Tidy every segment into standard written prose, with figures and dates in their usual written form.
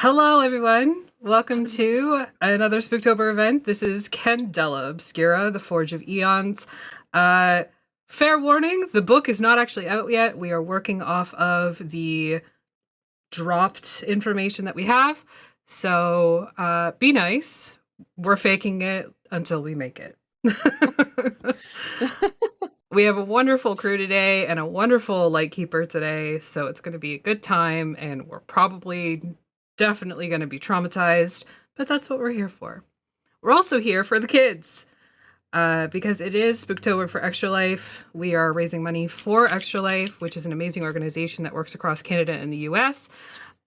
Hello, everyone. Welcome to another Spooktober event. This is Candela Obscura, the Forge of Eons. Fair warning, the book is not actually out yet. We are working off of the dropped information that we have. So be nice. We're faking it until we make it. We have a wonderful crew today and a wonderful Lightkeeper today. So it's going to be a good time, and we're definitely going to be traumatized, but that's what we're here for. We're also here for the kids, because it is Spooktober for Extra Life. We are raising money for Extra Life, which is an amazing organization that works across Canada and the US,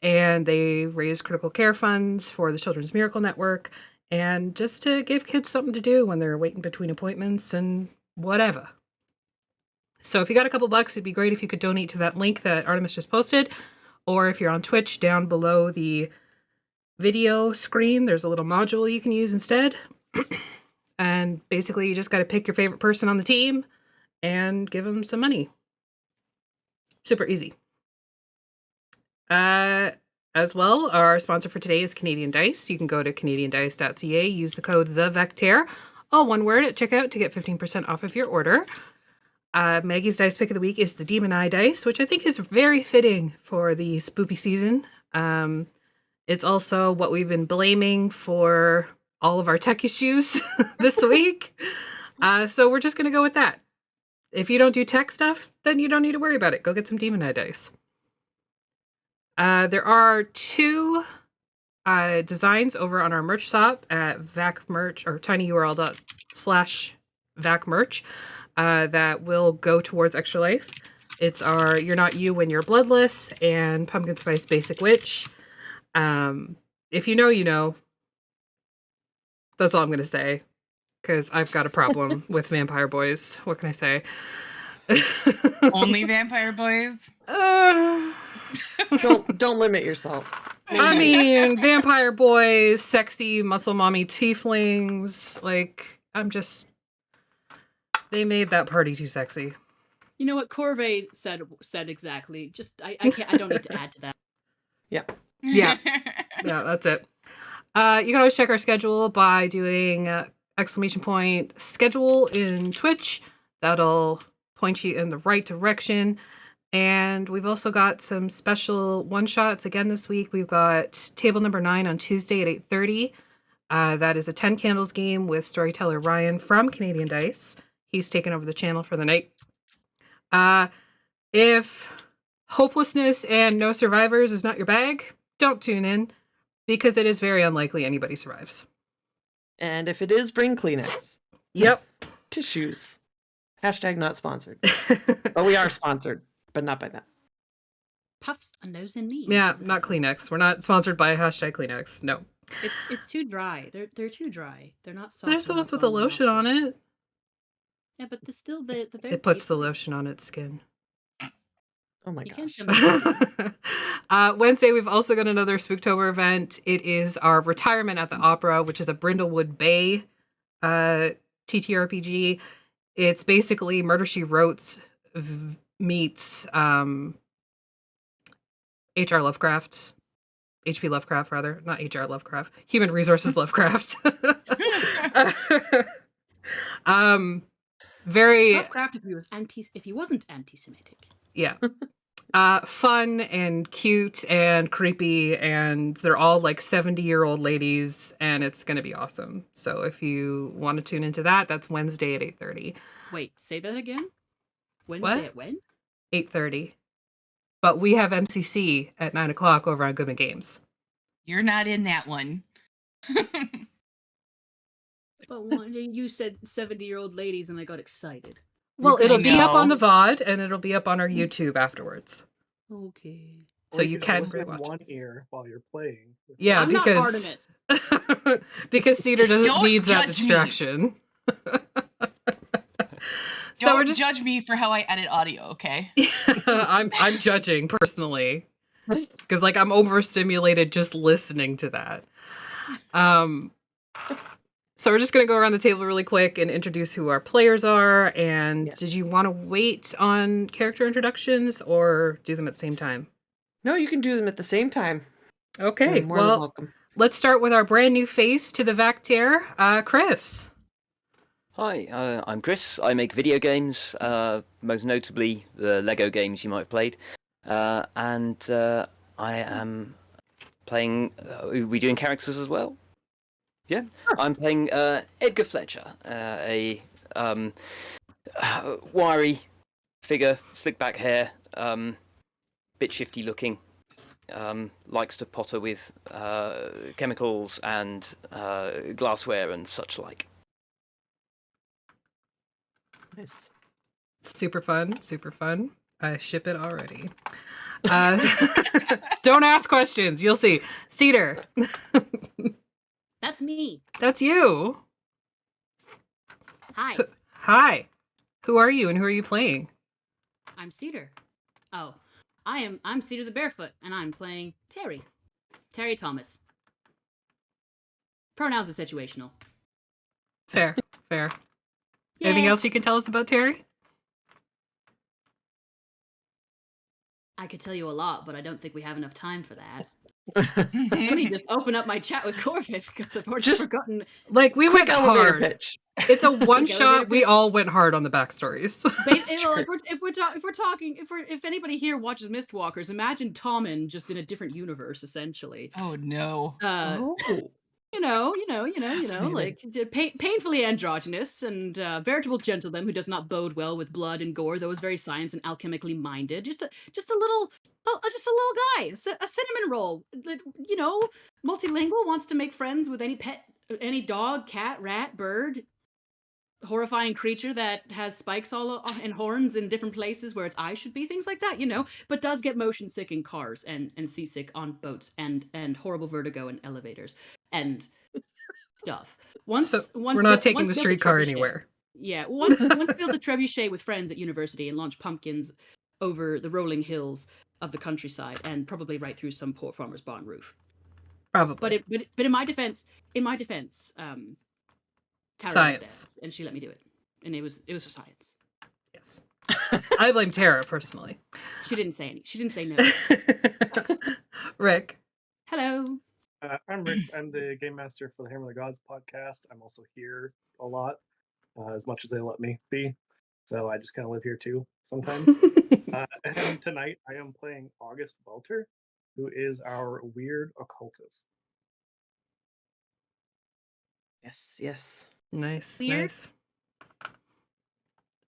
and they raise critical care funds for the Children's Miracle Network, and just to give kids something to do when they're waiting between appointments and whatever. So if you got a couple bucks, it'd be great if you could donate to that link that Artemis just posted. Or if you're on Twitch, down below the video screen, there's a little module you can use instead. And basically, you just got to pick your favorite person on the team and give them some money. Super easy. As well, our sponsor for today is Canadian Dice. You can go to canadiandice.ca, use the code THEVAKTARE, all one word, at checkout to get 15% off of your order. Maggie's dice pick of the week is the Demon Eye dice, which I think is very fitting for the spoopy season. It's also what we've been blaming for all of our tech issues this week. So we're just going to go with that. If you don't do tech stuff, then you don't need to worry about it. Go get some Demon Eye dice. There are two designs over on our merch shop at VacMerch or tinyurl.com/VacMerch. That will go towards Extra Life. It's our You're Not You When You're Bloodless and Pumpkin Spice Basic Witch. If you know, you know. That's all I'm going to say. Because I've got a problem with vampire boys. What can I say? Only vampire boys? Don't limit yourself. I mean, vampire boys, sexy muscle mommy tieflings. They made that party too sexy. You know what Corvée said exactly. Just I don't need to add to that. Yeah, that's it. You can always check our schedule by doing !schedule in Twitch. That'll point you in the right direction. And we've also got some special one-shots again this week. We've got table number 9 on Tuesday at 8:30. That is a 10 candles game with storyteller Ryan from Canadian Dice. He's taken over the channel for the night. If hopelessness and no survivors is not your bag, don't tune in, because it is very unlikely anybody survives. And if it is, bring Kleenex. Yep. Tissues. Hashtag not sponsored. But we are sponsored, but not by that. Puffs and those in need. Yeah, not Kleenex. We're not sponsored by hashtag Kleenex. No. It's too dry. They're too dry. They're not soft. There's the ones with the lotion on it. Yeah, but the very It puts the lotion on its skin. Oh my gosh. Wednesday, we've also got another Spooktober event. It is our Retirement at the Opera, which is a Brindlewood Bay TTRPG. It's basically Murder, She Wrote meets H.R. Lovecraft. H.P. Lovecraft, rather. Not H.R. Lovecraft. Human Resources Lovecraft. Very Lovecraft if he wasn't anti-Semitic. Yeah. Fun and cute and creepy, and they're all like 70-year-old ladies, and it's going to be awesome. So if you want to tune into that, that's Wednesday at 8:30. Wait, say that again? Wednesday What? At when? 8:30. But we have MCC at 9 o'clock over on Goodman Games. You're not in that one. But you said 70-year-old ladies, and I got excited. Well, it'll be up on the VOD, and it'll be up on our YouTube afterwards. Okay. So you can listen in rewatch one ear while you're playing. Yeah, I'm because not Artemis. because Cedar needs that judge me. distraction. Don't judge me for how I edit audio, okay? I'm judging personally because I'm overstimulated just listening to that. So we're just going to go around the table really quick and introduce who our players are. And Did you want to wait on character introductions or do them at the same time? No, you can do them at the same time. Okay, You're more than well, welcome. let's start with our brand new face to the Vaktare, Chris. Hi, I'm Chris. I make video games, most notably the Lego games you might have played. And I am playing. Are we doing characters as well? Yeah, I'm playing Edgar Fletcher, a wiry figure, slick back hair, bit shifty looking. Likes to potter with chemicals and glassware and such like. Nice. Super fun, super fun. I ship it already. Don't ask questions. You'll see. Cedar, That's me. that's you. Hi, Hi. Who are you and who are you playing? I'm Cedar. Oh, I'm Cedar the Barefoot, and I'm playing Terry. Terry Thomas. Pronouns are situational. Fair, fair. Anything Yeah. else you can tell us about Terry? I could tell you a lot, but I don't think we have enough time for that. Let me just open up my chat with Corvus because I've already Just- forgotten. Like, we Quick went elevator hard. pitch. It's a one shot. elevator We pitch. all went hard on the backstories. If anybody here watches Mistwalkers, imagine Tommen just in a different universe, essentially. Oh no. Oh. You know, Fascinating. like painfully androgynous and veritable gentleman who does not bode well with blood and gore, though is very science and alchemically minded. Just a little guy, a cinnamon roll. You know, multilingual, wants to make friends with any pet, any dog, cat, rat, bird. Horrifying creature that has spikes and horns in different places where its eyes should be, things like that, you know, but does get motion sick in cars and seasick on boats and horrible vertigo in elevators and stuff. Once We're not taking the built a streetcar trebuchet. anywhere. Yeah, once built a trebuchet with friends at university and launched pumpkins over the rolling hills of the countryside and probably right through some poor farmer's barn roof. Probably. But in my defense, Tara was Science. there, and she let me do it, and it was for science. Yes. I blame Tara personally. She didn't say no. Rick. Hello. I'm Rick. I'm the game master for the Hammer of the Gods podcast. I'm also here a lot, as much as they let me be. So I just kind of live here too sometimes. And tonight I am playing August Welter, who is our weird occultist. Yes, yes. Nice, Weird? nice.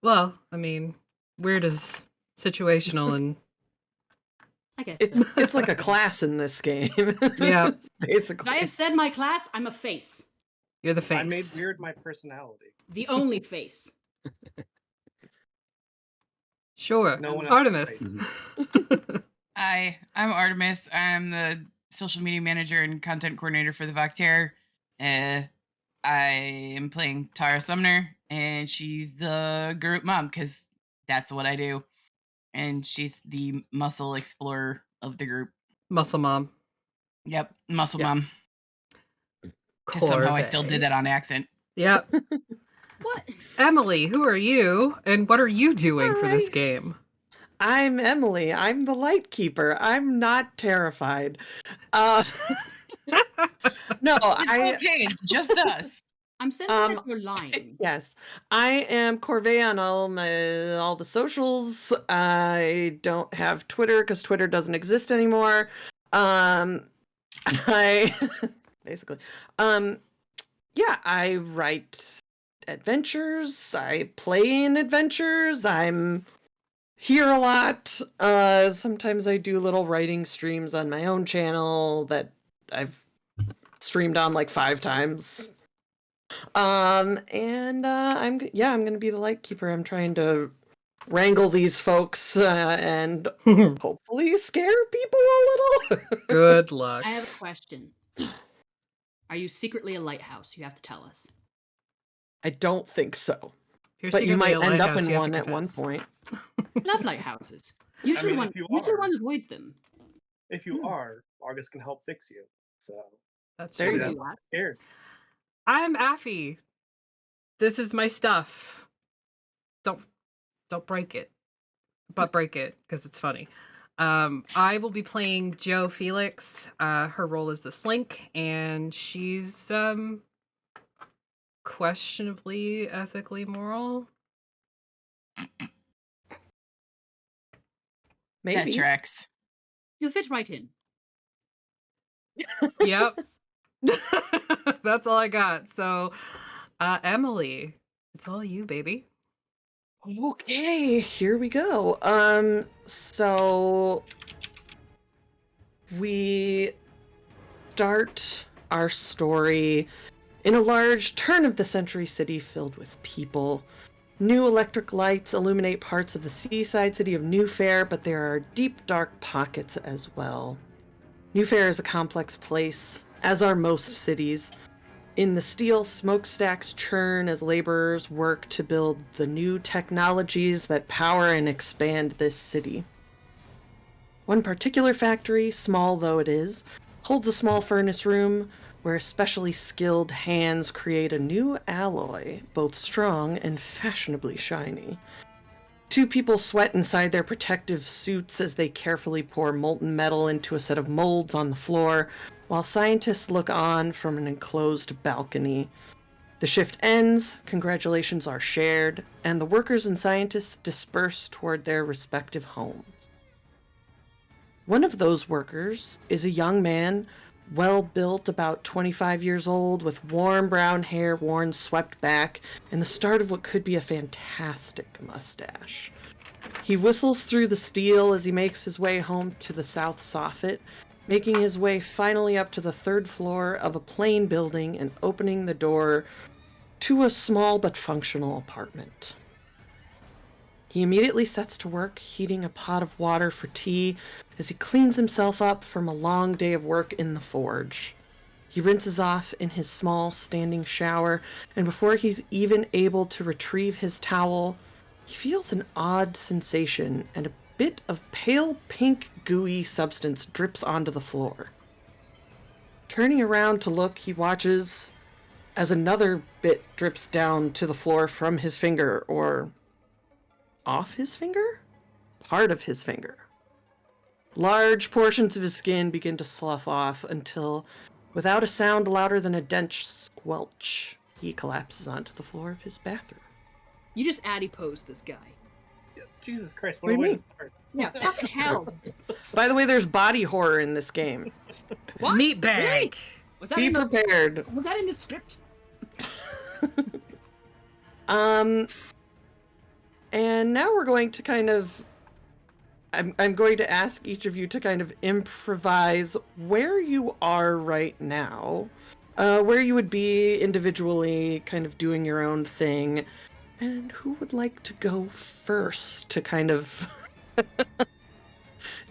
Well, I mean, weird is situational and I guess. It's like a class in this game. Yeah. Basically. I have said my class. I'm a face, you're the face. I made weird my personality. the only face. Sure. No one else Artemis. is. Hi, I'm Artemis. I'm the social media manager and content coordinator for the Vaktare. I am playing Tara Sumner, and she's the group mom because that's what I do. And she's the muscle explorer of the group. Muscle mom. Yep, muscle Yep. mom. Because somehow I still did that on accent. Yep. What? Emily, who are you and what are you doing for this Hi. game? I'm Emily. I'm the Lightkeeper. I'm not terrified. No, It's okay, it's just us. I'm sensing that you're lying. Yes, I am Corvée on all the socials. I don't have Twitter because Twitter doesn't exist anymore. I basically, yeah, I write adventures. I play in adventures. I'm here a lot. Sometimes I do little writing streams on my own channel that I've streamed on like 5 times. I'm gonna be the Lightkeeper. I'm trying to wrangle these folks and hopefully scare people a little. Good luck. I have a question. Are you secretly a lighthouse? You have to tell us. I don't think so, If you're but you secretly might a end up lighthouse, in you have one to at one confess. point. Love lighthouses. Usually, mean, one if you usually are- one avoids them. If you are, August can help fix you. So That's There true. you Don't go. do that. scared. I'm Affy. This is my stuff. Don't break it. But break it, because it's funny. I will be playing Joe Felix. Her role is the Slink, and she's questionably ethically moral. Maybe. That tracks. You'll fit right in. Yep. That's all I got. So, Emily, it's all you, baby. Okay, here we go. So we start our story in a large turn-of-the-century city filled with people. New electric lights illuminate parts of the seaside city of Newfaire, but there are deep, dark pockets as well. Newfaire is a complex place, as are most cities. In the steel, smokestacks churn as laborers work to build the new technologies that power and expand this city. One particular factory, small though it is, holds a small furnace room where especially skilled hands create a new alloy, both strong and fashionably shiny. Two people sweat inside their protective suits as they carefully pour molten metal into a set of molds on the floor, while scientists look on from an enclosed balcony. The shift ends, congratulations are shared, and the workers and scientists disperse toward their respective homes. One of those workers is a young man, well-built, about 25 years old, with warm brown hair worn swept back, and the start of what could be a fantastic mustache. He whistles through the steel as he makes his way home to the south soffit, making his way finally up to the third floor of a plain building and opening the door to a small but functional apartment. He immediately sets to work heating a pot of water for tea as he cleans himself up from a long day of work in the forge. He rinses off in his small standing shower, and before he's even able to retrieve his towel, he feels an odd sensation and a bit of pale pink gooey substance drips onto the floor. Turning around to look, he watches as another bit drips down to the floor from his finger, or off his finger? Part of his finger. Large portions of his skin begin to slough off until, without a sound louder than a dense squelch, he collapses onto the floor of his bathroom. You just adiposed this guy. Jesus Christ, What do what a you way mean? to start. Yeah, fucking hell. By the way, there's body horror in this game. What? Meat bag. Really? Was that Be in the prepared. Was that in the script? And now we're going to kind of... I'm going to ask each of you to kind of improvise where you are right now, where you would be individually, kind of doing your own thing, and who would like to go first to kind of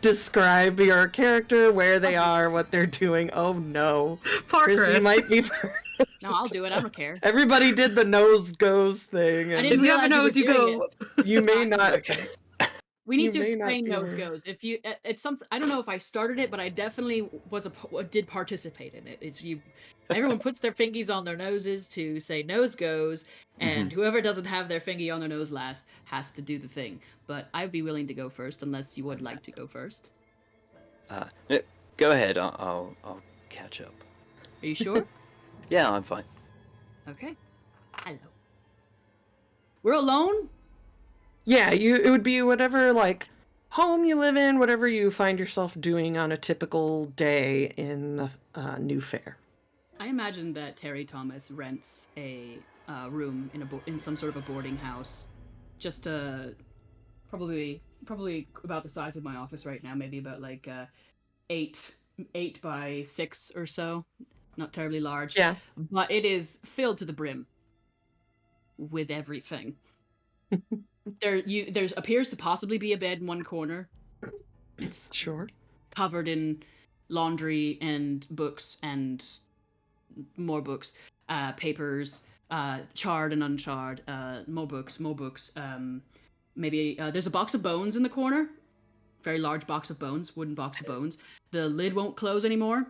describe your character, where they are, what they're doing. Oh no. Poor Chris. You might be first. No, I'll do it. I don't care. Everybody did the nose goes thing. I And didn't If you have a realize nose, you were doing go. it. you may not. We need to You may not explain be nose here. goes. If you, it's something. I don't know if I started it, but I definitely did participate in it. It's you. Everyone puts their fingies on their noses to say nose goes, and whoever doesn't have their fingy on their nose last has to do the thing. But I'd be willing to go first, unless you would like to go first. No, go ahead. I'll catch up. Are you sure? Yeah, I'm fine. Okay. Hello. We're alone? Yeah, it would be whatever, like, home you live in, whatever you find yourself doing on a typical day in the Newfaire. I imagine that Terry Thomas rents a room in some sort of a boarding house. Just probably about the size of my office right now, maybe about like 8 by 6 or so. Not terribly large. Yeah. But it is filled to the brim with everything. There appears to possibly be a bed in one corner. It's Sure. covered in laundry and books and more books, papers, charred and uncharred, more books. Maybe there's a box of bones in the corner. Very large box of bones, wooden box of bones. The lid won't close anymore.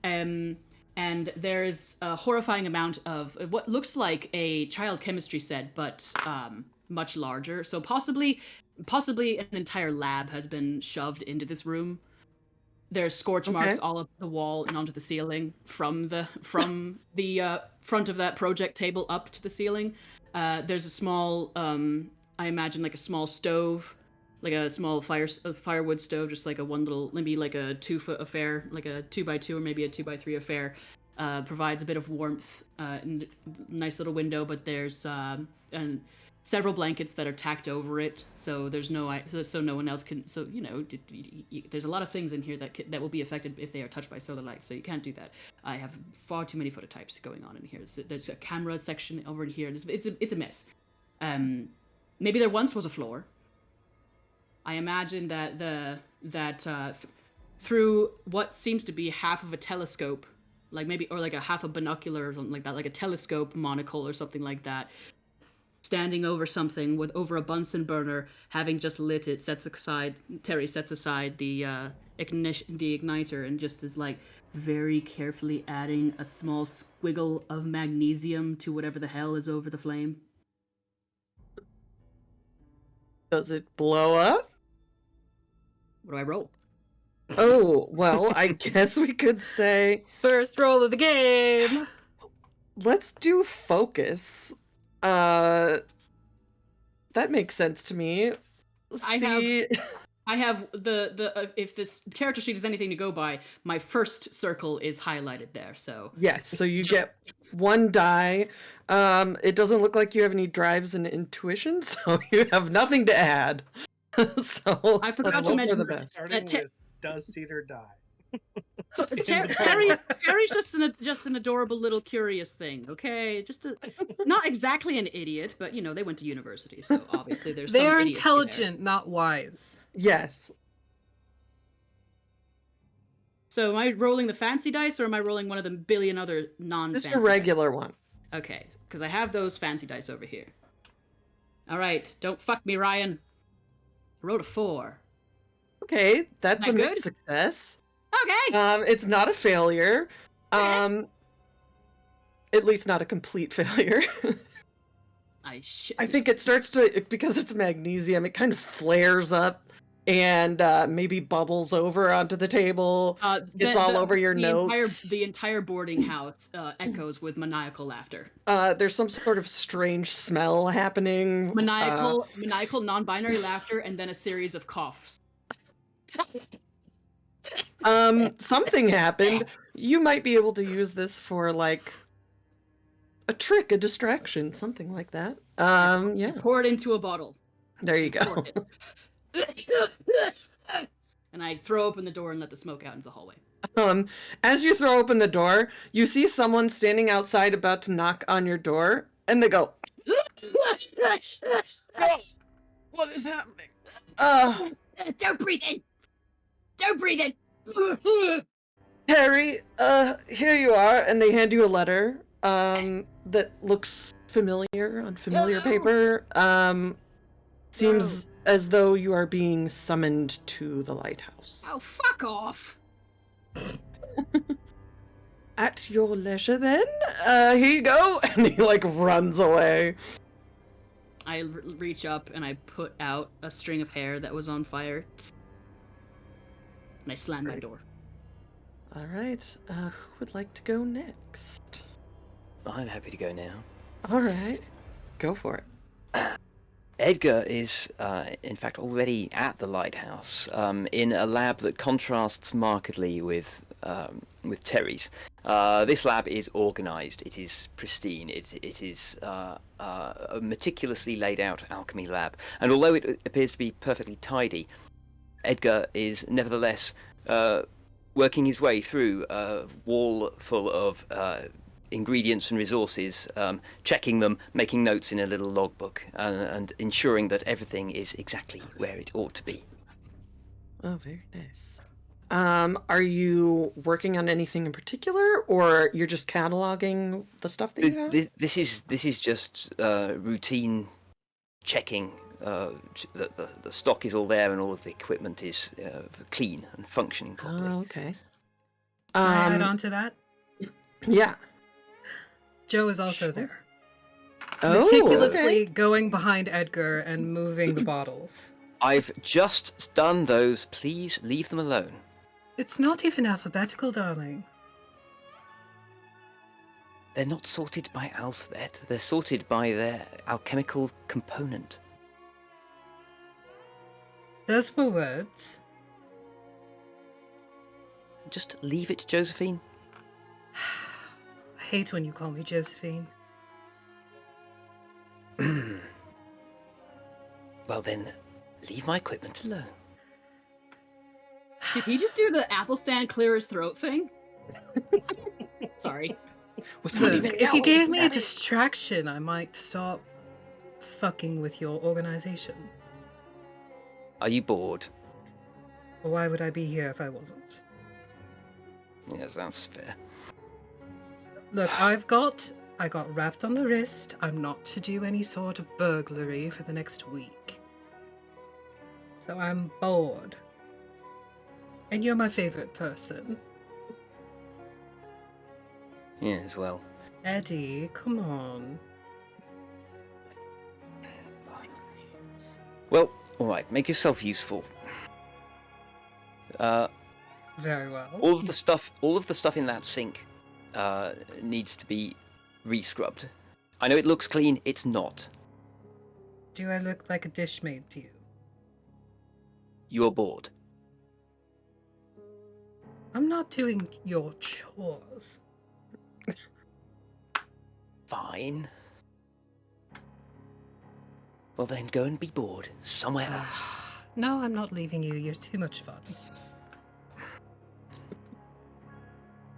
And there's a horrifying amount of what looks like a child chemistry set, but much larger. So possibly possibly an entire lab has been shoved into this room. There's scorch marks all up the wall and onto the ceiling from the front of that project table up to the ceiling. There's a small, I imagine like a small stove, like a small firewood stove, just like a one little, maybe like a 2-foot affair, like a 2x2 or maybe a 2x3 affair. Provides a bit of warmth, and nice little window, but there's and several blankets that are tacked over it, so there's so no one else can. So there's a lot of things in here that will be affected if they are touched by solar light. So you can't do that. I have far too many phototypes going on in here. There's a camera section over in here. It's a mess. Maybe there once was a floor. I imagine that through what seems to be half of a telescope, like maybe, or like a half a binocular or something like that, like a telescope monocle or something like that, standing over something over a Bunsen burner, having just lit it, Terry sets aside the igniter and just is like very carefully adding a small squiggle of magnesium to whatever the hell is over the flame. Does it blow up? What do I roll? Oh, well, I guess we could say... First roll of the game! Let's do focus. That makes sense to me. I have the if this character sheet is anything to go by, my first circle is highlighted there, so... Yes, so you get one die. It doesn't look like you have any drives and intuition, so you have nothing to add. So I forgot to mention the best. Starting with, does Cedar die? So Terry's just an adorable little curious thing, okay? Not exactly an idiot, but they went to university, so obviously there's some They are idiocy intelligent, there. not wise. Yes. So am I rolling the fancy dice, or am I rolling one of the billion other non-fancy Just a regular one. Okay, because I have those fancy dice over here. All right, don't fuck me, Ryan. I rolled a 4. Okay, that's a Isn't that mixed good? success. Okay. It's not a failure. At least not a complete failure. I think it starts to, because it's magnesium, it kind of flares up and maybe bubbles over onto the table. It's all over your notes. The entire boarding house echoes with maniacal laughter. There's some sort of strange smell happening. Maniacal, non-binary laughter, and then a series of coughs. Something happened. You might be able to use this for like a trick, a distraction, something like that. Yeah. Pour it into a bottle. There you go. And I throw open the door and let the smoke out into the hallway. As you throw open the door, you see someone standing outside about to knock on your door, and they go, "Oh, what is happening? Don't breathe in! Don't breathe in! Harry, here you are," and they hand you a letter, that looks familiar on familiar paper. Seems as though you are being summoned to the lighthouse. Oh, fuck off! At your leisure, then. Here you go, and he like runs away. I reach up and I put out a string of hair that was on fire, and I slam my door. All right. Who would like to go next? I'm happy to go now. All right, go for it. Edgar is, in fact, already at the lighthouse, in a lab that contrasts markedly with Terry's. This lab is organised. It is pristine. It is a meticulously laid out alchemy lab. And although it appears to be perfectly tidy, Edgar is nevertheless working his way through a wall full of ingredients and resources, checking them, making notes in a little logbook, and ensuring that everything is exactly where it ought to be. Oh, very nice. Are you working on anything in particular, or you're just cataloging the stuff that you have? This is just routine checking. The stock is all there, and all of the equipment is clean and functioning properly. Oh, okay. Can I add on to that? Yeah. Joe is also there. Oh, Meticulously okay. going behind Edgar and moving the bottles. I've just done those. Please leave them alone. It's not even alphabetical, darling. They're not sorted by alphabet. They're sorted by their alchemical component. Those were words. Just leave it, Josephine. I hate when you call me Josephine. Well then, leave my equipment alone. Did he just do the Athelstan clear his throat thing? Sorry. Without Look, even if you knowing gave me a that it- distraction, I might stop fucking with your organization. Are you bored? Or why would I be here if I wasn't? Yes, that's fair. Look, I got wrapped on the wrist. I'm not to do any sort of burglary for the next week. So I'm bored. And you're my favorite person. Yes, well. Eddie, come on. Well, alright, make yourself useful. Very well. All of the stuff in that sink needs to be re-scrubbed. I know it looks clean, it's not. Do I look like a dish maid to you? You're bored. I'm not doing your chores. Fine. Well then, go and be bored somewhere else. No, I'm not leaving you. You're too much fun.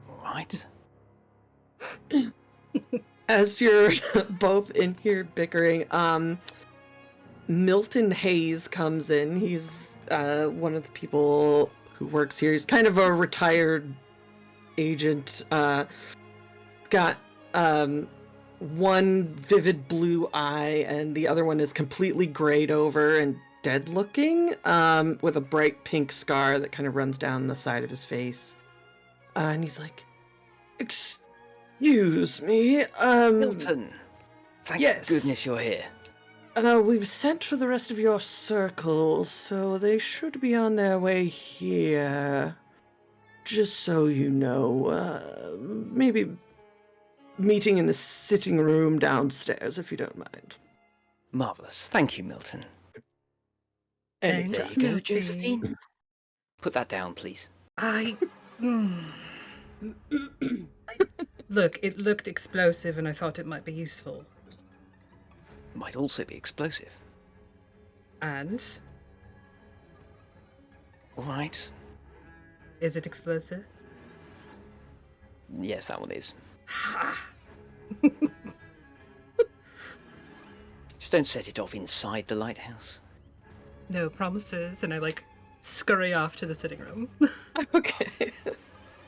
Alright. As you're both in here bickering, Milton Hayes comes in. He's one of the people who works here. He's kind of a retired agent. Got one vivid blue eye, and the other one is completely grayed over and dead looking, with a bright pink scar that kind of runs down the side of his face. And he's like, "Excuse me, Milton! Thank yes. goodness you're here. We've sent for the rest of your circle, so they should be on their way here. Just so you know, maybe meeting in the sitting room downstairs, if you don't mind." Marvellous. Thank you, Milton. Anything. Thanks, There you go, Milty. Josephine. Put that down, please. Look, it looked explosive and I thought it might be useful. Might also be explosive. And? Alright. Is it explosive? Yes, that one is. Just don't set it off inside the lighthouse. No promises. And I scurry off to the sitting room. Okay.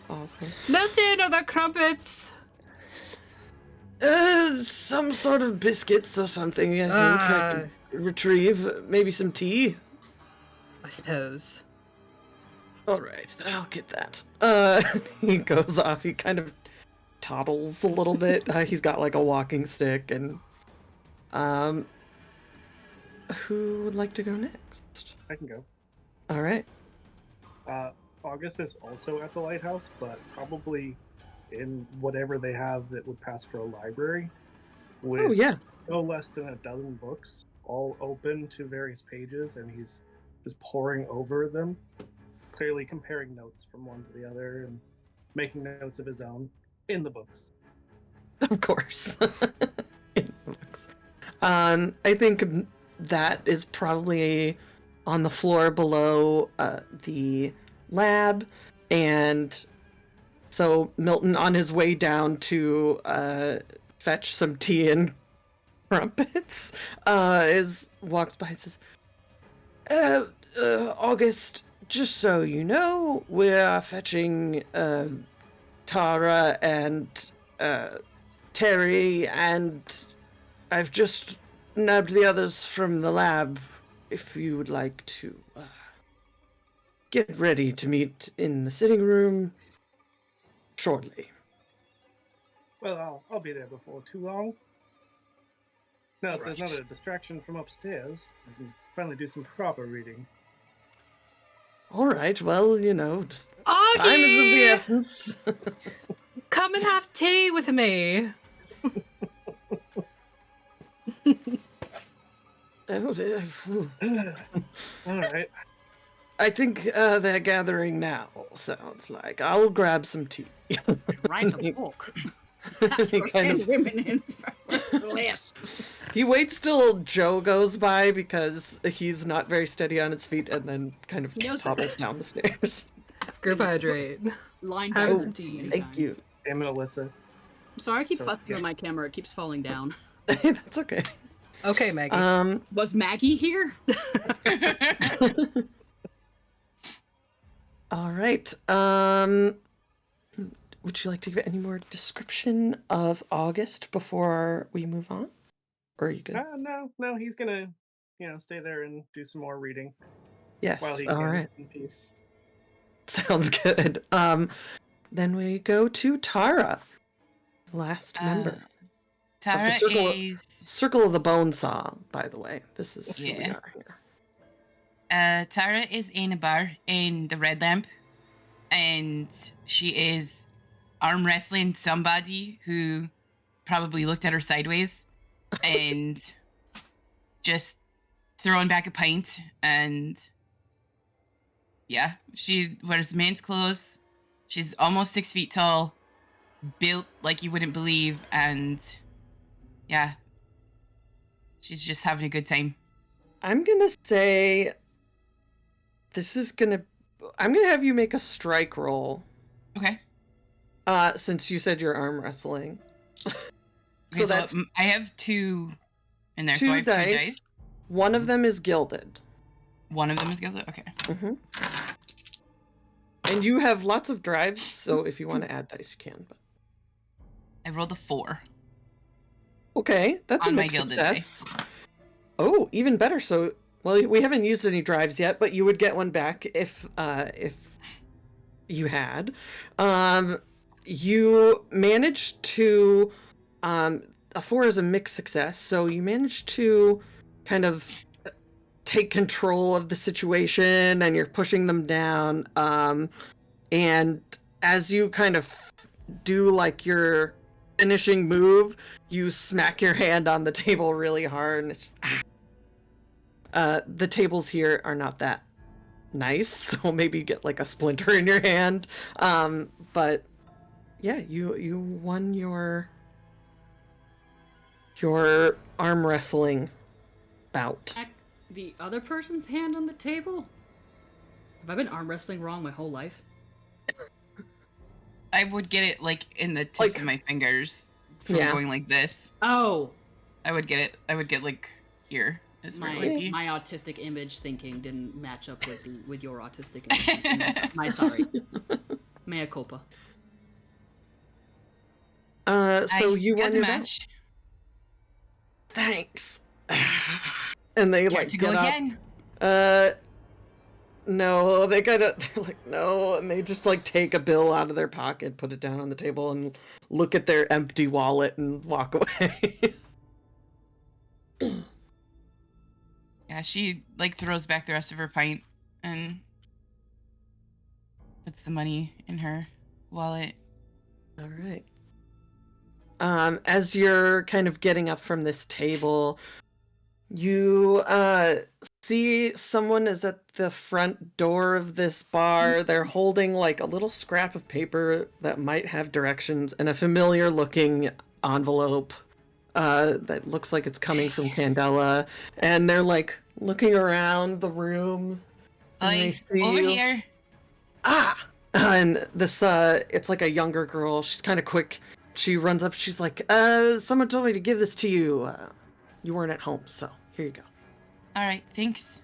Awesome. Milton, are there crumpets? Some sort of biscuits or something, I think I can retrieve. Maybe some tea. I suppose. Alright, I'll get that. He goes off, he kind of toddles a little bit. He's got a walking stick, and who would like to go next? I can go. Alright. August is also at the lighthouse, but probably in whatever they have that would pass for a library. With Oh yeah. no less than a dozen books, all open to various pages, and he's just poring over them, clearly comparing notes from one to the other and making notes of his own in the books. Of course. In the books. I think that is probably on the floor below the lab, and so Milton, on his way down to fetch some tea and crumpets, walks by and says, August, just so you know, we're fetching Tara and Terry, and I've just nabbed the others from the lab. If you would like to get ready to meet in the sitting room shortly. Well, I'll be there before too long. No, if there's not a distraction from upstairs, I can finally do some proper reading. All right, well, time is of the Augie! essence. Come and have tea with me. Oh, dear. All right. I think they're gathering now, sounds like. I'll grab some tea. Write a book. He kind of- women in list. He waits till Joe goes by because he's not very steady on his feet and then kind of He knows topples down the stairs. Group hydrate. Line Have down some too tea. many Thank times. you. Damn it, Alyssa. I'm sorry, I keep So, fucking yeah. with my camera. It keeps falling down. That's okay. Okay, Maggie. Was Maggie here? All right. Would you like to give any more description of August before we move on? Or are you good? No, he's gonna, stay there and do some more reading Yes. while he All can right. in peace. Sounds good. Then we go to Tara, last member. Tara circle of- is Circle of the Bonesaw, by the way. This is who we Yeah. are here. Tara is in a bar in the Red Lamp, and she is arm wrestling somebody who probably looked at her sideways, and just throwing back a pint. And yeah, she wears men's clothes. She's almost 6 feet tall, built like you wouldn't believe, and yeah, she's just having a good time. I'm gonna say I'm gonna have you make a strike roll. Okay. Since you said you're arm wrestling. Okay, So that's I have 2 in there, so I two have dice. 2 dice. One of them is gilded. One of them is gilded. Okay. Mm-hmm. And you have lots of drives, so if you want to add dice, you can. But I rolled a 4. okay, that's On a my mixed gilded success. Oh, even better. So, well, we haven't used any drives yet, but you would get one back if you had. You managed to a 4 is a mixed success, so you managed to kind of take control of the situation, and you're pushing them down. And as you kind of do like your finishing move, you smack your hand on the table really hard, and it's just, the tables here are not that nice, so maybe you get like a splinter in your hand. But yeah, you won your arm wrestling bout. Smack the other person's hand on the table? Have I been arm wrestling wrong my whole life? I would get it like in the tips Like- of my fingers from Yeah. going like this. Oh, I would get it. I would get like here. Is where it would be. my autistic image thinking didn't match up with your autistic image. My sorry. Mea culpa. So you got won the your bout. match. Thanks. And they Care like to go get up. again? No, they're like, no, and they just like take a bill out of their pocket, put it down on the table, and look at their empty wallet and walk away. Yeah, she like throws back the rest of her pint and puts the money in her wallet. All right. As you're kind of getting up from this table, you see someone is at the front door of this bar. They're holding like a little scrap of paper that might have directions and a familiar looking envelope that looks like it's coming from Candela. And they're like looking around the room. And they Oi, see over you. here. Ah! And this, it's like a younger girl. She's kind of quick. She runs up. She's like, someone told me to give this to you. You weren't at home, so here you go. All right, thanks.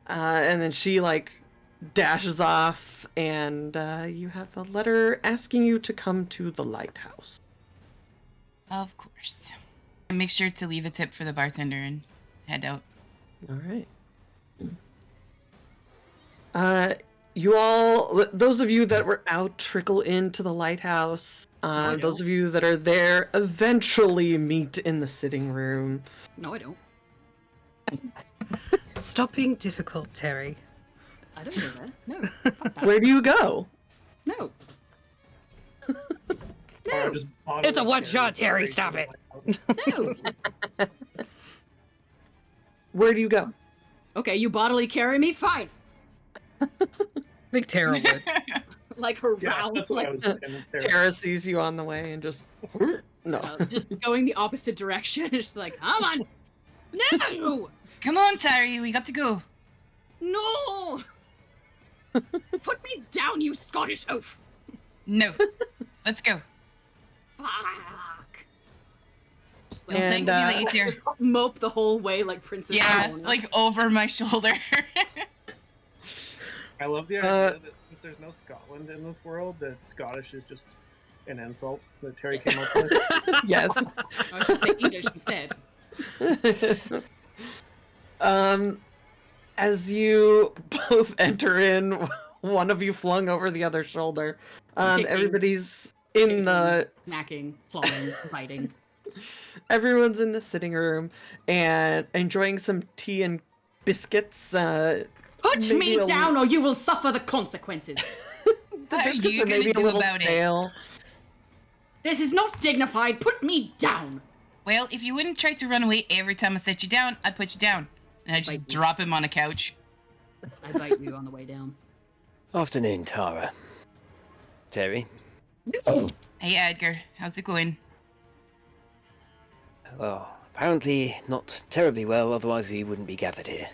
And then she, like, dashes off, and you have a letter asking you to come to the lighthouse. Of course. And make sure to leave a tip for the bartender and head out. All right. you all, those of you that were out, trickle into the lighthouse. I Those don't. of you that are there eventually meet in the sitting room. No, I don't. Stop being difficult, Terry. I don't go there. No. Fuck that. Where do you go? No. Tara No. just bodily It's a one-shot, carries Terry, Terry stop to it. the lighthouse. No. Where do you go? Okay, you bodily carry me? Fine. I think Tara would. Like her Yeah, round, that's what like I was saying. Tara sees you on the way and just no. just going the opposite direction. Just like, come on. No. Come on, Terry, we got to go. No. Put me down, you Scottish oaf. No. Let's go. Fuck. Just We'll like, thank you later. mope the whole way like Princess Yeah, Fiona. like over my shoulder. I love the idea that since there's no Scotland in this world, that Scottish is just an insult that Terry came up with. Yes. I should say English instead. As you both enter in, one of you flung over the other shoulder. Kicking. Everybody's in the Snacking, clawing, biting. everyone's in the sitting room and enjoying some tea and biscuits. Put Maybe me a down or you will suffer the consequences. The How are biscuits you are maybe gonna a do little about it? stale. This is not dignified. Put me down. Well, if you wouldn't try to run away every time I set you down, I'd put you down. And I'd just Bite you. drop him on a couch. I bite you on the way down. Afternoon, Tara. Terry. Hey, Edgar, how's it going? Well, apparently not terribly well, otherwise we wouldn't be gathered here.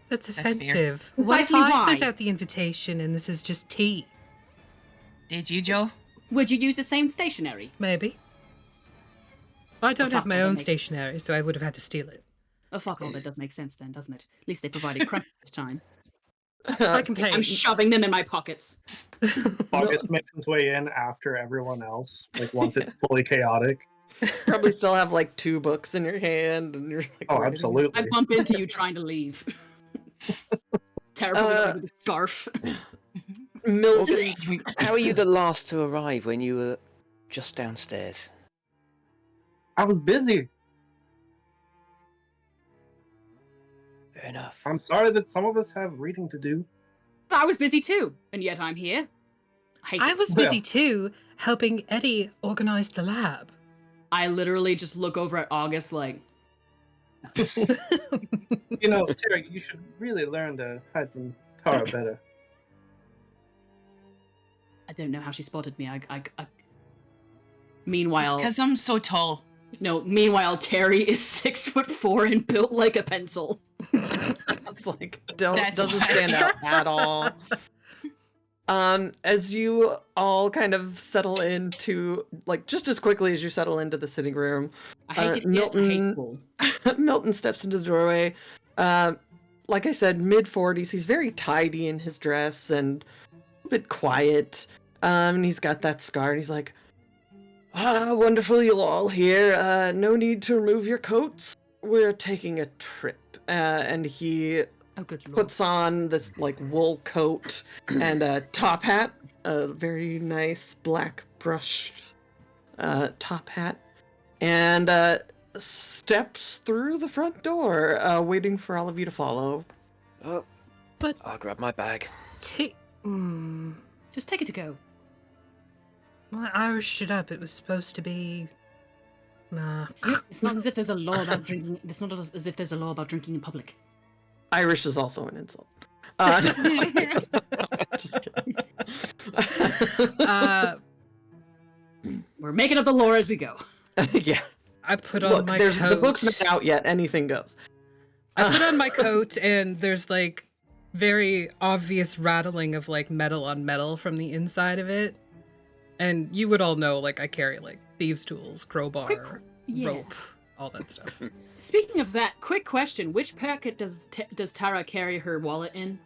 That's fair. offensive. What if Precisely I sent why? out the invitation and this is just tea? Did you, Joe? Would you use the same stationery? Maybe. I don't fuck have my will own they make- stationery, so I would have had to steal it. Oh, fuck all. That does make sense then, doesn't it? At least they provided crumbs this time. I can pay. I'm shoving them in my pockets. August makes his way in after everyone else, like once it's fully chaotic. Probably still have like 2 books in your hand, and you're like, Oh, ready to- absolutely. I bump into you trying to leave. Terrible with a scarf. Milton's How are you the last to arrive when you were just downstairs? I was busy. Fair enough. I'm sorry that some of us have reading to do. I was busy too, and yet I'm here. I hate I it. was busy too, helping Eddie organize the lab. I literally just look over at August like, You know, Terry, you should really learn to hide from Tara better. I don't know how she spotted me. Meanwhile, Because I'm so tall. no. Meanwhile, Terry is 6'4" and built like a pencil. It's like That's doesn't why. stand out at all. As you all kind of settle into, like, just as quickly as you settle into the sitting room, I hate it. Milton- Hateful. Milton steps into the doorway. Like I said, mid-40s. He's very tidy in his dress and a bit quiet. And he's got that scar, and he's like, wonderful you're all here. No need to remove your coats. We're taking a trip. And he Oh, good lord. puts on this like wool coat and a top hat, a very nice black brushed top hat, and steps through the front door, waiting for all of you to follow. Oh, But I'll grab my bag. Just take it to go. Well, I Irished it up. It was supposed to be. It's not as if there's a law about drinking. It's not as if there's a law about drinking in public. Irish is also an insult. Just kidding. We're making up the lore as we go. Yeah. I put on Look, my there's coat. the book's not out yet. Anything goes. I put on my coat, and there's like very obvious rattling of like metal on metal from the inside of it. And you would all know, like, I carry like thieves' tools, crowbar, Yeah. rope, all that stuff. Speaking of that, quick question: which pocket does Tara carry her wallet in?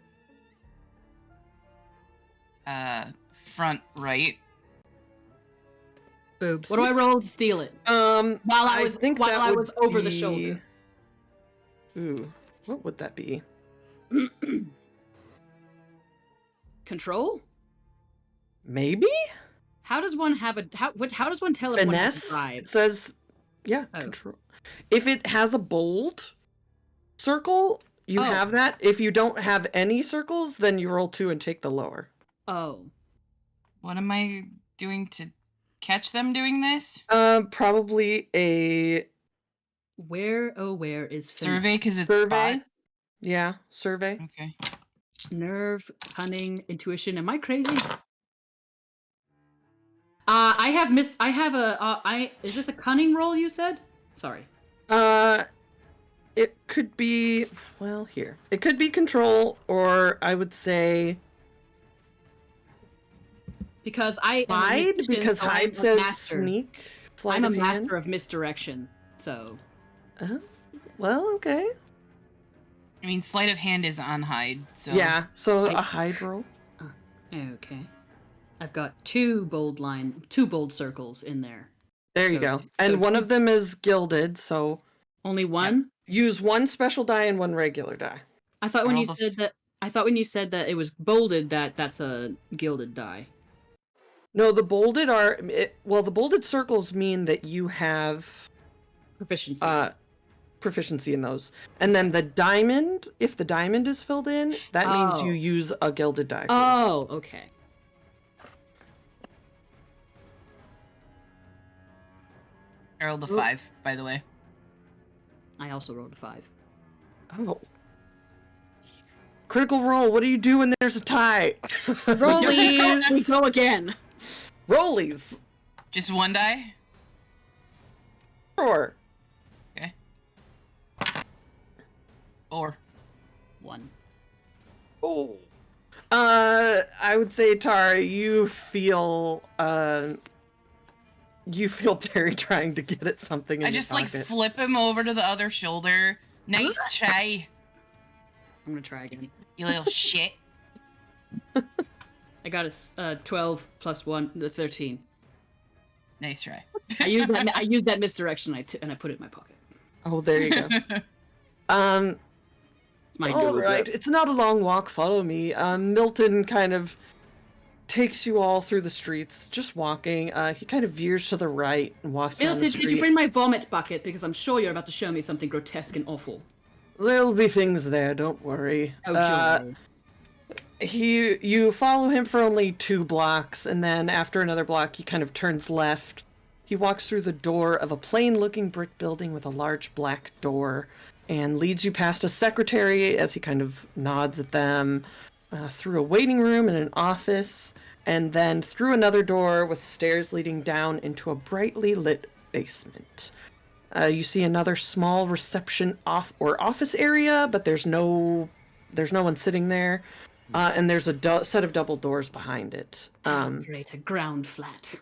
Front right. Boobs. What do I roll to steal it? While I was- while that I would was over the be- shoulder. Ooh, what would that be? Control? Maybe? How does one have a how does one tell if one has a Finesse? drive? It says, yeah, Oh. control. If it has a bold circle, you Oh. have that. If you don't have any circles, then you roll 2 and take the lower. Oh. What am I doing to catch them doing this? Probably a Where is finesse? Survey, because it's survey. spot. Yeah, survey. Okay. Nerve, cunning, intuition. Am I crazy? I have a is this a cunning roll you said? Sorry. It could be, well, here. It could be control, or I would say Because I am a hide, magician, because so I'm hide a says master. sneak. Sleight I'm a of hand. master of misdirection, so Well, okay. I mean, sleight of hand is on hide, so. Yeah, so I- a hide roll. okay. I've got two bold circles in there. There you So- go. so And one two- of them is gilded, so Only one? use one special die and one regular die. I thought when you Roll the said that when you said that it was bolded that's a gilded die. No, the bolded are the bolded circles mean that you have Proficiency. proficiency in those. And then the diamond, if the diamond is filled in, that means you Oh. use a gilded die. for that. Oh, okay. I rolled a Oop. 5, by the way. I also rolled a 5. Oh. Critical roll. What do you do when there's a tie? We Rollies! go again. Rollies. Just one die? Sure. Okay. 4. 1. Oh. I would say, Tara, you feel Terry trying to get at something in I your just, like, pocket. flip him over to the other shoulder. Nice try, I'm gonna try again. you little shit. I got a 12 plus 1, 13. Nice try. I used that misdirection and I put it in my pocket. Oh, there you go. It's my All right, it's not a long walk. Follow me. Milton kind of takes you all through the streets, just walking. He kind of veers to the right and walks down the Milton, street. did you bring my vomit bucket? Because I'm sure you're about to show me something grotesque and awful. There'll be things there. Don't worry. Oh, joy. You follow him for only 2 blocks, and then after another block, he kind of turns left. He walks through the door of a plain-looking brick building with a large black door, and leads you past a secretary as he kind of nods at them, through a waiting room and an office, and then through another door with stairs leading down into a brightly lit basement. You see another small reception office area, but there's no one sitting there. And there's a set of double doors behind it. Great, a ground flat.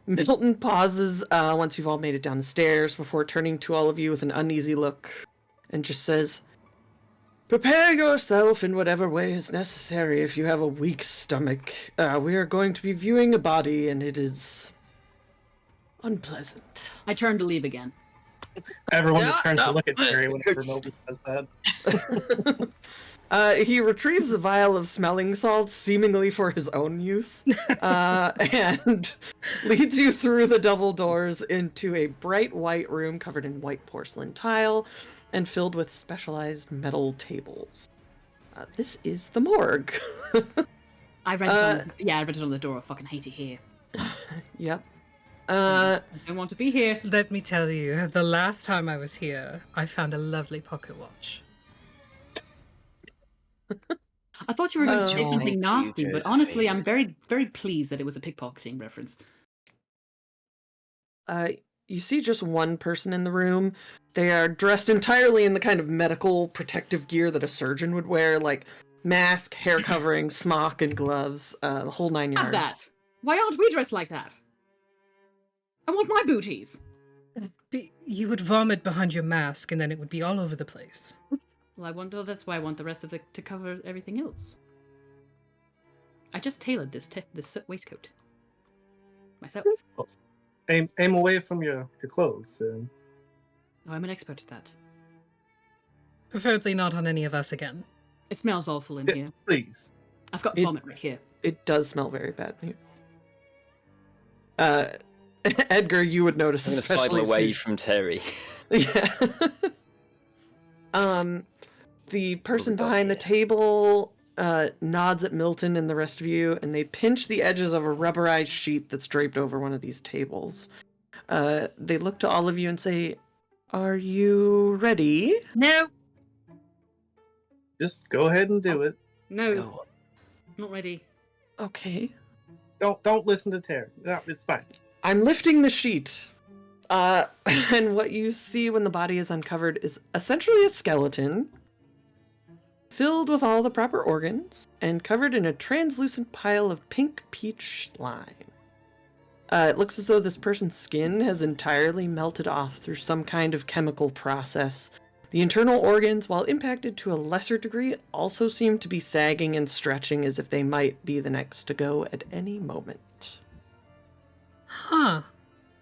Milton pauses once you've all made it down the stairs before turning to all of you with an uneasy look and just says, "Prepare yourself in whatever way is necessary if you have a weak stomach. We are going to be viewing a body, and it is unpleasant." I turn to leave again. Everyone Yeah, just turns no. to look at Terry whenever Milton says that. He retrieves a vial of smelling salts, seemingly for his own use, and leads you through the double doors into a bright white room covered in white porcelain tile and filled with specialized metal tables. This is the morgue. I read it on the door. I fucking hate it here. Yep. I don't want to be here. Let me tell you, the last time I was here, I found a lovely pocket watch. I thought you were going to Oh. say something Thank you, nasty, but honestly, I'm Josephine. very, very pleased that it was a pickpocketing reference. You see just one person in the room. They are dressed entirely in the kind of medical protective gear that a surgeon would wear, like mask, hair covering, smock, and gloves, the whole 9 yards. Have that. Why aren't we dressed like that? I want my booties. You would vomit behind your mask, and then it would be all over the place. Well, that's why I want the rest of to cover everything else. I just tailored this waistcoat myself. Aim away from your clothes. Oh, I'm an expert at that. Preferably not on any of us again. It smells awful in Yeah. here. Please. I've got It- vomit right here. It does smell very bad in here. Edgar, you would notice, I'm going to sidle especially away Sush- from Terry. Yeah. The person got behind the here? table nods at Milton and the rest of you, and they pinch the edges of a rubberized sheet that's draped over one of these tables. They look to all of you and say, "Are you ready?" No. Just go ahead and do it. No, Go on. not ready. Okay. Don't listen to Terry. No, it's fine. I'm lifting the sheet. And what you see when the body is uncovered is essentially a skeleton filled with all the proper organs and covered in a translucent pile of pink peach slime. It looks as though this person's skin has entirely melted off through some kind of chemical process. The internal organs, while impacted to a lesser degree, also seem to be sagging and stretching as if they might be the next to go at any moment. Huh.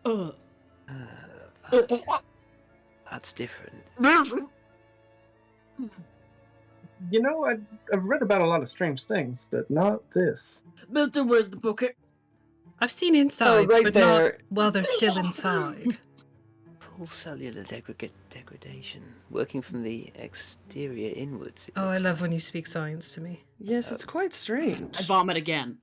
Ugh. That's different. You know, I've read about a lot of strange things, but not this. Milton, where's the bucket? I've seen insides, right but there. not while they're still inside. Full cellular degradation, working from the exterior inwards. it Oh, I looks love when you speak science to me. Yes, it's quite strange. I vomit again.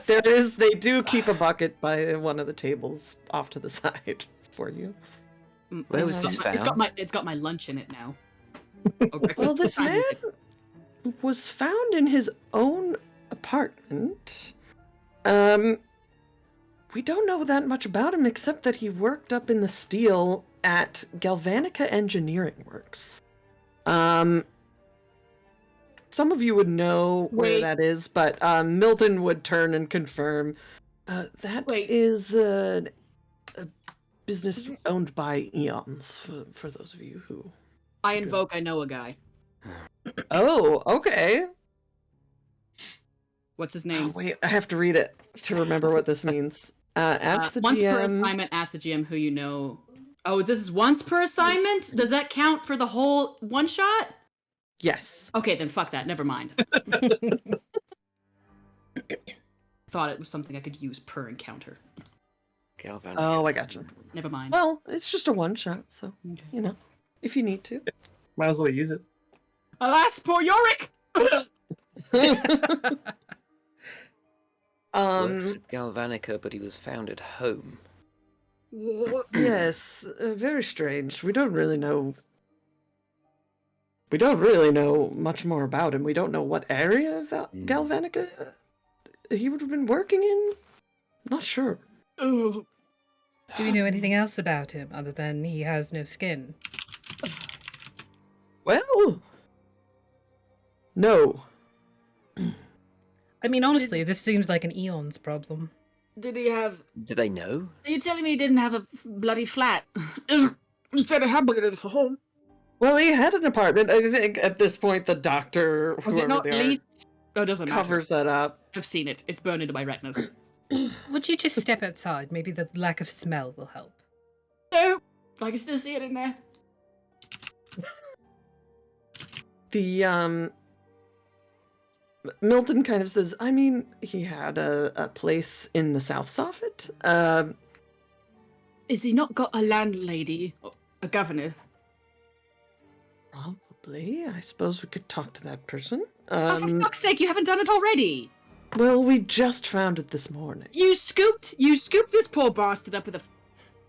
They do keep a bucket by one of the tables off to the side for you. Where was It's this got found? It's got my lunch in it now. Or breakfast. Well, What this time man is it? was found in his own apartment. We don't know that much about him except that he worked up in the steel at Galvanica Engineering Works. Some of you would know where Wait. that is, but Milton would turn and confirm. That Wait. is a business owned by Eons, for those of you who... I invoke I know a guy. Oh, okay. What's his Oh, name? wait, I have to read it to remember what this means. Ask the once per GM. assignment, ask the GM who you know. Oh, this is once per assignment? Does that count for the whole one shot? Yes. Okay, then fuck that. Never mind. Thought it was something I could use per encounter. Galvan. Oh, I gotcha. Never mind. Well, it's just a one shot, so, Okay. you know, if you need to. Might as well use it. Alas, poor Yorick! Works at Galvanica, but he was found at home. Yes, very strange. We don't really know. We don't really know much more about him. We don't know what area of Galvanica he would have been working in. Not sure. Ugh. Do we know anything else about him other than he has no skin? Well, no. I mean, honestly, this seems like an Eons problem. Did he have... Do they know? Are you telling me he didn't have a bloody flat? You said a hamburger at his home. Well, he had an apartment. I think at this point the doctor, Was it whoever not they are, least... Oh, it doesn't matter. covers that up. I've seen it. It's burned into my retinas. Would you just step outside? Maybe the lack of smell will help. No! I can still see it in there. The Milton kind of says, I mean, he had a place in the South Soffit. Is he not got a landlady? Or a governor? Probably. I suppose we could talk to that person. Oh, for fuck's sake, you haven't done it already! Well, we just found it this morning. You scooped this poor bastard up with a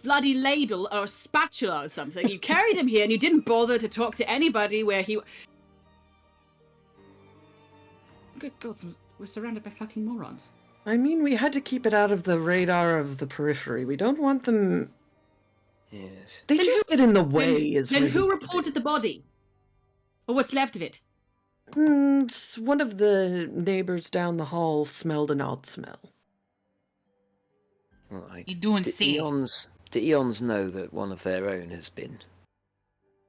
bloody ladle or a spatula or something. You carried him here and you didn't bother to talk to anybody where he... Good God, we're surrounded by fucking morons. I mean, we had to keep it out of the radar of the periphery. We don't want them... Yes. They Then just get in the way, Then really who what it reported the is. body? Or what's left of it? One of the neighbors down the hall smelled an odd smell. Right. You don't Do say. Eons know that one of their own has been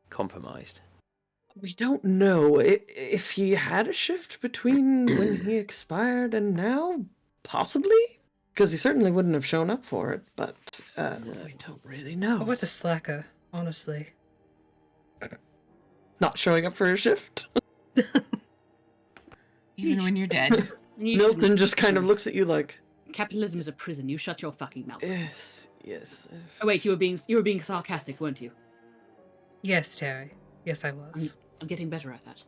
compromised? We don't know if he had a shift between when he expired and now, possibly? Because he certainly wouldn't have shown up for it, but we don't really know. Oh, what a slacker, honestly. Not showing up for a shift? even when you're dead. And you Milton shouldn't- just kind of looks at you like, Capitalism is a prison. You shut your fucking mouth. yes, yes. Oh wait, you were being sarcastic, weren't you? Yes, Terry. Yes, I was. I'm getting better at that.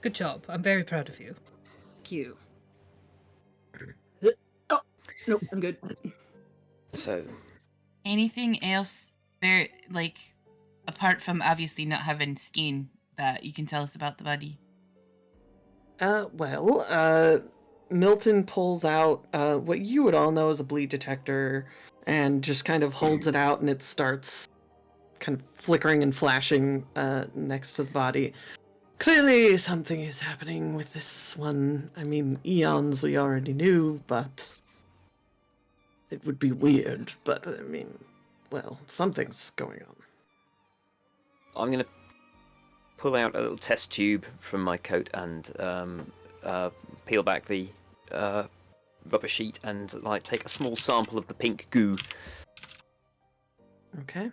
Good job. I'm very proud of you. Thank you. Oh no, I'm good. So, Anything else there, like, apart from obviously not having skin, that you can tell us about the body? Milton pulls out what you would all know as a bleed detector and just kind of holds it out, and it starts kind of flickering and flashing next to the body. Clearly something is happening with this one. I mean, Eons we already knew, but it would be weird. But, I mean, well, something's going on. I'm going to pull out a little test tube from my coat and peel back the rubber sheet and take a small sample of the pink goo. Okay.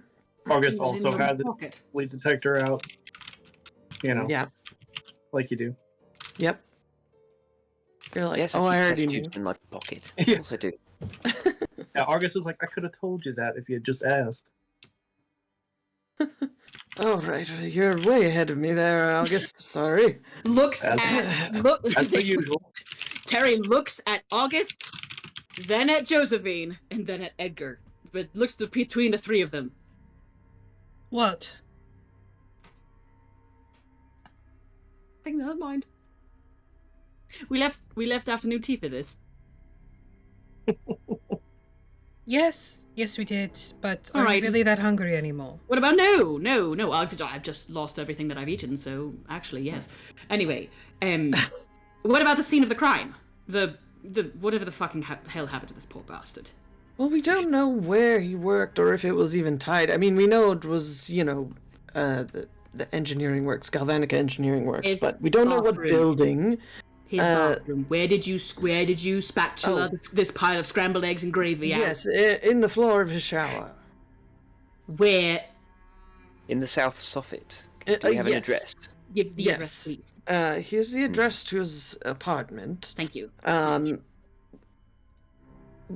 August Put it in also your had the pocket. bleed detector out. You know, Yeah. like you do. Yep. You're like, Yes, oh, I keep already test knew. tubes in my pocket. Yeah. Of course I do. Yeah, August is like, I could have told you that if you had just asked. Oh, right. You're way ahead of me there, August. Sorry. Looks As- at As per usual. Terry looks at August, then at Josephine, and then at Edgar. But looks between the three of them. What? I think never mind. We left afternoon tea for this. Yes. Yes, we did. But All are right. you really that hungry anymore? What about no? I've just lost everything that I've eaten, so actually yes. Anyway, what about the scene of the crime? The whatever the fucking hell happened to this poor bastard? Well, we don't know where he worked or if it was even tied. I mean, we know it was, the engineering works, Galvanica Engineering Works, His but we don't know what bathroom. building. His bathroom. Where did you spatula this pile of scrambled eggs and gravy out? Yes, in the floor of his shower. Where? In the South Soffit. Do we have an yes. address? Give the address, Yes. please. Here's the address to his apartment. Thank you.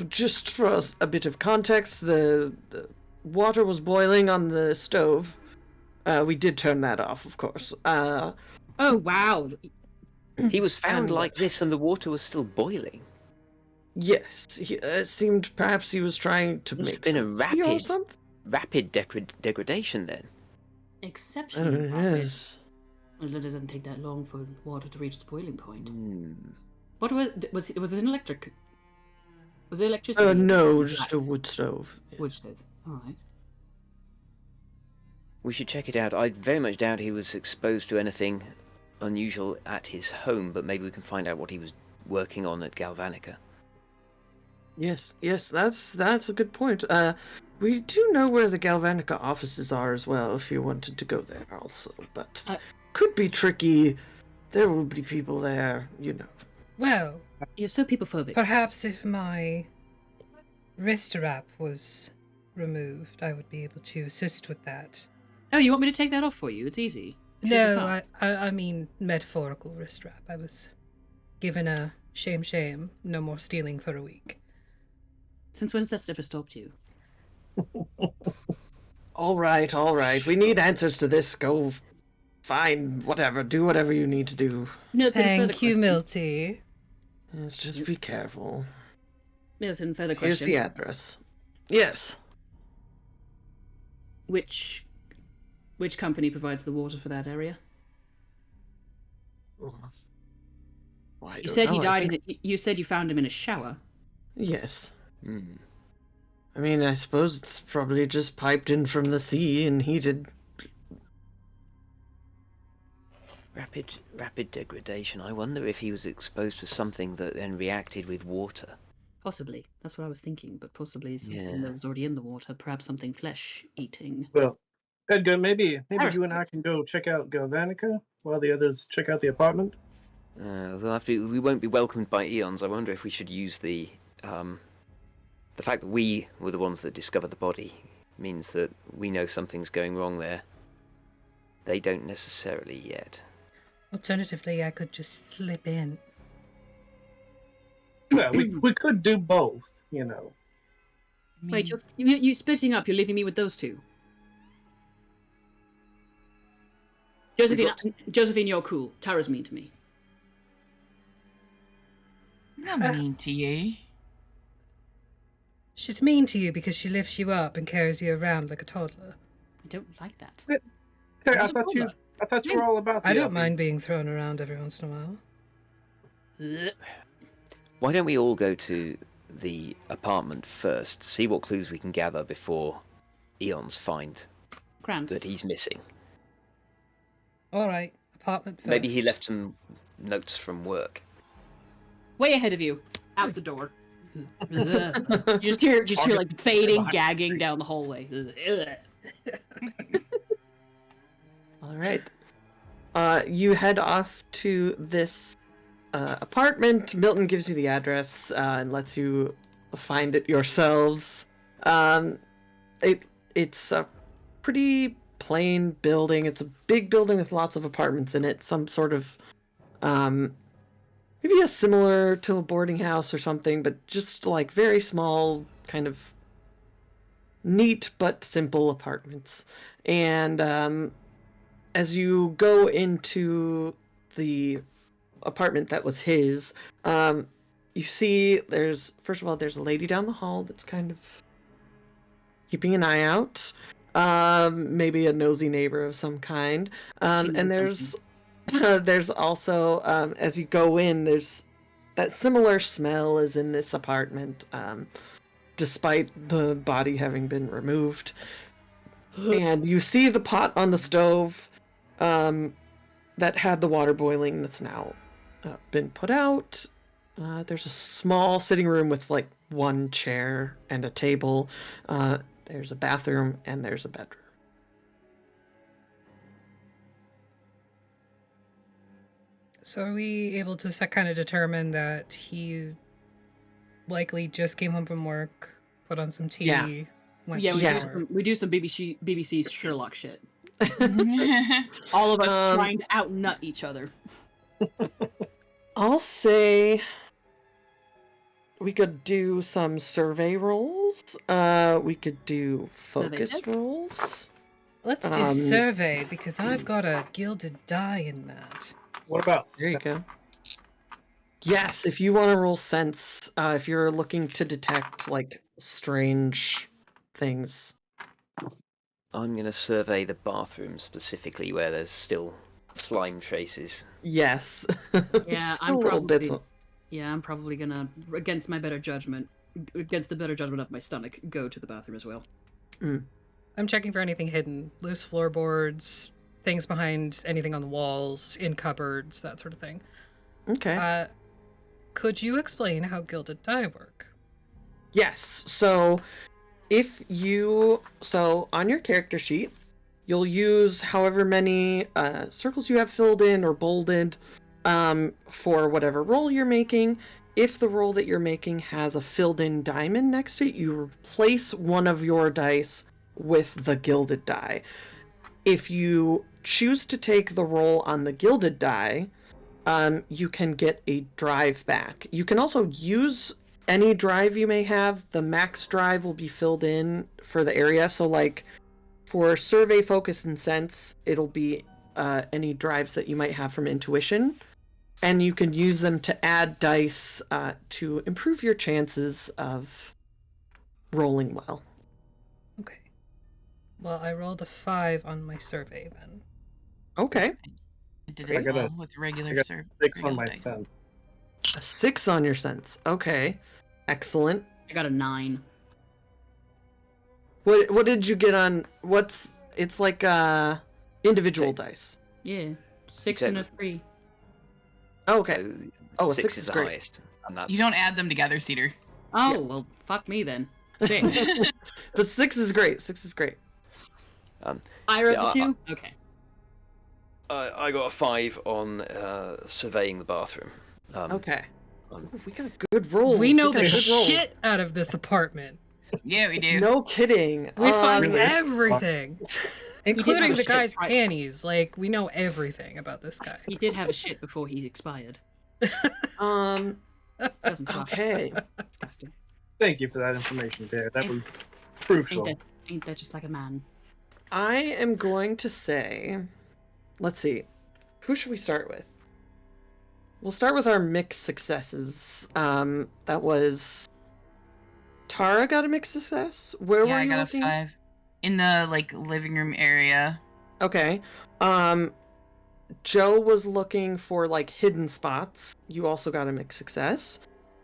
Just for a bit of context, the water was boiling on the stove. We did turn that off, of course. Oh wow. He was found And- like this and the water was still boiling. Yes, it seemed perhaps he was trying to Must make have been a some tea or rapid- something. Rapid degradation then. Exceptionally rapid. Yes. Well, it doesn't take that long for water to reach its boiling point. Hmm. What was it an electric? Was it electricity? No, just a wood stove. Wood stove. All right. We should check it out. I very much doubt he was exposed to anything unusual at his home, but maybe we can find out what he was working on at Galvanica. Yes, that's a good point. We do know where the Galvanica offices are as well, if you wanted to go there also, but could be tricky. There will be people there, you know. Well, You're so people-phobic. perhaps if my wrist wrap was removed, I would be able to assist with that. Oh, you want me to take that off for you? It's easy. Sure, it's No, not. I mean metaphorical wrist wrap. I was given a shame, no more stealing for a week. Since when has that ever stopped you? All right. We need answers to this. Go find whatever. Do whatever you need to do. Milton, further Thank you, question. Milty. Let's just be careful. Milton, further Here's question. the address. Yes. Which company provides the water for that area? Why, I You don't said he know, I died. think- You said you found him in a shower. Yes. Hmm. I mean, I suppose it's probably just piped in from the sea and heated. Rapid degradation. I wonder if he was exposed to something that then reacted with water. Possibly. That's what I was thinking. But possibly something Yeah. that was already in the water. Perhaps something flesh-eating. Well, Edgar, maybe Harrison. you and I can go check out Galvanica while the others check out the apartment. We'll have to. We won't be welcomed by Eons. I wonder if we should use the fact that we were the ones that discovered the body means that we know something's going wrong there. They don't necessarily yet. Alternatively, I could just slip in. Yeah, we could do both, you know. I Wait, mean, you splitting up? You're leaving me with those two. Josephine, you're cool. Tara's mean to me. I'm not mean to you. She's mean to you because she lifts you up and carries you around like a toddler. I don't like that. Hey, I thought you were all about the I don't mind uppies. being thrown around every once in a while. Why don't we all go to the apartment first, see what clues we can gather before Eons find Grand. that he's missing? All right, apartment first. Maybe he left some notes from work. Way ahead of you. Out the door. You just hear like fading, gagging down the hallway. All right. You head off to this apartment. Milton gives you the address and lets you find it yourselves. It's a pretty plain building. It's a big building with lots of apartments in it. Some sort of maybe a similar to a boarding house or something, but just like very small, kind of neat but simple apartments. And as you go into the apartment that was his, you see there's a lady down the hall that's kind of keeping an eye out, maybe a nosy neighbor of some kind, and there's also as you go in, there's that similar smell as in this apartment, despite the body having been removed. And you see the pot on the stove that had the water boiling that's now been put out. There's a small sitting room with like one chair and a table. There's a bathroom and there's a bedroom. So are we able to kind of determine that he likely just came home from work, put on some tea, Yeah. went Yeah, to shower? we do some BBC Sherlock shit. All of us trying to outnut each other. I'll say we could do some survey rolls. We could do focus check? rolls. Let's do survey because I've got a gilded die in that. What about There you go. Yes, if you want to roll sense, if you're looking to detect like strange things. I'm going to survey the bathroom specifically where there's still slime traces. Yes. Yeah, Still little bits of- I'm probably gonna, against my better judgment, against the better judgment of my stomach, go to the bathroom as well. I'm checking for anything hidden, loose floorboards, things behind anything on the walls, in cupboards, that sort of thing. Okay. Could you explain how gilded die work? Yes. So on your character sheet, you'll use however many circles you have filled in or bolded for whatever roll you're making. If the roll that you're making has a filled in diamond next to it, you replace one of your dice with the gilded die. If you choose to take the roll on the gilded die, you can get a drive back. You can also use any drive you may have. The max drive will be filled in for the area. So like for survey, focus, and sense, it'll be any drives that you might have from intuition. And you can use them to add dice to improve your chances of rolling well. Okay. Well, I rolled a 5 on my survey then. Okay. I did I as got a- well with regular I got serve. 6 on regular my dice. sense. A 6 on your sense. Okay. Excellent. I got a 9. What did you get on it's like individual dice. Yeah, 6 and a 3. Oh, okay. So Oh, a 6 6 is is the great. highest. And that's... You don't add them together, Cedar. Oh, Yeah. well, fuck me then. 6. But 6 is great. 6 is great. I rolled Yeah, the 2? Okay. I got a 5 on surveying the bathroom. Okay. um, We got good rolls. We know got the good rolls. shit out of this apartment. Yeah, we do. No kidding. We find Really? everything, have including a the shit, guy's right? panties. Like, we know everything about this guy. He did have a shit before he expired. Doesn't flush. Okay. Disgusting. Thank you for that information, there. That Ain't- was crucial. Ain't that just like a man? I am going to say, let's see, who should we start with? We'll start with our mixed successes. That was Tara got a mixed success. Where were Yeah, I you got looking? a 5 in the living room area. Okay. Joe was looking for hidden spots. You also got a mixed success.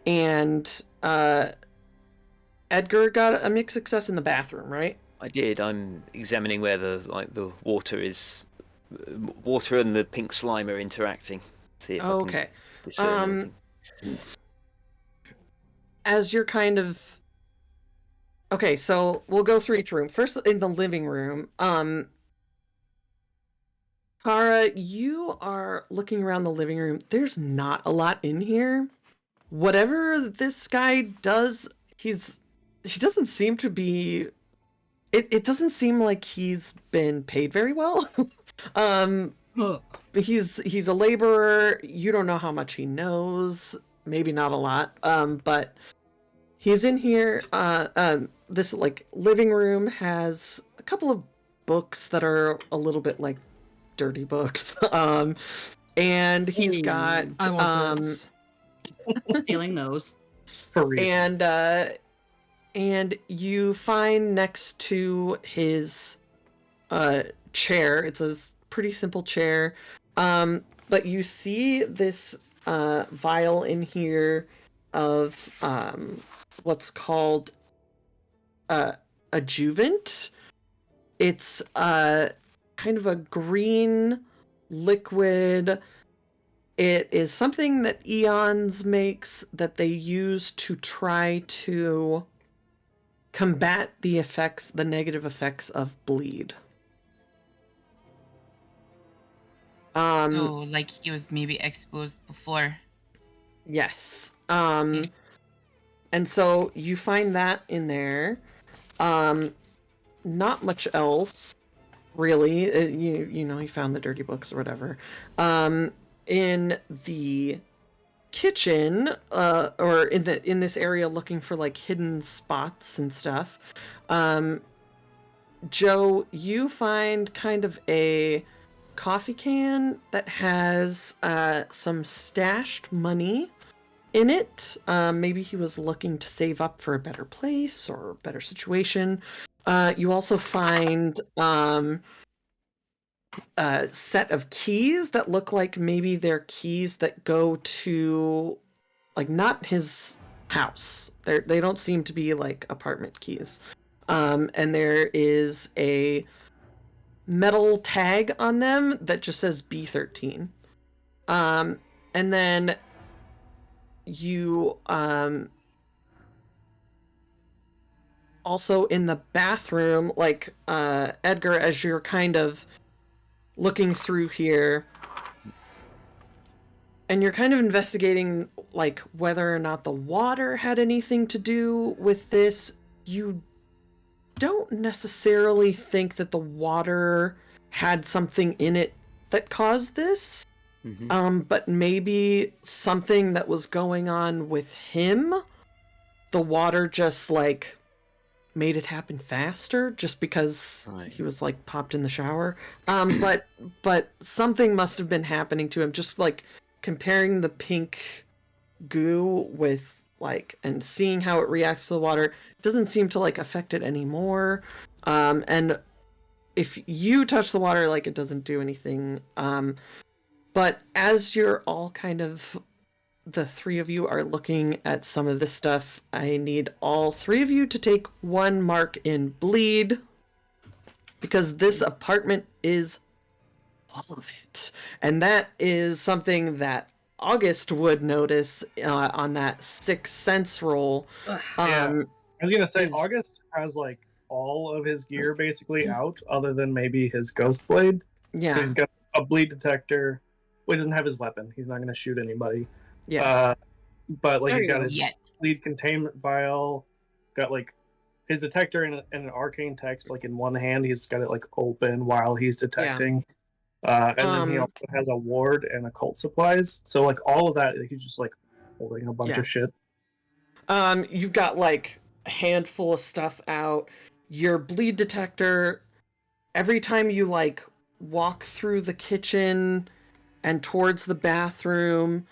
And Edgar got a mixed success in the bathroom, right? I did. I'm examining where the water is. Water and the pink slime are interacting. See if I Okay. can discern anything. As you're kind of... Okay, so we'll go through each room. First, in the living room, Kara, you are looking around the living room. There's not a lot in here. Whatever this guy does, he doesn't seem to be... It doesn't seem like he's been paid very well. He's a laborer. You don't know how much he knows. Maybe not a lot. But he's in here. This living room has a couple of books that are a little bit dirty books. And he's got I want those. Stealing those. For reason. and you find next to his chair, it's a pretty simple chair, but you see this vial in here of what's called adjuvant. It's kind of a green liquid. It is something that E.O.N.S makes that they use to try to combat the negative effects of bleed. So he was maybe exposed before. Yes. And so you find that in there. Not much else, really. You found the dirty books or whatever. In the kitchen, or in this area looking for hidden spots and stuff, Joe, you find kind of a coffee can that has some stashed money in it. Maybe he was looking to save up for a better place or a better situation. You also find a set of keys that look like maybe they're keys that go to not his house. They don't seem to be apartment keys. And there is a metal tag on them that just says B13. And then you also in the bathroom, Edgar, as you're kind of looking through here, and you're kind of investigating whether or not the water had anything to do with this. You don't necessarily think that the water had something in it that caused this. Mm-hmm. But maybe something that was going on with him, the water just made it happen faster just because he was like popped in the shower. But something must have been happening to him, just like comparing the pink goo with like and seeing how it reacts to the water. It doesn't seem to like affect it anymore. And if you touch the water, like it doesn't do anything. But as you're all kind of, the three of you are looking at some of this stuff, I need all three of you to take one mark in bleed, because this apartment is full of it. And that is something that August would notice on that 6 sense roll. Yeah. I was gonna say, is- August has like all of his gear basically out, other than maybe his ghost blade. Yeah, So he's got a bleed detector. Well, he doesn't have his weapon. He's not gonna shoot anybody. yeah. But like There he's you got go. his Yet. bleed containment vial, got like his detector and an arcane text like in one hand. He's got it like open while he's detecting. And then he also has a ward and occult supplies. So like all of that, he's just like holding a bunch Yeah. of shit. You've got like a handful of stuff out. Your bleed detector, every time you like walk through the kitchen and towards the bathroom,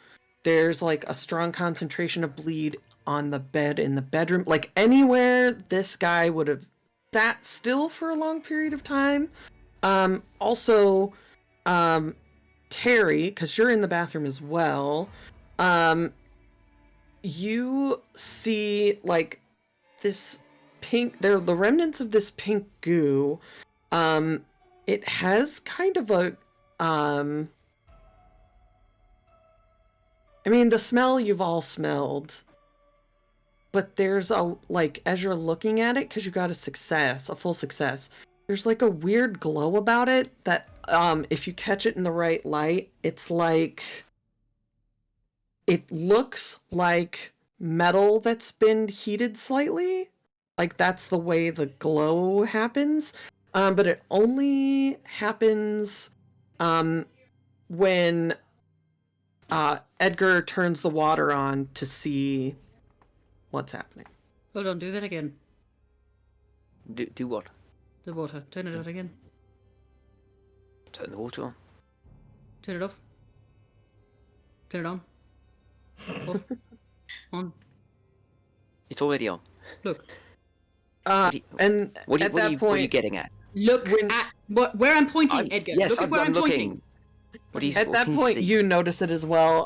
there's like a strong concentration of bleed on the bed in the bedroom. Like anywhere this guy would have sat still for a long period of time. Also, Terry, because you're in the bathroom as well, you see like this pink, they're the remnants of this pink goo. It has kind of a, I mean, the smell you've all smelled, but there's a, like, as you're looking at it, because you got a full success, there's like a weird glow about it that, if you catch it in the right light, it's like, it looks like metal that's been heated slightly. Like, that's the way the glow happens. But it only happens, when, Edgar turns the water on to see what's happening. Hold on, do that again. Do what? The water. Turn it on again. Turn the water on. Turn it off. Turn it on. Off. On. It's already on. Look. What are And What at what that you, what are you point, getting at? Look at where I'm pointing, Edgar. Yes, Look at where I'm looking. pointing. What are you, at what that can point, see? you notice it as well.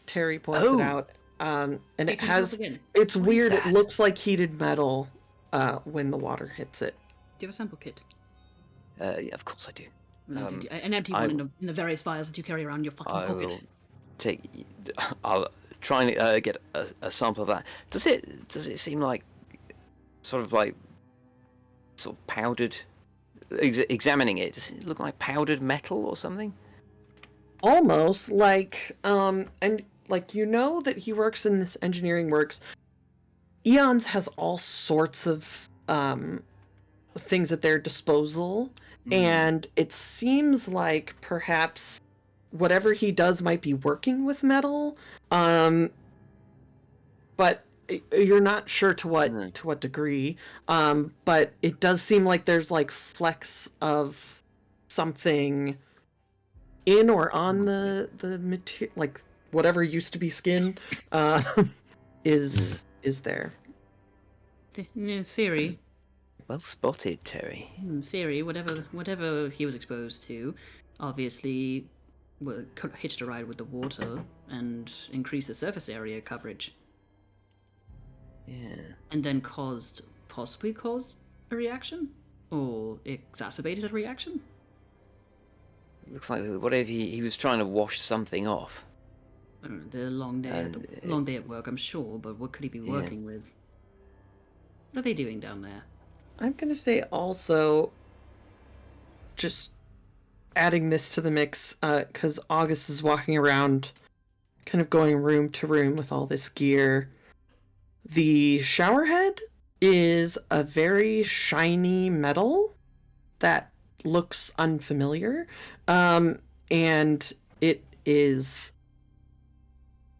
Terry points Oh. it out. And Take it turn it off has, again. it's What is weird. It that? looks like heated metal, when the water hits it. Do you have a sample kit? Yeah, of course I do. An empty I- one in the various files that you carry around in your fucking I pocket. will take. I'll try and get a sample of that. Does it seem like sort of powdered? Examining it, does it look like powdered metal or something? Almost like, and like, you know that he works in this engineering works. Eons has all sorts of things at their disposal, and it seems like perhaps whatever he does might be working with metal, but you're not sure to what degree. But it does seem like there's like flecks of something in or on the material, like whatever used to be skin, is there. In theory, Well spotted, Terry. whatever he was exposed to, obviously, hitched a ride with the water and increased the surface area coverage, Yeah. and then possibly caused a reaction, or exacerbated a reaction. It looks like whatever he was trying to wash something off. I don't know, the long day at work, I'm sure, but what could he be working with? What are they doing down there? I'm gonna say also, just adding this to the mix, because August is walking around, kind of going room to room with all this gear. The shower head is a very shiny metal that looks unfamiliar, and it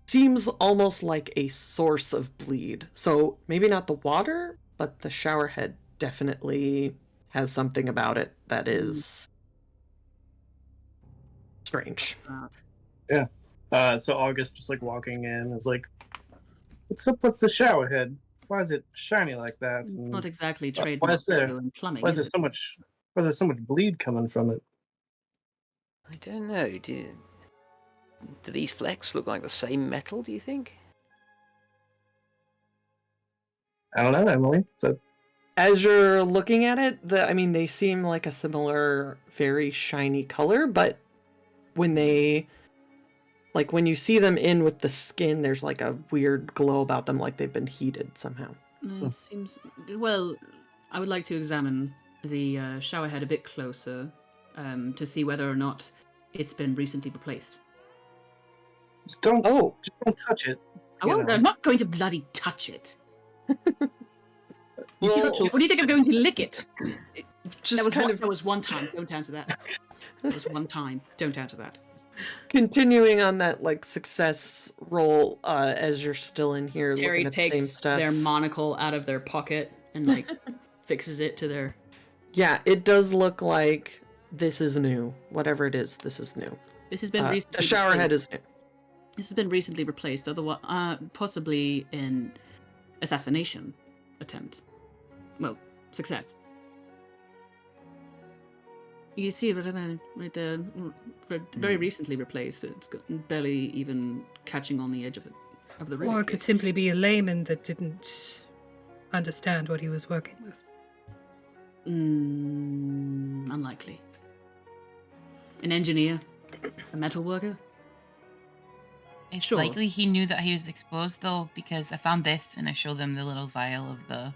seems almost like a source of bleed. So maybe not the water, but the shower head definitely has something about it that is strange. So August just like walking in is like, what's up with the shower head? Why is it shiny like that? It's And not exactly why is trademark there- in plumbing, why is is there it? so much bleed coming from it? I don't know. Do these flecks look like the same metal? Do you think? I don't know, Emily. So As you're looking at it, they seem like a similar, very shiny color, but when you see them in with the skin, there's like a weird glow about them, like they've been heated somehow. Seems well. I would like to examine the shower head a bit closer to see whether or not it's been recently replaced. just don't touch it. I won't. I'm not going to bloody touch it. You Well, touch it. What do you think I'm going to lick it? Just That kind of was one time. Don't answer that. That was one time. Don't answer that. Continuing on that like success roll, as you're still in here Terry looking at the same takes stuff. their monocle out of their pocket and like fixes it to their. Yeah, it does look like this is new. Whatever it is, this is new. This has been The recently. shower head replaced. is new. This has been recently replaced, otherwise, possibly in assassination attempt. Well, success. You see it right there, very recently replaced. It's barely even catching on the edge of it, of the rig. Or it could simply be a layman that didn't understand what he was working with. Unlikely. An engineer, a metal worker. It's Sure. likely he knew that he was exposed, though, because I found this and I showed them the little vial of the.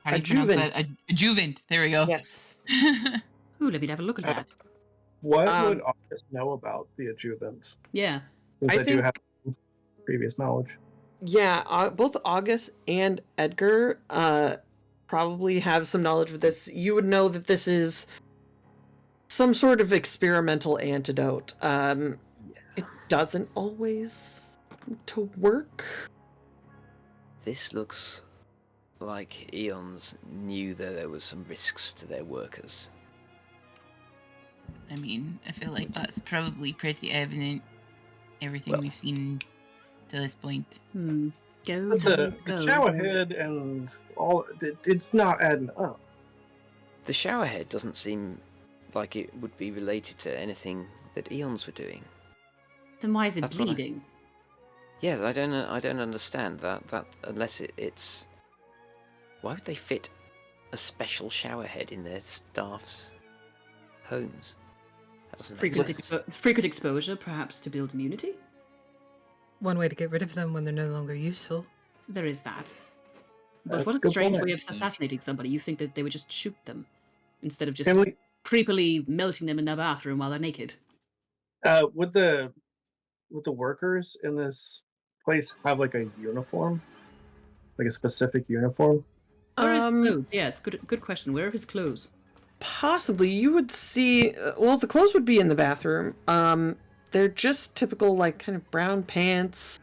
How do you pronounce that? Adjuvant. There we go. Yes. Ooh, let me have a look at that. What would August know about the adjuvant? Yeah. Since I I do think- have previous knowledge. Yeah, both August and Edgar probably have some knowledge of this. You would know that this is some sort of experimental antidote. It doesn't always to work. This looks like Eons knew that there was some risks to their workers. I mean, I feel like that's probably pretty evident. Everything Well- we've seen to this point. Go. But the go. shower head and all, it's not adding up. The showerhead doesn't seem like it would be related to anything that Eons were doing. Then why is it That's what I- bleeding? Yes, I don't understand that unless it's. Why would they fit a special showerhead in their staff's homes? That doesn't make Frequent, sense. frequent exposure, perhaps, to build immunity? One way to get rid of them when they're no longer useful. There is that. But That's what a a good strange point. way of assassinating somebody. You think that they would just shoot them instead of just Emily, creepily melting them in their bathroom while they're naked. would the workers in this place have like a uniform, like a specific uniform? Where are his clothes? Yes, good question. Where are his clothes? Possibly, you would see. Well, the clothes would be in the bathroom. They're just typical, like kind of brown pants,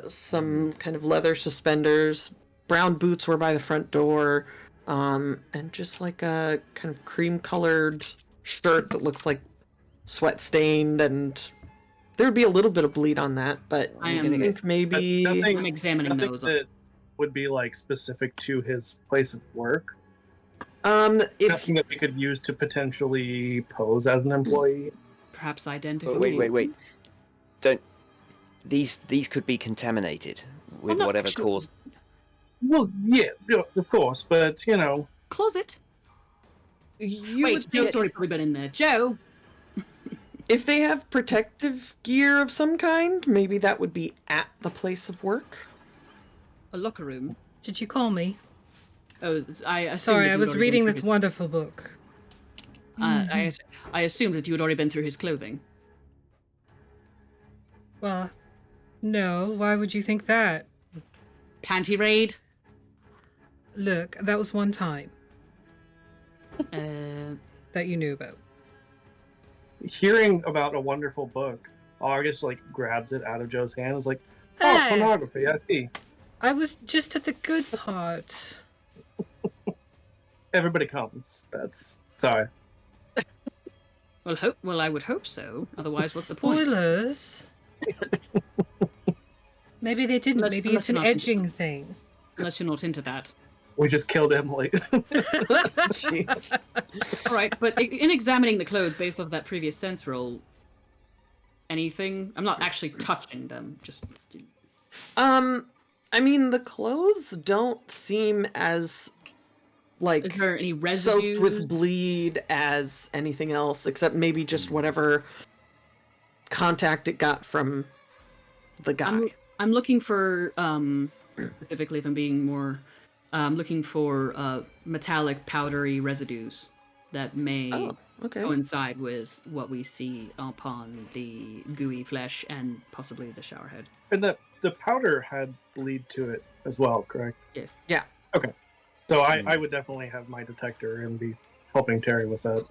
some kind of leather suspenders. Brown boots were by the front door, and just like a kind of cream-colored shirt that looks like sweat stained, and there would be a little bit of bleed on that. But I I am- think maybe. Nothing- I'm examining Nothing those. that would be like specific to his place of work. If Nothing that we could use to potentially pose as an employee. Perhaps identify. Oh, wait. Don't. These could be contaminated with not whatever sure. caused. Well, yeah, of course, but you know, Closet. you Wait, would Joe's get- already probably been in there. Joe. If they have protective gear of some kind, maybe that would be at the place of work. A locker room. Did you call me? Oh, I assumed Sorry, that I you was had already reading been this through wonderful book. his- I assumed that you had already been through his clothing. Well, no, why would you think that? Panty raid. Look, that was one time Uh, that you knew about. hearing about a wonderful book, August like grabs it out of Joe's hand and is like, "Oh, Hey. pornography! I see." I was just at the good part. Everybody comes. That's sorry. well, I would hope so. Otherwise, what's the point? Spoilers. Maybe they didn't. Unless- Maybe unless it's an you're not- edging thing. Unless you're not into that. We just killed Emily. Jeez. All right, but in examining the clothes based off that previous sense roll, anything? I'm not actually touching them. Just I mean, the clothes don't seem as like is there any soaked residue? with bleed as anything else, except maybe just whatever contact it got from the guy. I'm looking for specifically, if I'm being more, looking for metallic powdery residues that may Oh, okay. coincide with what we see upon the gooey flesh and possibly the shower head. And the powder had bleed to it as well, correct? Yes. So I would definitely have my detector and be helping Terry with that.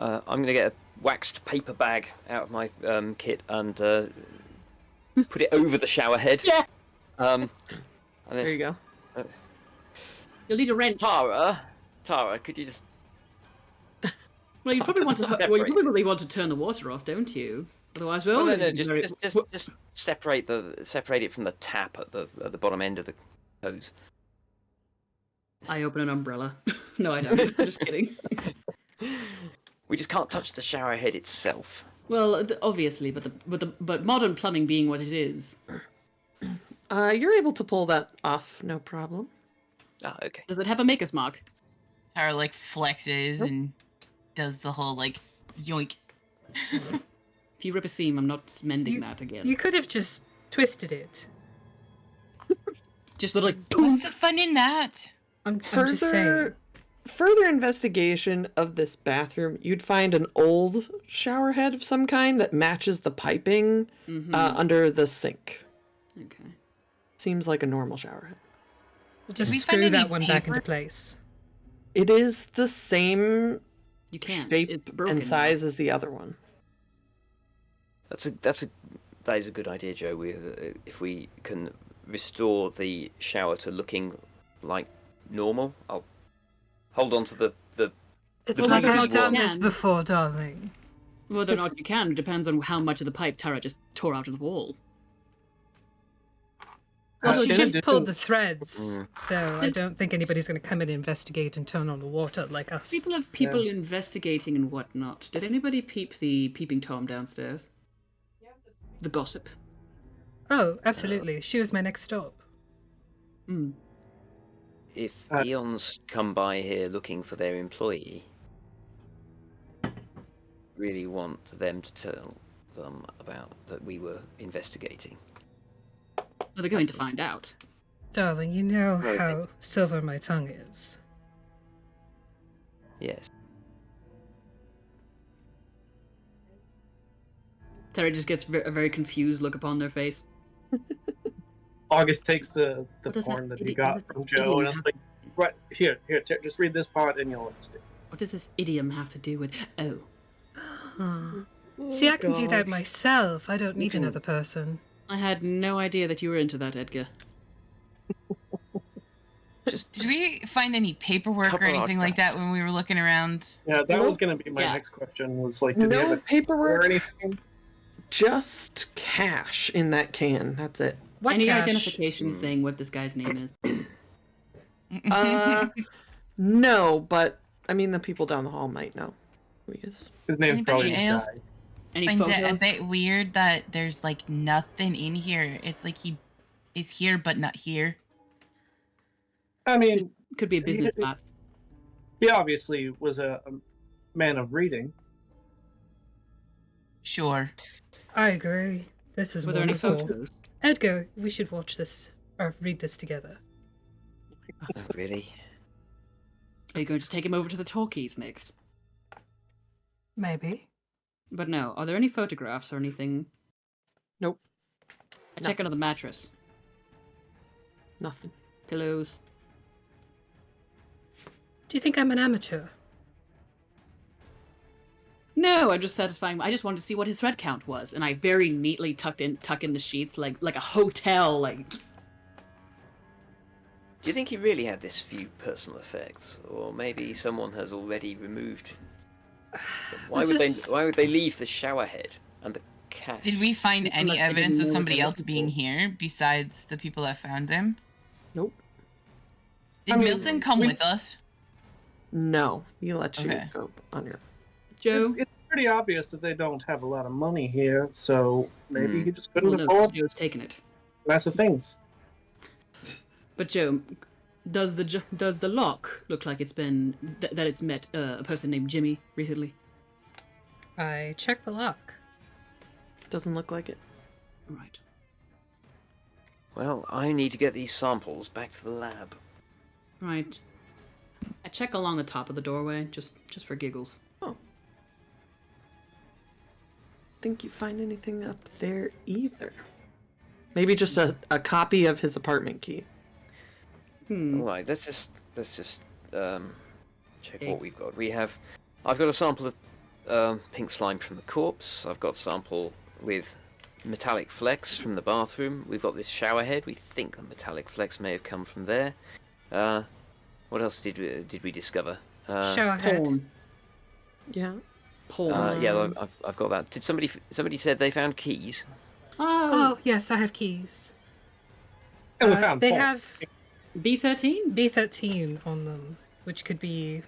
I'm going to get a waxed paper bag out of my kit and put it over the shower head. Yeah. And then, There you go. You'll need a wrench. Tara, could you just... Well, you probably want to. Separate. Well, you probably want to turn the water off, don't you? Otherwise, well, no, it'd be very- just separate it from the tap at the bottom end of the hose. I open an umbrella. No, I don't. I'm just kidding. We just can't touch the shower head itself. Well, obviously, but modern plumbing being what it is, You're able to pull that off, no problem. Ah, okay. does it have a maker's mark? Tara like flexes and does the whole like yoink. If you rip a seam, I'm not mending that again. You could have just twisted it. Just like What's the fun in that? I'm just saying. Further investigation of this bathroom, you'd find an old shower head of some kind that matches the piping under the sink. Okay. Seems like a normal shower head. We'll just we find screw any that one back paper? into place. It is the same You can't. shape It's broken. and size as the other one. That is a good idea, Joe. If we can restore the shower to looking like normal, I'll hold on to the It's the like paper I've you done want. this before, darling. Whether or not you can depends on how much of the pipe Tara just tore out of the wall. Well, she in just addition- pulled the threads, Mm. so I don't think anybody's going to come and investigate and turn on the water like us. People have people investigating and whatnot. Did anybody peep the peeping Tom downstairs? The gossip. Oh, absolutely. She was my next stop. Mm. If Uh, Eons come by here looking for their employee, really want them to tell them about that we were investigating. Well, they're going to find out. Darling, you know Right. how silver my tongue is. Yes. Tara just gets a very confused look upon their face. August takes the What does that porn that he idiot- got what does from that Joe, idiom and it's have- like, right here, just read this part and you'll understand. What does this idiom have to do with? Oh, See, I can do that myself. I don't need another person. I had no idea that you were into that, Edgar. Did we find any paperwork or Couple anything like that artifacts. when we were looking around? Yeah, that Nope. was going to be my Yeah. next question. Was like, did you have No a or paperwork, anything? just cash in that can. That's it. What Any cash? identification saying what this guy's name is? No, but I mean the people down the hall might know who he is. His name's Anybody probably else? Guy. Any Find it a photos? bit weird that there's like nothing in here. It's like he is here but not here. I mean, Could be a business map. he obviously was a man of reading. Sure. I agree. This is Were there any wonderful. photos? Edgar, we should watch this or read this together. Oh, really? Are you going to take him over to the talkies next? Maybe. But no, are there any photographs or anything? Nope. I check under the mattress. Nothing. Pillows. Do you think I'm an amateur? No, I'm just satisfying. I just wanted to see what his thread count was, and I very neatly tuck in the sheets like a hotel. Like, Do you think he really had this few personal effects, or maybe someone has already removed? Why This would is- they leave the shower head and the cat? Did we find People any that didn't evidence of know somebody they were else being people. here besides the people that found him? Nope. Did I mean, Milton come we- with us? No, he lets you Okay. go on your. Joe. It's pretty obvious that they don't have a lot of money here, so maybe Hmm. he just couldn't Well, no, afford Joe's taken it. massive things. But Joe, does the lock look like it's been that it's met a person named Jimmy recently? I checked the lock. Doesn't look like it. Right. Well, I need to get these samples back to the lab. Right. I check along the top of the doorway just for giggles. Think you find anything up there either? Maybe just a copy of his apartment key. Hmm. All right, let's just check Okay. what we've got. I've got a sample of pink slime from the corpse. I've got sample with metallic flecks from the bathroom. We've got this shower head. We think the metallic flecks may have come from there. What else did we discover? Shower head. Porn. Yeah. Porn. Yeah, I've got that. Did somebody said they found keys? Oh, yes, I have keys. And we found They porn. have B13? B13 on them, which could be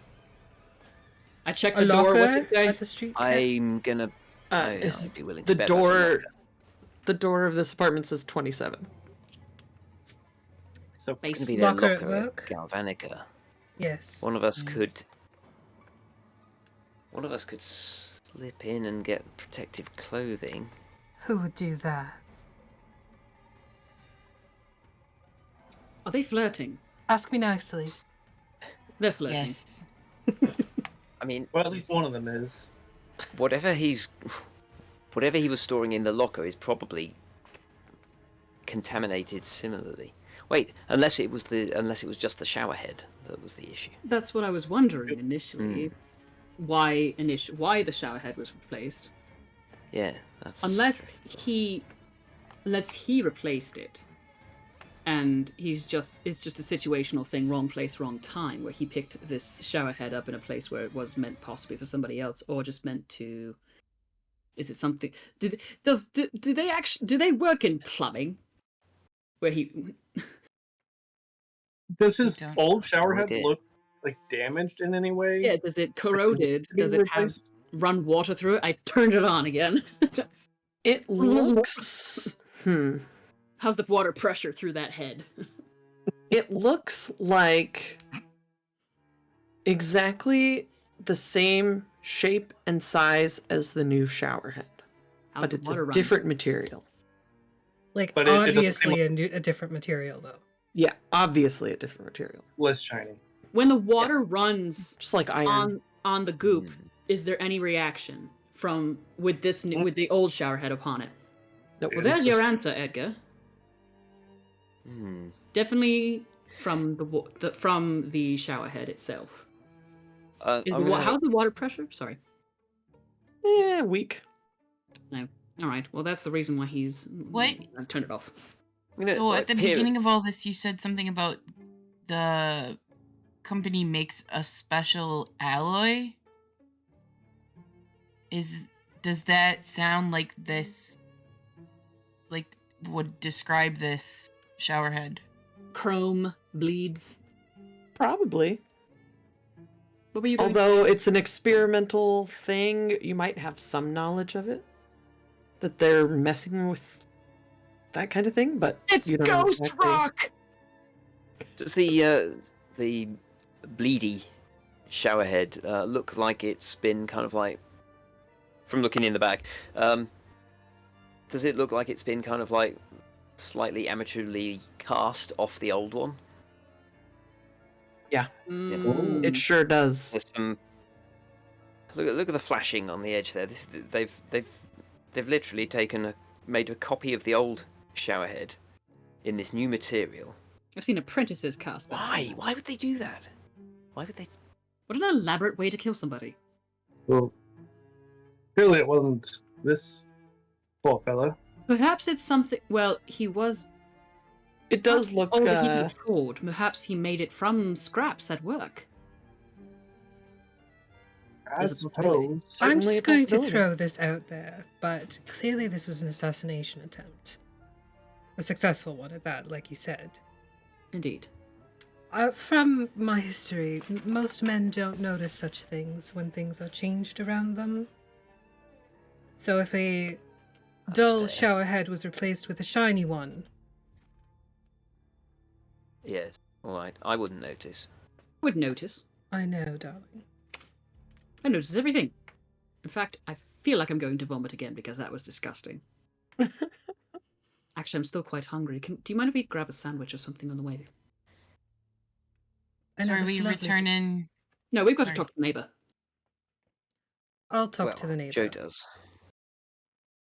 I checked a the door. locker What's it say? at the street. I'm gonna. Is I'd be willing the to bet that's a door. locker. The door of this apartment says 27. So It's gonna Base. be their Locker at locker work? Galvanica. Yes. One of us could slip in and get protective clothing. Who would do that? Are they flirting? Ask me nicely. They're flirting. Yes. I mean, well, at least one of them is. whatever he was storing in the locker is probably contaminated similarly. Wait, unless it was just the shower head that was the issue. That's what I was wondering initially. Why the shower head was replaced? Yeah, that's Unless he replaced it, and it's just a situational thing, wrong place, wrong time, where he picked this shower head up in a place where it was meant possibly for somebody else, or just meant to. Is it something? Do they work in plumbing? Where he? Does his don't. old shower No head idea. look like damaged in any way? Yes. Is it corroded? To be Does it have replaced? run water through it? I turned it on again. It looks. How's the water pressure through that head? It looks like exactly the same shape and size as the new shower head, How's but the it's water a run? different material. Like, But it doesn't obviously seem a different material, though. Yeah, obviously a different material. Less shiny. When the water runs Just like iron. on the goop, is there any reaction with the old shower head upon it? No, Well, It's there's your just- answer, Edgar. Hmm. Definitely from the shower head itself. I'm gonna- How's the water pressure? Sorry. Weak. No. All right. Well, that's the reason why he's. What? I've turned it off. I'm gonna- So at the here- beginning of all this, you said something about the company makes a special alloy. Does that sound like this? Like would describe this shower head? Chrome bleeds. Probably. What were you going? Although it's an experimental thing, you might have some knowledge of it. That they're messing with that kind of thing, but It's you don't know ghost exactly. rock. Does the bleedy shower head look like it's been kind of like, from looking in the back, does it look like it's been kind of like slightly amateurly cast off the old one? Mm. It sure does. There's some. Look at the flashing on the edge there. They've literally made a copy of the old shower head in this new material. I've seen apprentices cast. that. Why? Why would they do that? Why would they? What an elaborate way to kill somebody. Well, clearly it wasn't this poor fella. Perhaps it's something. Well, he was. It does look. Oh, he was told. Perhaps he made it from scraps at work. I There's a possibility. suppose. I'm Certainly a just going to possibility. throw this out there, but clearly this was an assassination attempt. A successful one at that, like you said. Indeed. From my history, most men don't notice such things when things are changed around them. So if a dull fair. shower head was replaced with a shiny one, Yes. All right. I wouldn't notice. Would notice. I know, darling. I notice everything. In fact, I feel like I'm going to vomit again because that was disgusting. Actually, I'm still quite hungry. Do you mind if we grab a sandwich or something on the way? I know So are this we lovely- returning? No, we've got to Sorry. talk to the neighbour. I'll talk Well, to the neighbor. Joe does.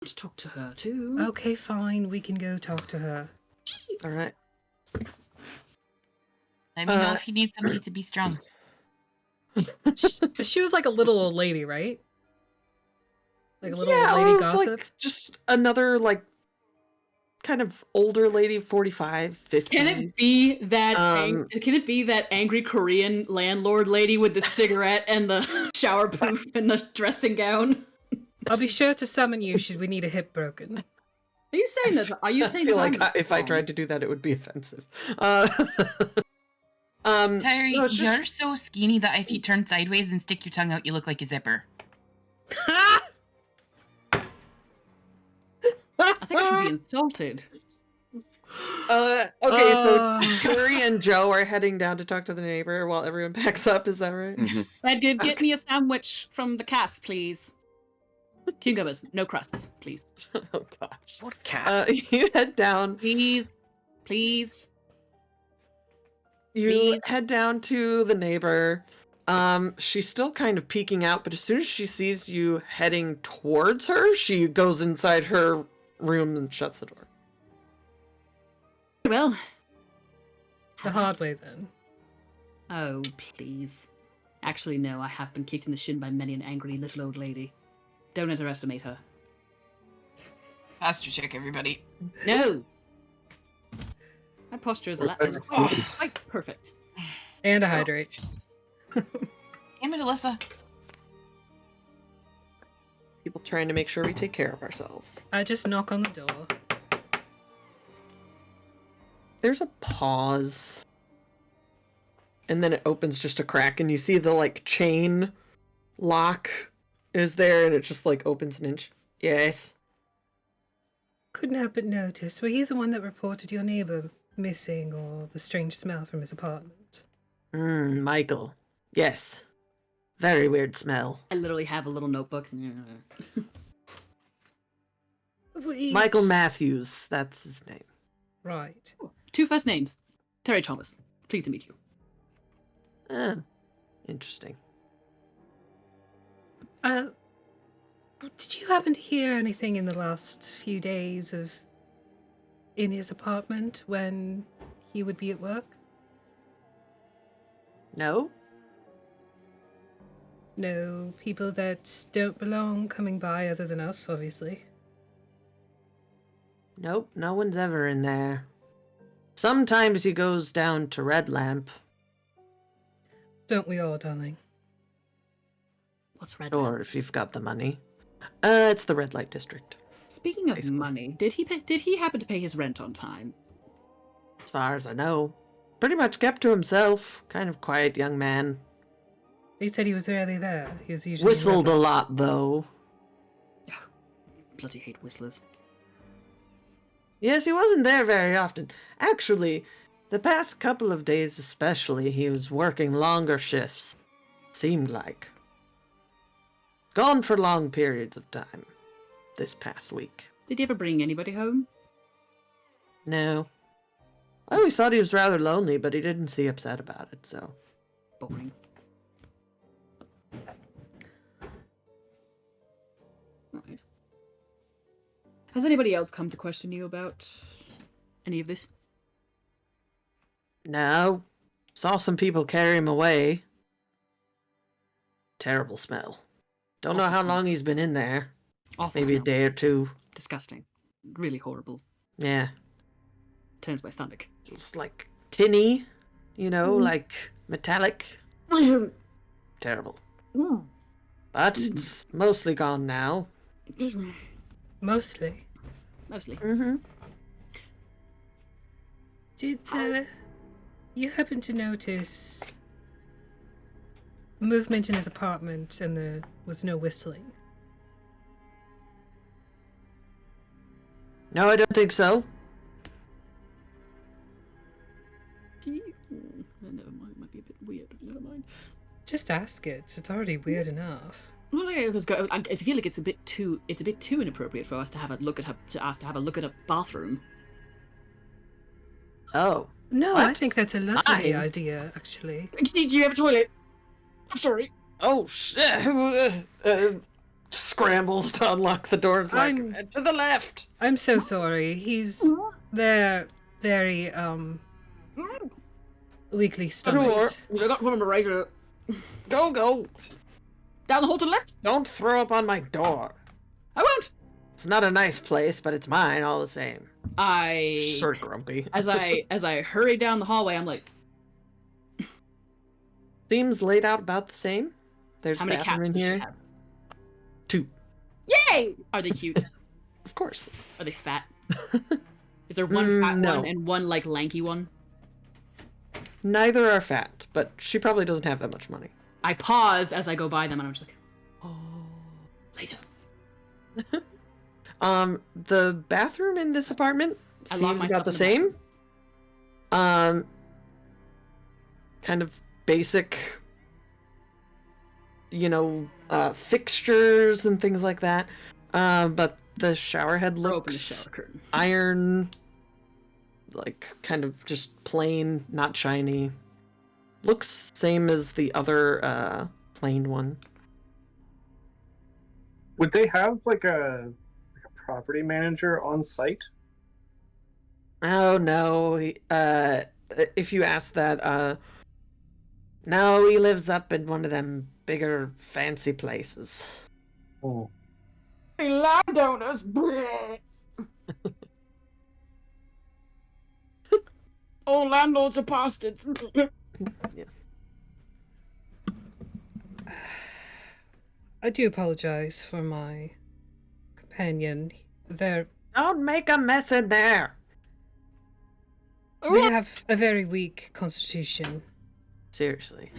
Let's talk to her too. Okay, fine. We can go talk to her. All right. Let me know if you need somebody to be strong. She was like a little old lady, right? Like a little yeah, lady or it was gossip? like just another like kind of older lady, 45, 50. Can it be that Um, can it be that angry Korean landlord lady with the cigarette and the shower poof and the dressing gown? I'll be sure to summon you should we need a hip broken. Are you saying that? Are you I saying feel that like I'm if I wrong? tried to do that, it would be offensive. Terry, no, it's just- you're so skinny that if you turn sideways and stick your tongue out, you look like a zipper. I think I should be insulted. Okay, so Oh. Carrie and Joe are heading down to talk to the neighbor while everyone packs up. Is that right? Mhm. Edgar, get me a sandwich from the calf, please. Cucumbers, no crusts, please. Oh gosh. What cat? You head down. Please. Please. You Please. head down to the neighbor. She's still kind of peeking out, but as soon as she sees you heading towards her, she goes inside her room and shuts the door. Well. The hard way then. Oh, please. Actually, no, I have been kicked in the shin by many an angry little old lady. Don't underestimate her. Posture check, everybody. No! My posture is quite perfect. And a hydrate. Damn it, Alyssa. People trying to make sure we take care of ourselves. I just knock on the door. There's a pause. And then it opens just a crack, and you see the, like, chain lock is there, and it just, like, opens an inch. Yes. Couldn't help but notice. Were you the one that reported your neighbor missing or the strange smell from his apartment? Michael. Yes. Very weird smell. I literally have a little notebook. Michael Matthews, that's his name. Right. 2 first names. Terry Thomas. Pleased to meet you. Ah, interesting. Did you happen to hear anything in the last few days of in his apartment when he would be at work? No? No people that don't belong coming by other than us, obviously. Nope, no one's ever in there. Sometimes he goes down to Red Lamp. Don't we all, darling? What's red? Or if you've got the money. It's the red light district. Speaking of Basically. money, did he happen to pay his rent on time? As far as I know. Pretty much kept to himself. Kind of quiet young man. He said he was rarely there. He was usually Whistled a lot, though. Bloody hate whistlers. Yes, he wasn't there very often. Actually, the past couple of days especially, he was working longer shifts. Seemed like. Gone for long periods of time. This past week. Did he ever bring anybody home? No. I always thought he was rather lonely, but he didn't seem upset about it, so. Boring. Right. Has anybody else come to question you about any of this? No. Saw some people carry him away. Terrible smell. Don't know Awful how smell. long he's been in there. Awful Maybe a smell. day or two. Disgusting. Really horrible. Yeah. Turns my stomach. It's like tinny, you know, like metallic. Terrible. But it's mostly gone now. Mostly. Mostly. Mm-hmm. Did you happen to notice movement in his apartment and there was no whistling? No, I don't think so. Never mind. Might be a bit weird. Never mind. Just ask it. It's already weird enough. Well, yeah, I feel like it's a bit too inappropriate for us to have a look at a bathroom. Oh. No, What? I think that's a lovely Fine. idea, actually. Do you have a toilet? I'm sorry. Oh, shit. Scrambles to unlock the door. It's like, I'm- to the left. I'm so sorry. He's they're very weakly stomached. I got from right Go. down the hall to the left. Don't throw up on my door. I won't. It's not a nice place, but it's mine all the same. Sort of grumpy. as I hurry down the hallway, I'm like, Seems laid out about the same. There's how a many bathroom cats in does she here. have? 2. Yay! Are they cute? Of course. Are they fat? Is there one fat no. one and one like lanky one? Neither are fat, but she probably doesn't have that much money. I pause as I go by them, and I'm just like, oh, later. The bathroom in this apartment I lock seems myself about the in the same. Kind of basic, fixtures and things like that. But the shower head Throw open the looks shower curtain. iron, like kind of just plain, not shiny. Looks same as the other plain one. Would they have like a property manager on site? Oh no. If you ask that, no, he lives up in one of them bigger fancy places. Oh. Hey, landowners! All landlords are bastards. Yes. I do apologize for my companion. They Don't make a mess in there. have a very weak constitution. Seriously.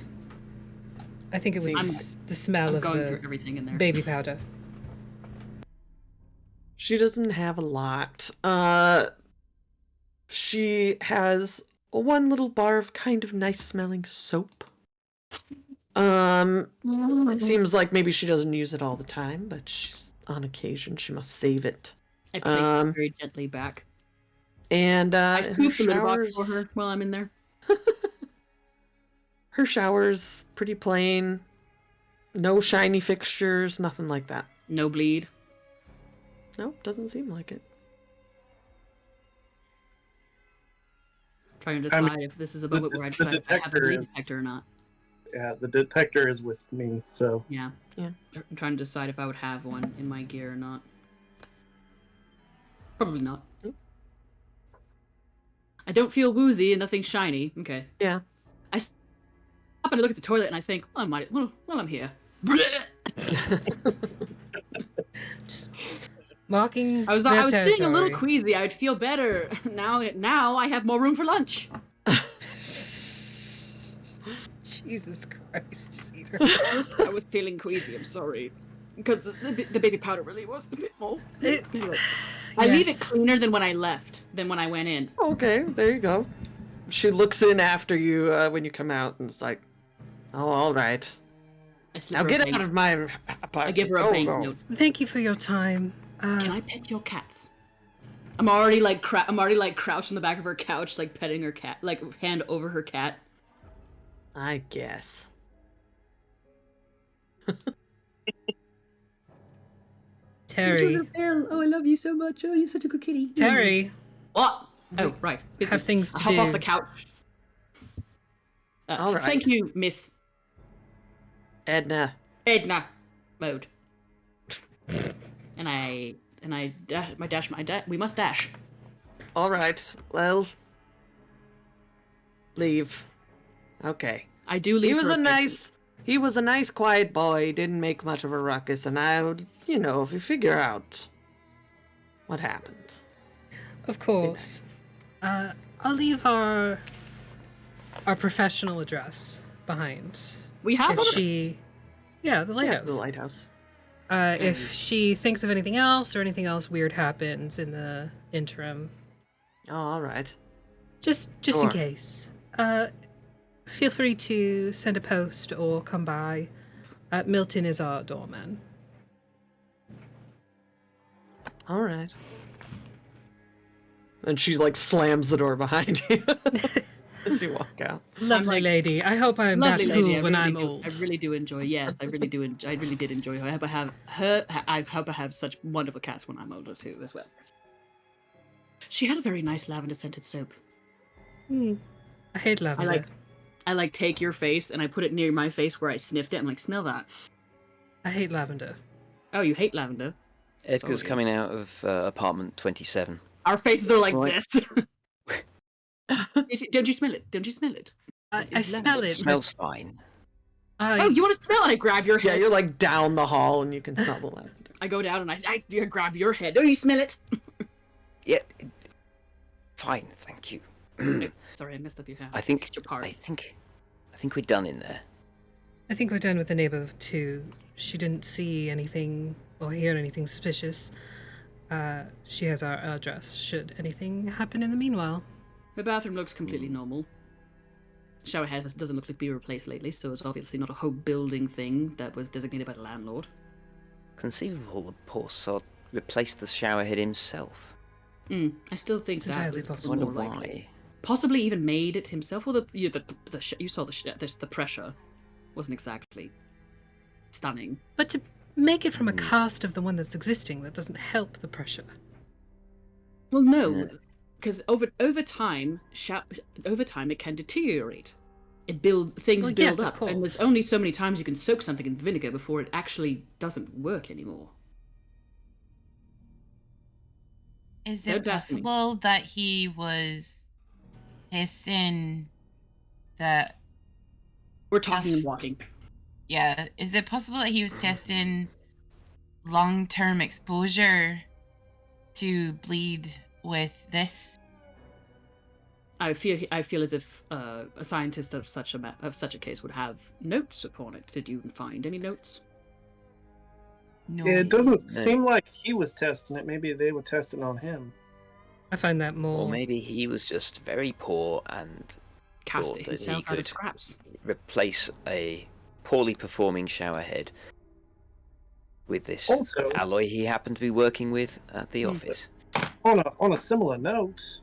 I think it was I'm- the smell I'm of going through the everything in there. baby powder. She doesn't have a lot. She has one little bar of kind of nice smelling soap. It seems like maybe she doesn't use it all the time, but on occasion she must save it. I place it very gently back. And I her scoop the litter box showers, for her while I'm in there. her shower's pretty plain. No shiny fixtures, nothing like that. No bleed. Nope, doesn't seem like it. Trying to I decide mean, if this is a the- moment where I the decide if I have the detector bleed is- detector or not. Yeah, the detector is with me, so Yeah. Yeah. I'm trying to decide if I would have one in my gear or not. Probably not. Mm. I don't feel woozy and nothing shiny. Okay. Yeah. I stop and I look at the toilet and I think, well, I'm here. Just walking. I was their feeling a little territory. queasy. I would feel better now. I have more room for lunch. Jesus Christ, Cedar. I was feeling queasy. I'm sorry, because the baby powder really was a bit more. Anyway, I leave it Yes. cleaner than when I left, than when I went in. Okay, there you go. She looks in after you when you come out and it's like, oh, all right. I slip Now her a get bank- out of my apartment. I give her a Go, banknote. go. Thank you for your time. Can I pet your cats? I'm already like crouched on the back of her couch, like petting her cat, like hand over her cat. I guess. Terry? Oh, I love you so much. Oh, you're such a good kitty. Terry, What? Oh, right. have things to I hop do. off the couch. All right. Thank you, Miss Edna. Edna. Mode. We must dash. All right. Well, leave. Okay. I do leave. He was a nice, quiet boy. He didn't make much of a ruckus, and I would, if you figure out what happened. Of course. I'll leave our professional address behind. We have If one. she, yeah, the Yeah, lighthouse. the lighthouse. If she thinks of anything else or anything else weird happens in the interim, Oh, all right. just Sure. in case, feel free to send a post or come by. Milton is our doorman. All right. And she slams the door behind you as you walk out. Lovely like, lady. I hope I'm that Lovely cool lady. when I I'm really old. I really do enjoy. Yes, I really do. I really did enjoy her. I hope I have her. I hope I have such wonderful cats when I'm older too, as well. She had a very nice lavender scented soap. I hate lavender. I take your face and I put it near my face where I sniffed it. I'm like, smell that. I hate lavender. Oh, you hate lavender? Edgar's Sorry. coming out of apartment 27. Our faces are like Right. this. Don't you smell it? Don't you smell it? I It's smell lavender. it. It smells fine. Oh, you want to smell it? I grab your Yeah, head. you're like down the hall and you can smell the lavender. I go down and I grab your head. Oh, you smell it? Yeah, fine, thank you. Sorry, I messed up your hand. I think Your part. I think we're done in there. I think we're done with the neighbor too. She didn't see anything or hear anything suspicious. She has our address. Should anything happen in the meanwhile? Her bathroom looks completely normal. Shower head doesn't look like being replaced lately, so it's obviously not a whole building thing that was designated by the landlord. Conceivable the poor sod replaced the shower head himself. I still think It's that entirely was possible. Wonder more likely. why. Possibly even made it himself. Well, you saw the pressure wasn't exactly stunning. But to make it from a cast of the one that's existing, that doesn't help the pressure. Well, no, Yeah. because over time it can deteriorate. Things Well, build yes, of up, and there's course. only so many times you can soak something in vinegar before it actually doesn't work anymore. Is Don't it ask me. possible that he was testing the? We're talking and walking. Yeah, is it possible that he was testing long-term exposure to bleed with this? I feel as if a scientist of such a case would have notes upon it. Did you find any notes? No. It doesn't No. seem like he was testing it. Maybe they were testing on him. I find that more. Or maybe he was just very poor and Cast thought it that he himself out could of scraps. replace a poorly performing shower head with this Also- alloy he happened to be working with at the office. On a similar note,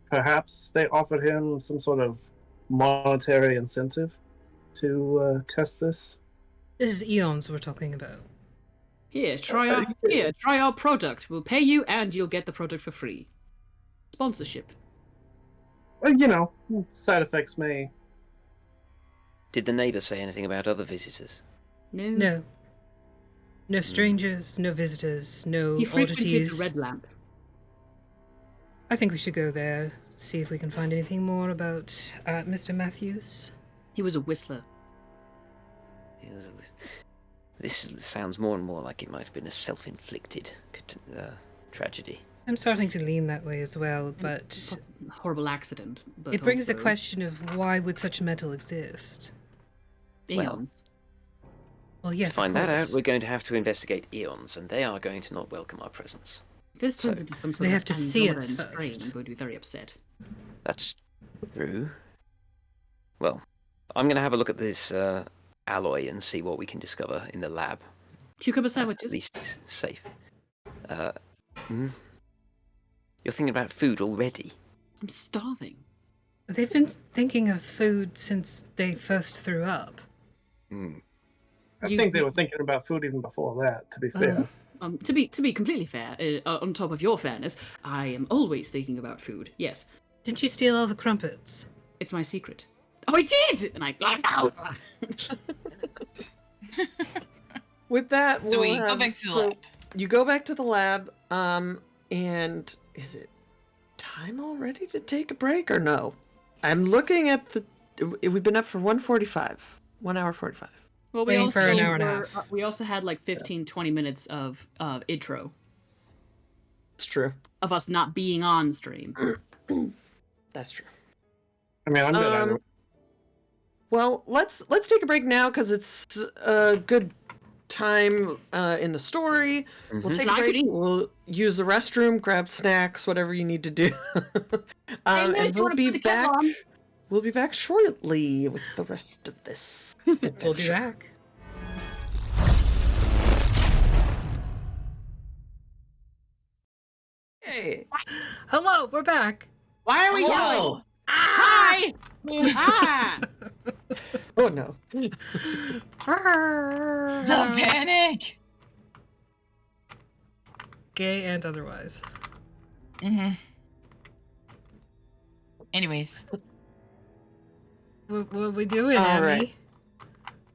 perhaps they offered him some sort of monetary incentive to test this. This is Eons we're talking about. Here, try our product. We'll pay you, and you'll get the product for free. Sponsorship. Well, side effects may. Did the neighbour say anything about other visitors? No. No. No strangers, no visitors, no He frequented oddities. the Red Lamp. I think we should go there, see if we can find anything more about Mr. Matthews. He was a whistler. This sounds more and more like it might have been a self-inflicted tragedy. I'm starting to lean that way as well, but Horrible accident. But it brings the also question of why would such metal exist? Eons. Well, yes, To find of that out, course. we're going to have to investigate Eons, and they are going to not welcome our presence. If this turns So, into some sort they of have to see Andromeda us in strain, first. I'm going to be very upset. That's true. Well, I'm going to have a look at this alloy and see what we can discover in the lab. Cucumber At sandwiches. least it's safe. You're thinking about food already? I'm starving. They've been thinking of food since they first threw up. I think they were thinking about food even before that. To be fair. To be completely fair, on top of your fairness, I am always thinking about food. Yes, Didn't you steal all the crumpets? it's my secret. Oh, I did! And I. With that, So we'll we go have- back to the so lab. You go back to the lab, and is it time already to take a break or no? I'm looking at the. We've been up for 1:45, 1 hour 45. Well, we Waiting also for an hour and a were- half. we also had like 15, 20 minutes of intro It's true. of us not being on stream. That's true. I mean, I'm good either. Well, let's take a break now because it's a good time in the story. We'll take a Like break. it. We'll use the restroom, grab snacks, whatever you need to do. And we'll be back. We'll be back shortly with the rest of this. We'll be back. Hey. Hello, we're back. Why are we yelling? Whoa. Hi! Ah! Oh no. The panic. Gay and otherwise. Anyways, What are we doing, All Emmy? right.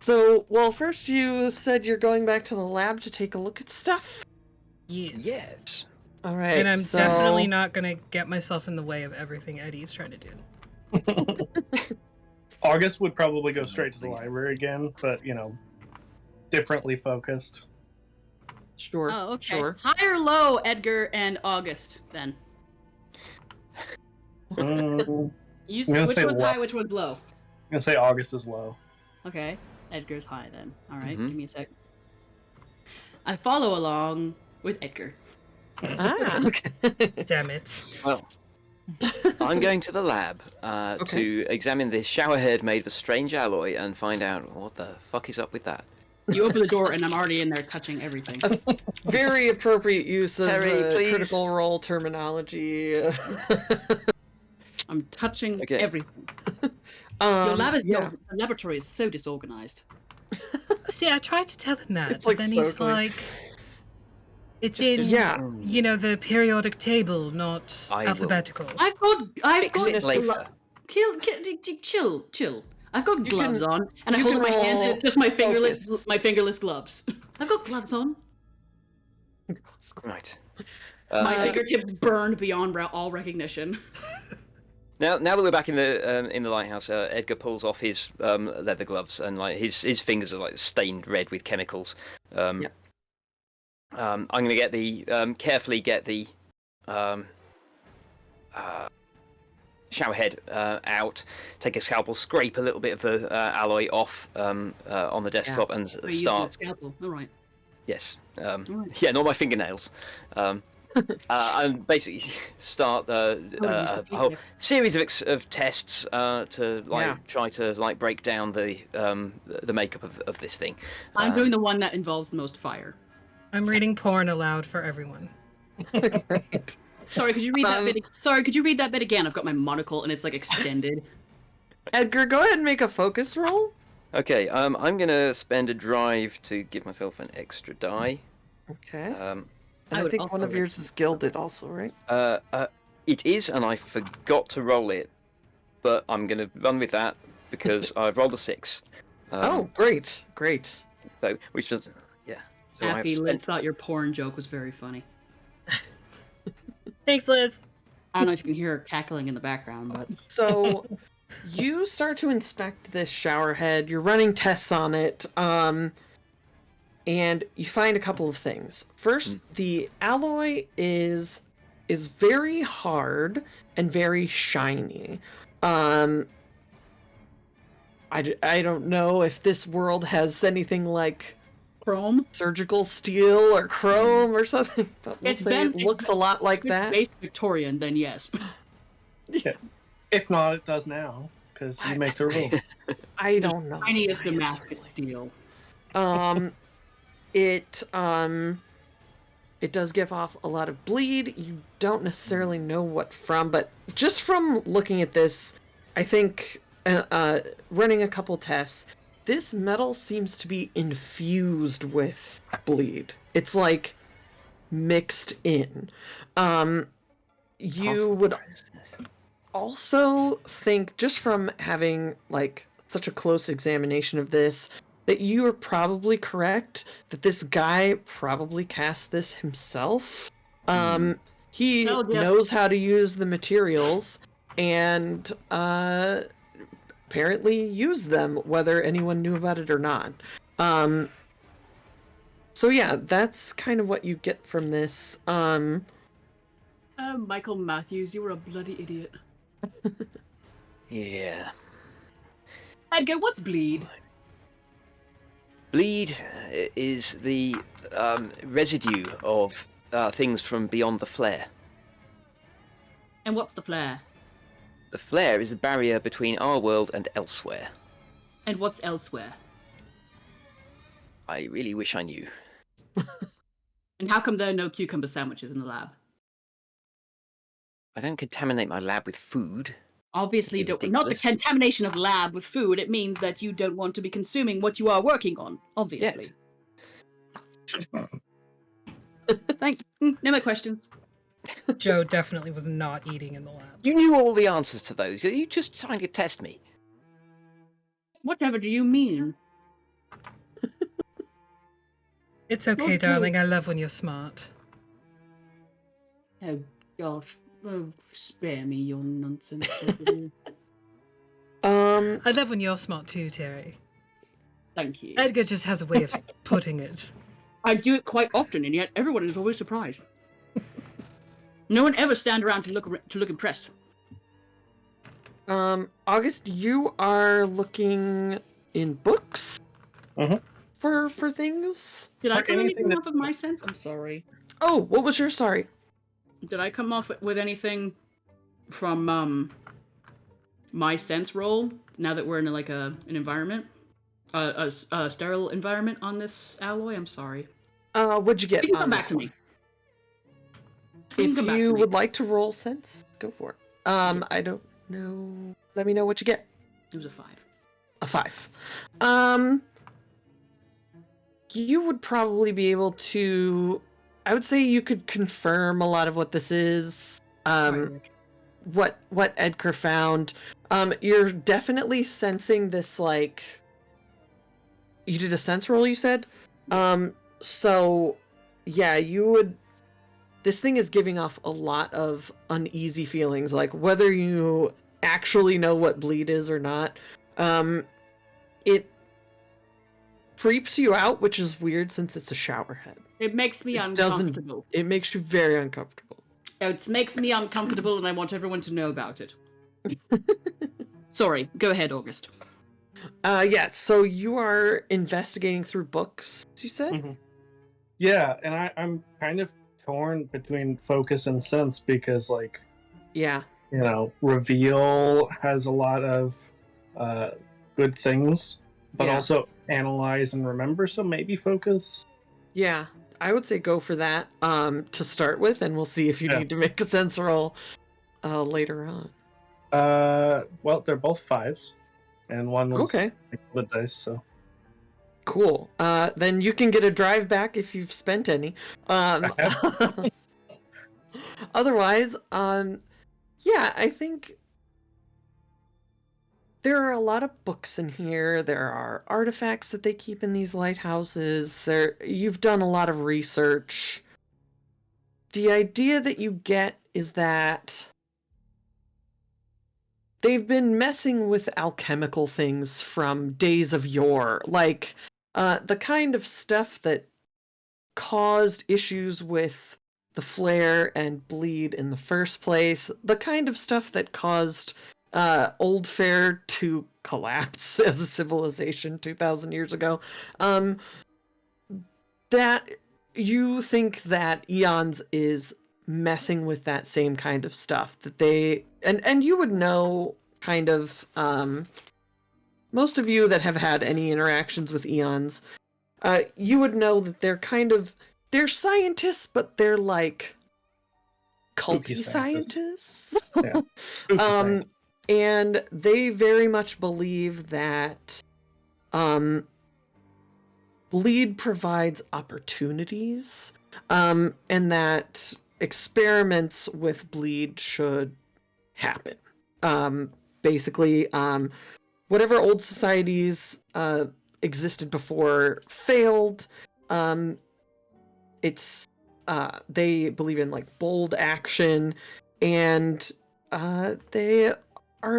So, well, first you said you're going back to the lab to take a look at stuff. Yes. All right. And I'm so... definitely not going to get myself in the way of everything Eddie's trying to do. August would probably go straight to the library again, but differently focused. Sure. Oh, okay. Sure. High or low, Edgar and August, then? I'm Which gonna one's say low. high, which one's low? gonna say August is low. Okay. Edgar's high, then. All right, Mhm. give me a sec. I follow along with Edgar. Okay. Damn it. Well, I'm going to the lab to examine this shower head made of a strange alloy and find out what the fuck is up with that. You open the door, and I'm already in there touching everything. Very appropriate use of Terry, please. critical role terminology. I'm touching Okay. everything. Your yeah. laboratory is so disorganized. See, I tried to tell him that, It's but like then so he's clean. like, it's Just- in, yeah. you know, the periodic table, not I will alphabetical. I've Fix it later. Chill. I've got You gloves can- on, and I you hold can up my hands, and roll it's just my focus. fingerless gloves. I've got gloves on. Right. My Uh, fingertips burned beyond all recognition. now that we're back in the lighthouse, Edgar pulls off his leather gloves and like his fingers are like stained red with chemicals. Yep. I'm gonna get carefully get the shower head out, take a scalpel, scrape a little bit of the alloy off on the desktop, and So you used start. a scalpel. All right. Yes. Right. Yeah, not my fingernails. And basically start a whole series of tests to try to break down the makeup of this thing. I'm doing the one that involves the most fire. I'm reading porn aloud for everyone. Great. Sorry, could you read that bit? Sorry, could you read that bit again? I've got my monocle and it's like extended. Edgar, go ahead and make a focus roll. Okay, I'm gonna spend a drive to give myself an extra die. Okay. Um, And I I would think also one of yours is gilded also, right? It is, and I forgot to roll it, but I'm gonna run with that because I've rolled a 6. Oh, great. So, which is So I have Affy, spent- Liz thought your porn joke was very funny. Thanks, Liz. I don't know if you can hear her cackling in the background, but So you start to inspect this shower head. You're running tests on it, and you find a couple of things. First, the alloy is very hard and very shiny. I don't know if this world has anything like chrome. surgical steel or chrome or something, but we'll say it looks a lot like If it's that. based Victorian, then yes. Yeah. If not, it does now because you make the rules. I don't know. Tiniest science, Damascus really. steel. It does give off a lot of bleed. You don't necessarily know what from, but just from looking at this, I think running a couple tests, this metal seems to be infused with bleed. It's like mixed in. You would also think, just from having like such a close examination of this, that you are probably correct, that this guy probably cast this himself. He knows how to use the materials and apparently used them, whether anyone knew about it or not. So yeah, that's kind of what you get from this. Michael Matthews, you were a bloody idiot. Yeah. Edgar, what's bleed? Bleed is the residue of things from beyond the flare. And what's the flare? The flare is a barrier between our world and elsewhere. And what's elsewhere? I really wish I knew. And how come there are no cucumber sandwiches in the lab? I don't contaminate my lab with food. Obviously, you don't. Not the Ridiculous. contamination of lab with food. It means that you don't want to be consuming what you are working on. Obviously. No more questions. Joe definitely was not eating in the lab. You knew all the answers to those. You just trying to test me. Whatever do you mean? It's okay, Okay. darling. I love when you're smart. Oh gosh. Oh, spare me your nonsense. I love when you're smart too, Terry. Thank you. Edgar just has a way of putting it. I do it quite often, and yet everyone is always surprised. No one ever stand around to look impressed. August, you are looking in books for things. Did I For come anything anything that- off of my sense? I'm sorry. Oh, what was your sorry? Did I come off with anything from my sense roll? Now that we're in like an environment, a sterile environment on this alloy. I'm sorry. What'd you get? You can come on back that to me. If come back to you me. would like to roll sense, go for it. I don't know. Let me know what you get. It was a 5. A 5. You would probably be able to. I would say you could confirm a lot of what this is. Sorry, Rick. What Edgar found. You're definitely sensing this, like. You did a sense roll, you said? So yeah, you would. This thing is giving off a lot of uneasy feelings, like whether you actually know what bleed is or not. It creeps you out, which is weird since it's a shower head. It makes me It doesn't- uncomfortable. It makes you very uncomfortable. It makes me uncomfortable, and I want everyone to know about it. Sorry, go ahead, August. Yeah, so you are investigating through books, you said? Mhm. Yeah, and I'm kind of torn between focus and sense because, like, Yeah. you know, reveal has a lot of good things, but Yeah. also analyze and remember, so maybe focus. Yeah. I would say go for that to start with, and we'll see if you Yeah. need to make a sense roll later on. Well, they're both 5s, and one was Okay. the dice, so. Cool. Then you can get a drive back if you've spent any. Otherwise, yeah, I think there are a lot of books in here. There are artifacts that they keep in these lighthouses. You've done a lot of research. The idea that you get is that they've been messing with alchemical things from days of yore, like the kind of stuff that caused issues with the flare and bleed in the first place, the kind of stuff that caused Old Fair to collapse as a civilization 2,000 years ago. That you think that Eons is messing with that same kind of stuff that they and you would know kind of most of you that have had any interactions with Eons, you would know that they're scientists, but they're like Spooky culty scientists. scientists. Yeah. Spooky science. And they very much believe that bleed provides opportunities, and that experiments with bleed should happen. Basically, whatever old societies existed before failed. It's they believe in like bold action, and they are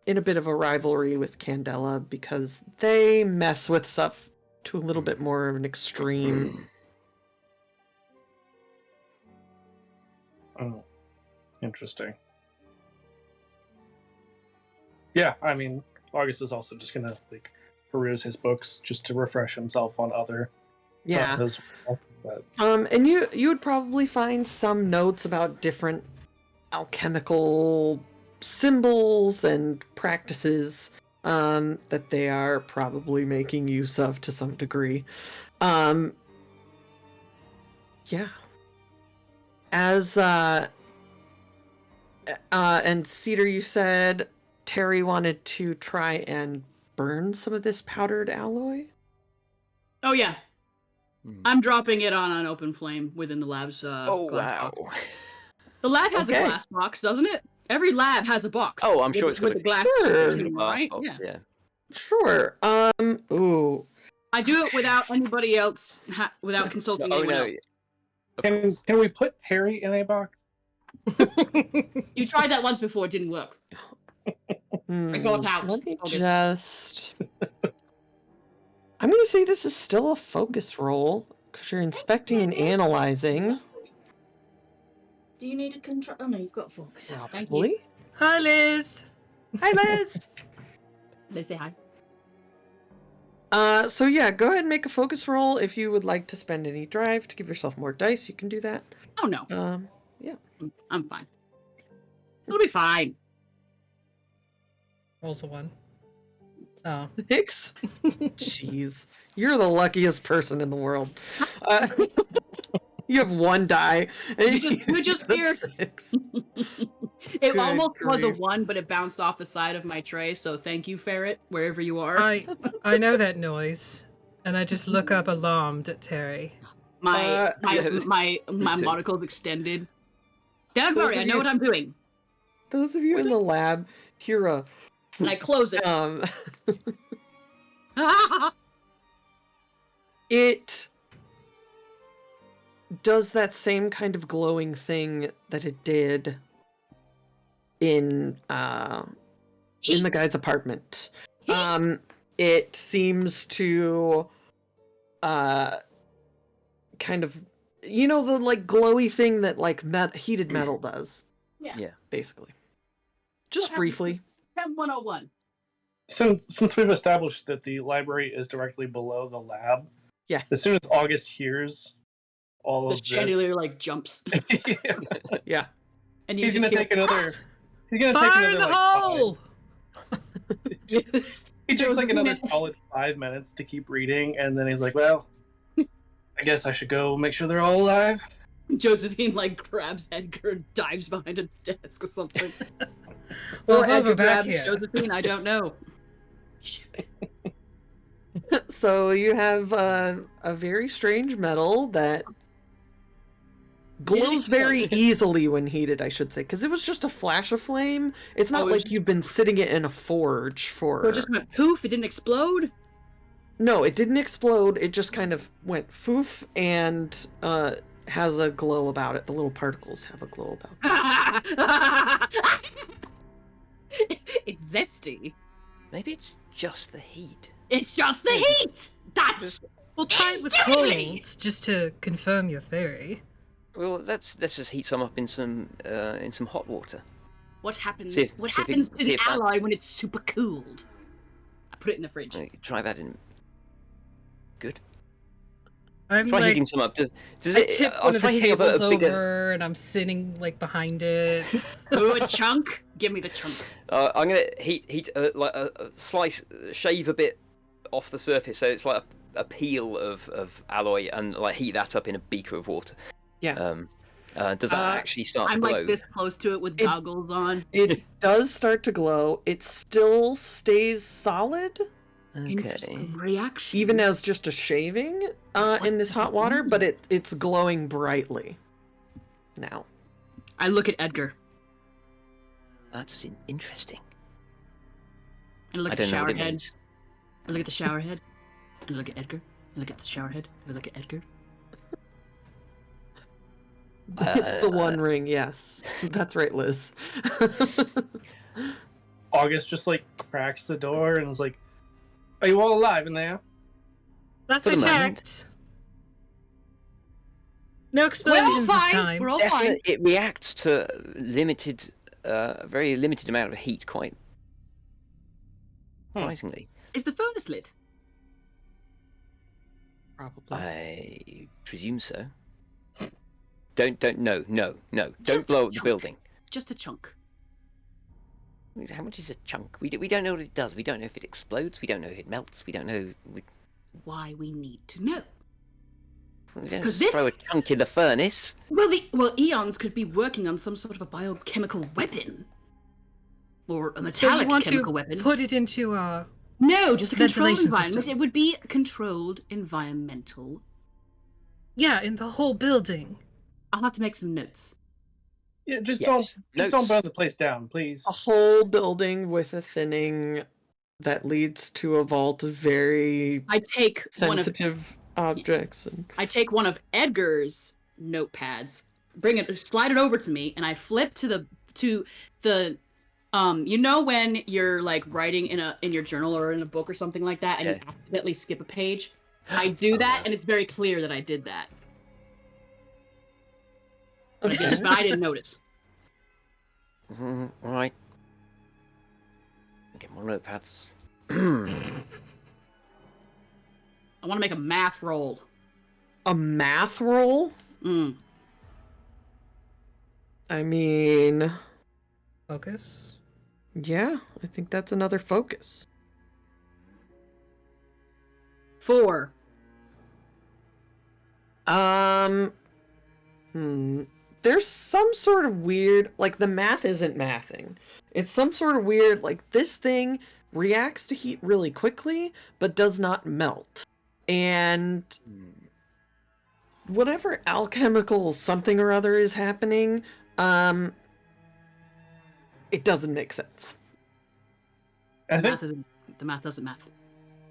in a bit of a rivalry with Candela because they mess with stuff to a little bit more of an extreme. Oh, interesting. Yeah, I mean, August is also just gonna like peruse his books just to refresh himself on other Yeah. stuff as well. But And you would probably find some notes about different alchemical symbols and practices that they are probably making use of to some degree. Yeah. As and Cedar, you said Terry wanted to try and burn some of this powdered alloy. Oh yeah, Hmm. I'm dropping it on an open flame within the lab's Oh glass wow! box. The lab has Okay. a glass box, doesn't it? Every lab has a box. Oh, I'm sure with- it's got with a a glass, Sure. tube, glass right? box, Yeah. yeah. Sure. Ooh. I do it without anybody else, without consulting Oh anyone no! else. Of course. Can we put Harry in a box? You tried that once before, it didn't work. got out. Let me August. just. I'm going to say this is still a focus roll because you're inspecting and analyzing. Do you need a control? Oh no, you've got focus. Thank you. Probably. Hi, Liz. Hi, Liz. They say hi. So yeah, go ahead and make a focus roll. If you would like to spend any drive to give yourself more dice, you can do that. Oh no, Yeah. I'm fine. It'll be fine. Rolls a 1. Oh. 6? Jeez. You're the luckiest person in the world. You have 1 die. And We're just have here. 6. It Good almost was a grief. 1, but it bounced off the side of my tray, so thank you, Ferret, wherever you are. I know that noise, and I just look up alarmed at Terry. My yeah, my too. monocle's extended. Don't Those worry, of I know you- what I'm doing. Those of you in the lab hear a And I close it. it does that same kind of glowing thing that it did in the guy's apartment. It seems to kind of, you know, the like glowy thing that like heated metal does, Yeah. basically. Just What happens briefly. Chem 101. Since we've established that the library is directly below the lab, Yeah. As soon as August hears all The of this, chandelier like jumps. Yeah. And you he's just gonna take another. He's gonna Fire take in another the like hole! He takes like Josephine- another solid 5 minutes to keep reading, and then he's like, "Well, I guess I should go make sure they're all alive." Josephine like grabs Edgar and dives behind a desk or something. Well, or while Edgar we're back grabs here. Josephine, I don't know. So you have a very strange metal that glows very easily when heated, I should say, because it was just a flash of flame. It's not Oh, it was like just- you've been sitting it in a forge for. So it just went poof, it didn't explode? No, it didn't explode. It just kind of went foof and has a glow about it. The little particles have a glow about It's zesty. Maybe it's just the heat. It's just the heat! That's We'll try it with Emily! cold, just to confirm your theory. Well, let's just heat some up in some hot water. what happens. See if- What see if it- happens to see the if that- alloy when it's super cooled? I put it in the fridge. Try that in. Good. I'm Try like, heating some up. Does I it? tip I'll one of try the heating up tables a bigger. over, and I'm sitting like behind it. Ooh, a chunk? Give me the chunk. I'm gonna heat like a slice, shave a bit off the surface, so it's like a peel of alloy, and like heat that up in a beaker of water. Yeah. Does that actually start I'm to glow? like this close to it with goggles on. It does start to glow. It still stays solid, Interesting reaction. even as just a shaving in this hot water, but it's glowing brightly now. I look at Edgar. That's interesting. I look I at the don't know shower what it head. means. I look at the shower head. I look at Edgar. I look at the shower head. I look at Edgar. It's the one ring, yes. That's right, Liz. August just like cracks the door and is like, "Are you all alive in there?" Last For I the moment. checked. No We're all explosions this fine. time. We're all fine. Definitely, it reacts to limited, very limited amount of heat quite surprisingly. Is the furnace lit? Probably. I presume so. No. Don't Just blow a up the chunk. building. Just a chunk. How much is a chunk? We don't know what it does. We don't know if it explodes. We don't know if it melts. We don't know. Why we need to know. We don't 'Cause just this- throw a chunk in the furnace. Well, Eons could be working on some sort of a biochemical weapon. Or a So you metallic want chemical to weapon. put it into No, just a controlled ventilation environment. system. It would be controlled environmental. yeah, in the whole building. I'll have to make some notes. Yeah, just Yes. don't Notes. burn the place down, please. A whole building with a thinning that leads to a vault of very I take sensitive objects. And one of Edgar's notepads. Slide it over to me, and I flip to the you know when you're like writing in your journal or in a book or something like that, and you accidentally skip a page. I do that, and it's very clear that I did that. Okay. But I didn't notice. All right. Get more notepads. I want to make a math roll. A math roll? I mean, Focus. yeah, I think that's another focus. 4. There's some sort of weird, like, the math isn't mathing. It's some sort of weird, like, this thing reacts to heat really quickly, but does not melt. And whatever alchemical something or other is happening, it doesn't make sense. I think, The math doesn't math.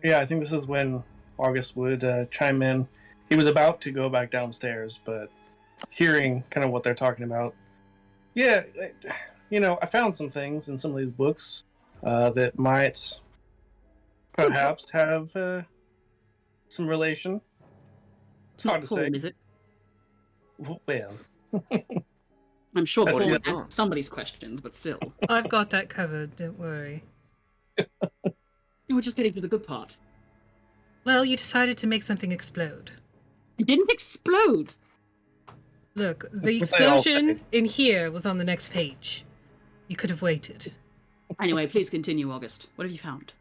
yeah, I think this is when August would chime in. He was about to go back downstairs, but hearing kind of what they're talking about, yeah, I found some things in some of these books that might perhaps have some relation. It's hard not to say. porn, is it? Well, I'm sure That's porn what you answers somebody's questions, but still. I've got that covered, don't worry. We're just getting to the good part. Well, you decided to make something explode. It didn't explode. Look, the What they all explosion in here was on the next page. You could have waited. Anyway, please continue, August. What have you found?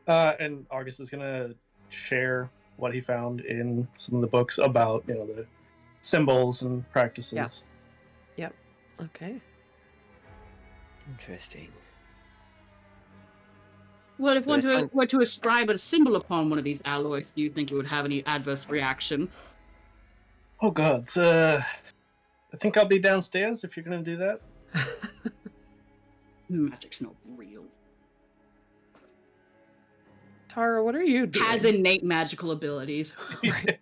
and August is gonna share what he found in some of the books about the symbols and practices. Yep. Okay. Interesting. Well, if So one they find- were to ascribe a symbol upon one of these alloys, do you think it would have any adverse reaction? Oh God, I think I'll be downstairs if you're gonna do that. Magic's not real. Tara, what are you doing? Has innate magical abilities. Right.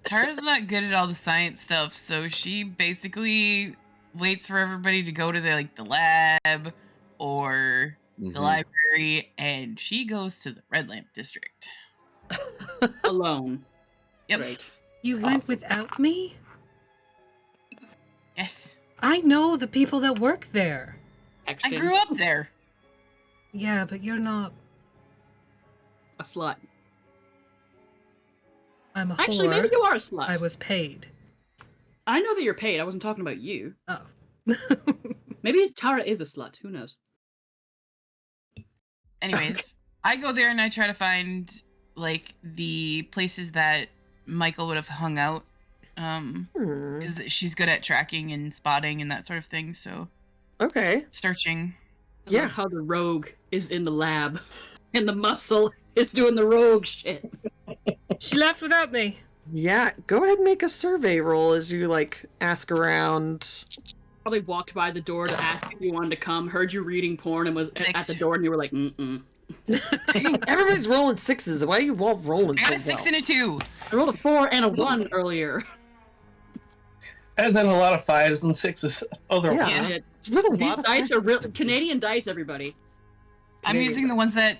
Tara's not good at all the science stuff, so she basically waits for everybody to go to the lab or the library, and she goes to the Red Lamp District. Alone. Yep. Right. You went Awesome. without me? Yes. I know the people that work there. I Extra. grew up there. Yeah, but you're not. A slut. I'm a Actually, whore. maybe you are a slut. I was paid. I know that you're paid. I wasn't talking about you. Oh. Maybe Tara is a slut. Who knows? Anyways, I go there and I try to find the places that Michael would have hung out, because she's good at tracking and spotting and that sort of thing. So Okay. searching. I love how the rogue is in the lab, and the muscle is doing the rogue shit. She left without me. Yeah, go ahead and make a survey roll as you ask around. Probably walked by the door to ask if you wanted to come, heard you reading porn, and was at 6. the door, and you were like, mm-mm. Dang, everybody's rolling sixes. Why are you all rolling I got so a 6 well? and a 2. I rolled a 4 and a 1 earlier. And then a lot of 5s and 6s. Otherwise, Yeah. Yeah. You rolled a These lot of dice are real sixes. Canadian dice, everybody. I'm using the ones that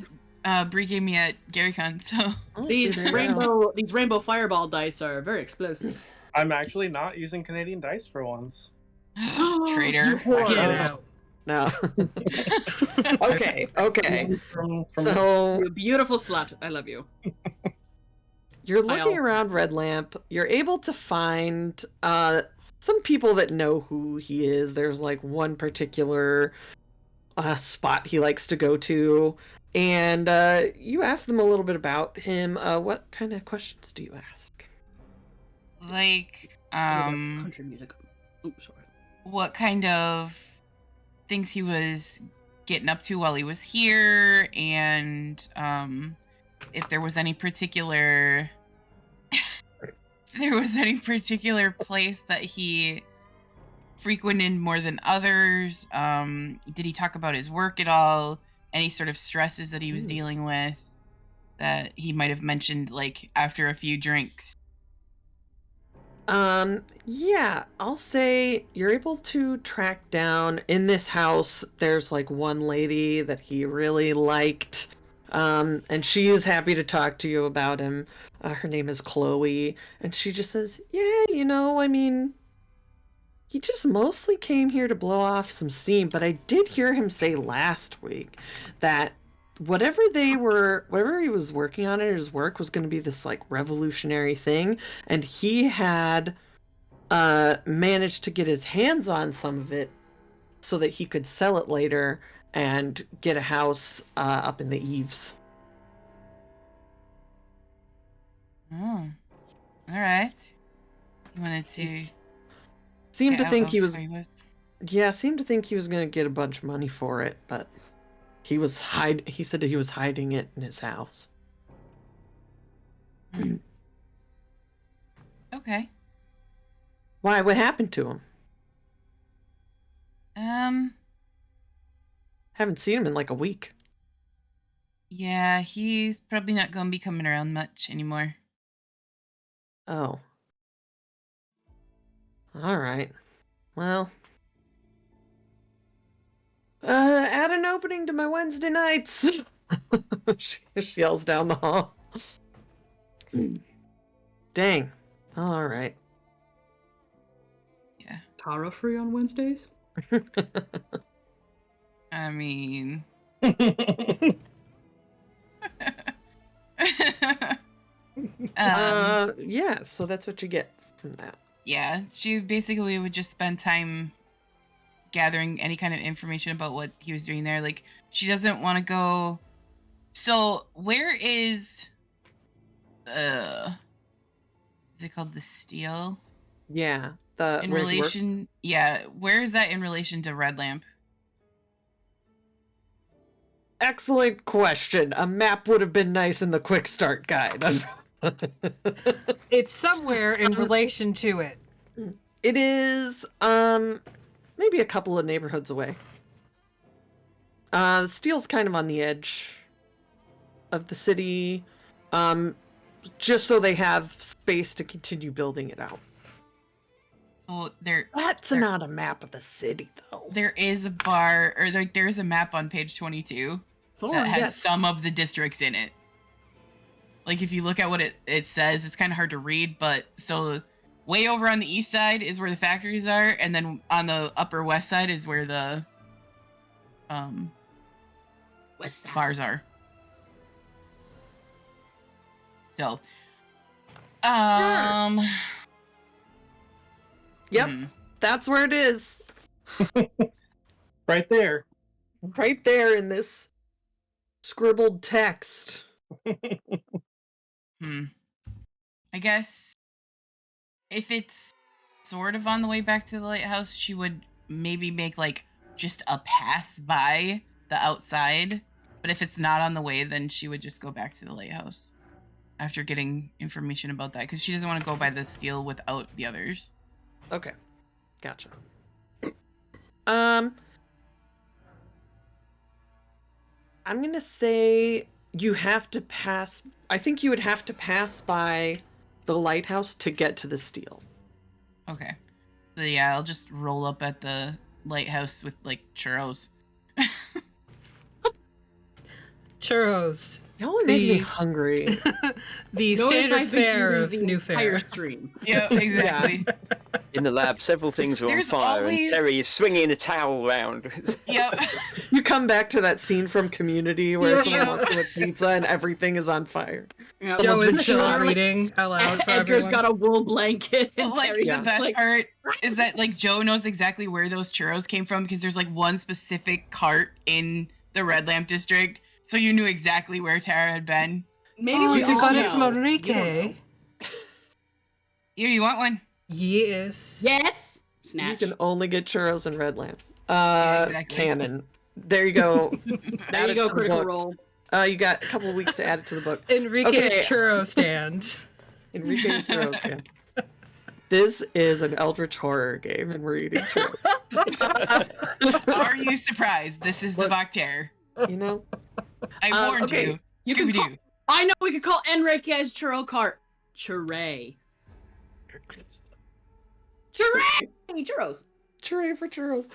Brie gave me at GaryCon. So Oh, These see, there you go. rainbow fireball dice are very explosive. I'm actually not using Canadian dice for once. traitor. Get Oh. out. No. Okay. From So You're a beautiful slut. I love you. you're I looking also- around Red Lamp. You're able to find some people that know who he is. There's one particular spot he likes to go to, and you ask them a little bit about him. What kind of questions do you ask? Country music. Oops, sorry. What kind of things he was getting up to while he was here, and if there was any particular place that he frequented more than others. Did he talk about his work at all? Any sort of stresses that he was dealing with that he might have mentioned after a few drinks? Yeah, I'll say you're able to track down in this house. There's like one lady that he really liked, and she is happy to talk to you about him. Her name is Chloe, and she just says, "Yeah, I mean, he just mostly came here to blow off some steam, but I did hear him say last week that whatever he was working on in his work was going to be this like revolutionary thing, and he had managed to get his hands on some of it so that he could sell it later and get a house up in the eaves." Oh, all right. You wanted to Seemed get to out think of he was, where he was. yeah, seemed to think he was going to get a bunch of money for it, but he said that he was hiding it in his house. Okay. Why? What happened to him? Haven't seen him in like a week. Yeah, he's probably not gonna be coming around much anymore. Oh. All right. Well. Add an opening to my Wednesday nights. she yells down the hall. Dang. All right. Yeah. Tara free on Wednesdays? I mean. Yeah, so that's what you get from that. Yeah, she basically would just spend time gathering any kind of information about what he was doing there. Like, she doesn't want to go. So, where is it called the steel? Yeah, In relation, yeah, where is that in relation to Red Lamp? Excellent question. A map would have been nice in the quick start guide. It's somewhere in relation to it. It is maybe a couple of neighborhoods away. Steel's kind of on the edge of the city, just so they have space to continue building it out. So That's not a map of the city, though. there is a bar, or there's a map on page 22 that has some of the districts in it. Like, if you look at what it says, it's kind of hard to read, but so way over on the east side is where the factories are, and then on the upper west side is where the West side. bars are. So, Yep, that's where it is. Right there. Right there in this scribbled text. I guess if it's sort of on the way back to the lighthouse, she would maybe make like just a pass by the outside. But if it's not on the way, then she would just go back to the lighthouse after getting information about that, because she doesn't want to go by the steel without the others. Okay, gotcha. I'm gonna say you have to pass. I think you would have to pass by the lighthouse to get to the steel. Okay. So yeah, I'll just roll up at the lighthouse with like churros. Churros. Y'all are making me hungry. The Notice standard I've been fare of reading the entire Newfaire. stream. Yeah, exactly. In the lab, several things are on There's fire, always- and Terry is swinging a towel around. Yep. You come back to that scene from Community where Yeah. someone walks in with pizza and everything is on fire. Yeah, Joe Someone's is been still shot. reading aloud for Edgar's everyone. got a wool blanket. And Like, Terry's the Yeah. just best like, part is that like Joe knows exactly where those churros came from, because there's like one specific cart in the Red Lamp district, so you knew exactly where Tara had been. maybe Oh, we you all got it know. from You don't Enrique. know. Here, you want one? Yes. Yes. Snatch. You can only get churros in Red Lamp. Exactly. Canon. There you go. There Add you it go, to the Critical book. Role. You got a couple of weeks to add it to the book. Enrique's Okay. churro stand. Enrique's churros. Yeah. This is an Eldritch horror game, and we're eating churros. Are you surprised? This is the Look. Vaktare. You know? I warned okay. you. You can Scooby-Doo. I know we could call Enrique's churro cart Churray. Churros. Hooray for churros.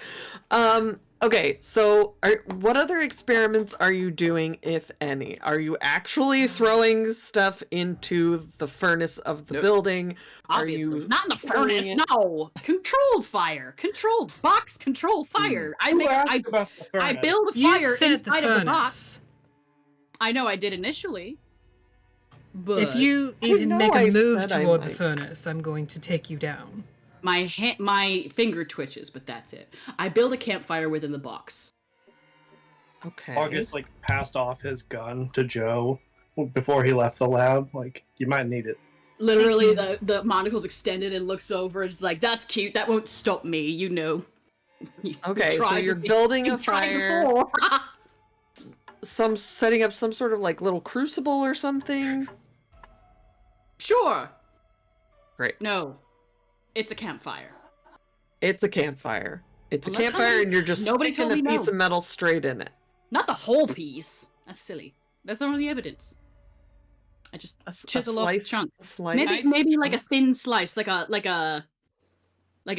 Okay, so what other experiments are you doing, if any? Are you actually throwing stuff into the furnace of the building? Obviously. Are you Not in the throwing furnace, it- no! Controlled fire. Controlled box controlled fire. Who asked about the I furnace? build a You fire said the inside of the box. furnace. I know I did initially. But If you I even know make I a move said I toward the might. furnace, I'm going to take you down. my finger twitches, but that's it. I build a campfire within the box. Okay. August like passed off his gun to Joe before he left the lab. Like, you might need it. Literally, Thank the monocle's extended and looks over. It's like, that's cute. That won't stop me, you know. You Okay, so tried you're to- building a you tried fire. before. Setting up some sort of like little crucible or something. Sure. Great. No. It's a campfire. It's a campfire. It's a Unless campfire, somebody- and you're just nobody sticking told a me piece no. of metal straight in it. Not the whole piece. That's silly. That's not really evidence. I just chisel off a chunk. A slice. Maybe like a thin slice, like a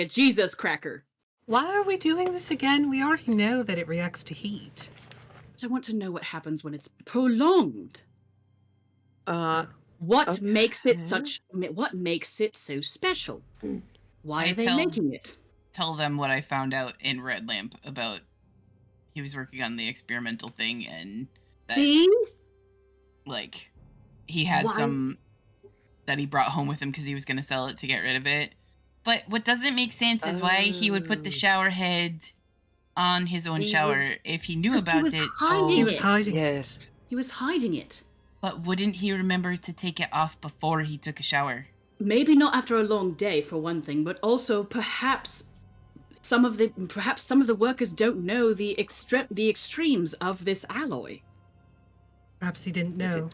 Jesus cracker. Why are we doing this again? We already know that it reacts to heat. But I want to know what happens when it's prolonged. What Okay. makes it such? What makes it so special? Why I are they tell- making it? Tell them what I found out in Red Lamp about he was working on the experimental thing and that, See? like he had Why- some that he brought home with him because he was going to sell it to get rid of it. But what doesn't make sense is why he would put the Oh. shower head on his own shower was- if he knew 'cause he about was it. hiding He it. was hiding Yes. it. He was hiding it. But wouldn't he remember to take it off before he took a shower? Maybe not after a long day, for one thing, but also perhaps some of the workers don't know the extremes of this alloy. Perhaps he didn't know.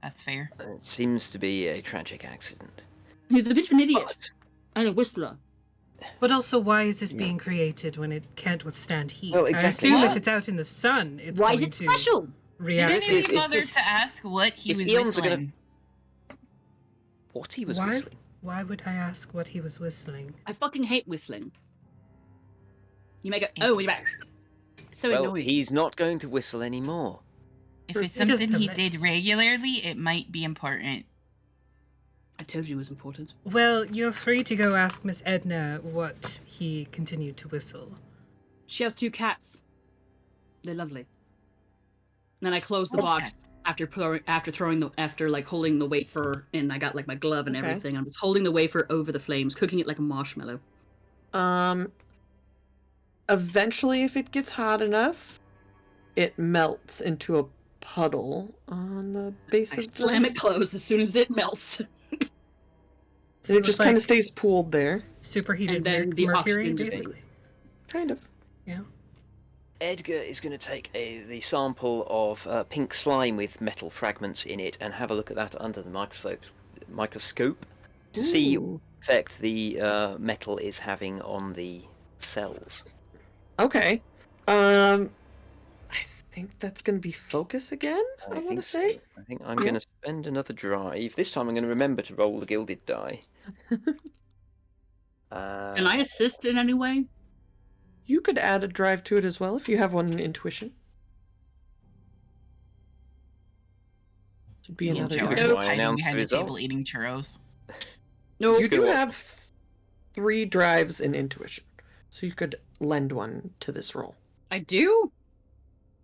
That's fair. It seems to be a tragic accident. He's a bit of an idiot But and a whistler. But also, why is this Yeah. being created when it can't withstand heat? Well, exactly. I assume if What? it's out in the sun, it's Why is going it to special? Did react. anybody it's- bother it's- to ask what he if was Eons are whistling? gonna- What he was Why? whistling. Why would I ask what he was whistling? I fucking hate whistling. You make it. Oh, when you're back. It's so Well, annoying. he's not going to whistle anymore. If it's It doesn't something he did mess. regularly, it might be important. I told you it was important. Well, you're free to go ask Miss Edna what he continued to whistle. She has 2 cats. They're lovely. And then I close the Oh, box after holding the wafer, and I got like my glove and Okay. everything. I'm just holding the wafer over the flames, cooking it like a marshmallow. Eventually, if it gets hot enough, it melts into a puddle on the base I of slam the... it closed as soon as it melts. So And it it's just like kind of stays pooled there. superheated And then the mercury, oxygen just- basically. Kind of. Yeah. Edgar is going to take the sample of pink slime with metal fragments in it and have a look at that under the microscope to see what Ooh. effect the metal is having on the cells. Okay. I think that's going to be focus again, I want to think say. so. I think I'm Yeah. going to spend another drive. This time I'm going to remember to roll the gilded die. Can I assist in any way? You could add a drive to it as well if you have one in intuition. Should be In another shower, drive. drive. I hiding announce behind the the table result. eating churros. No, You do gonna- have 3 drives in intuition, so you could lend one to this roll. I do?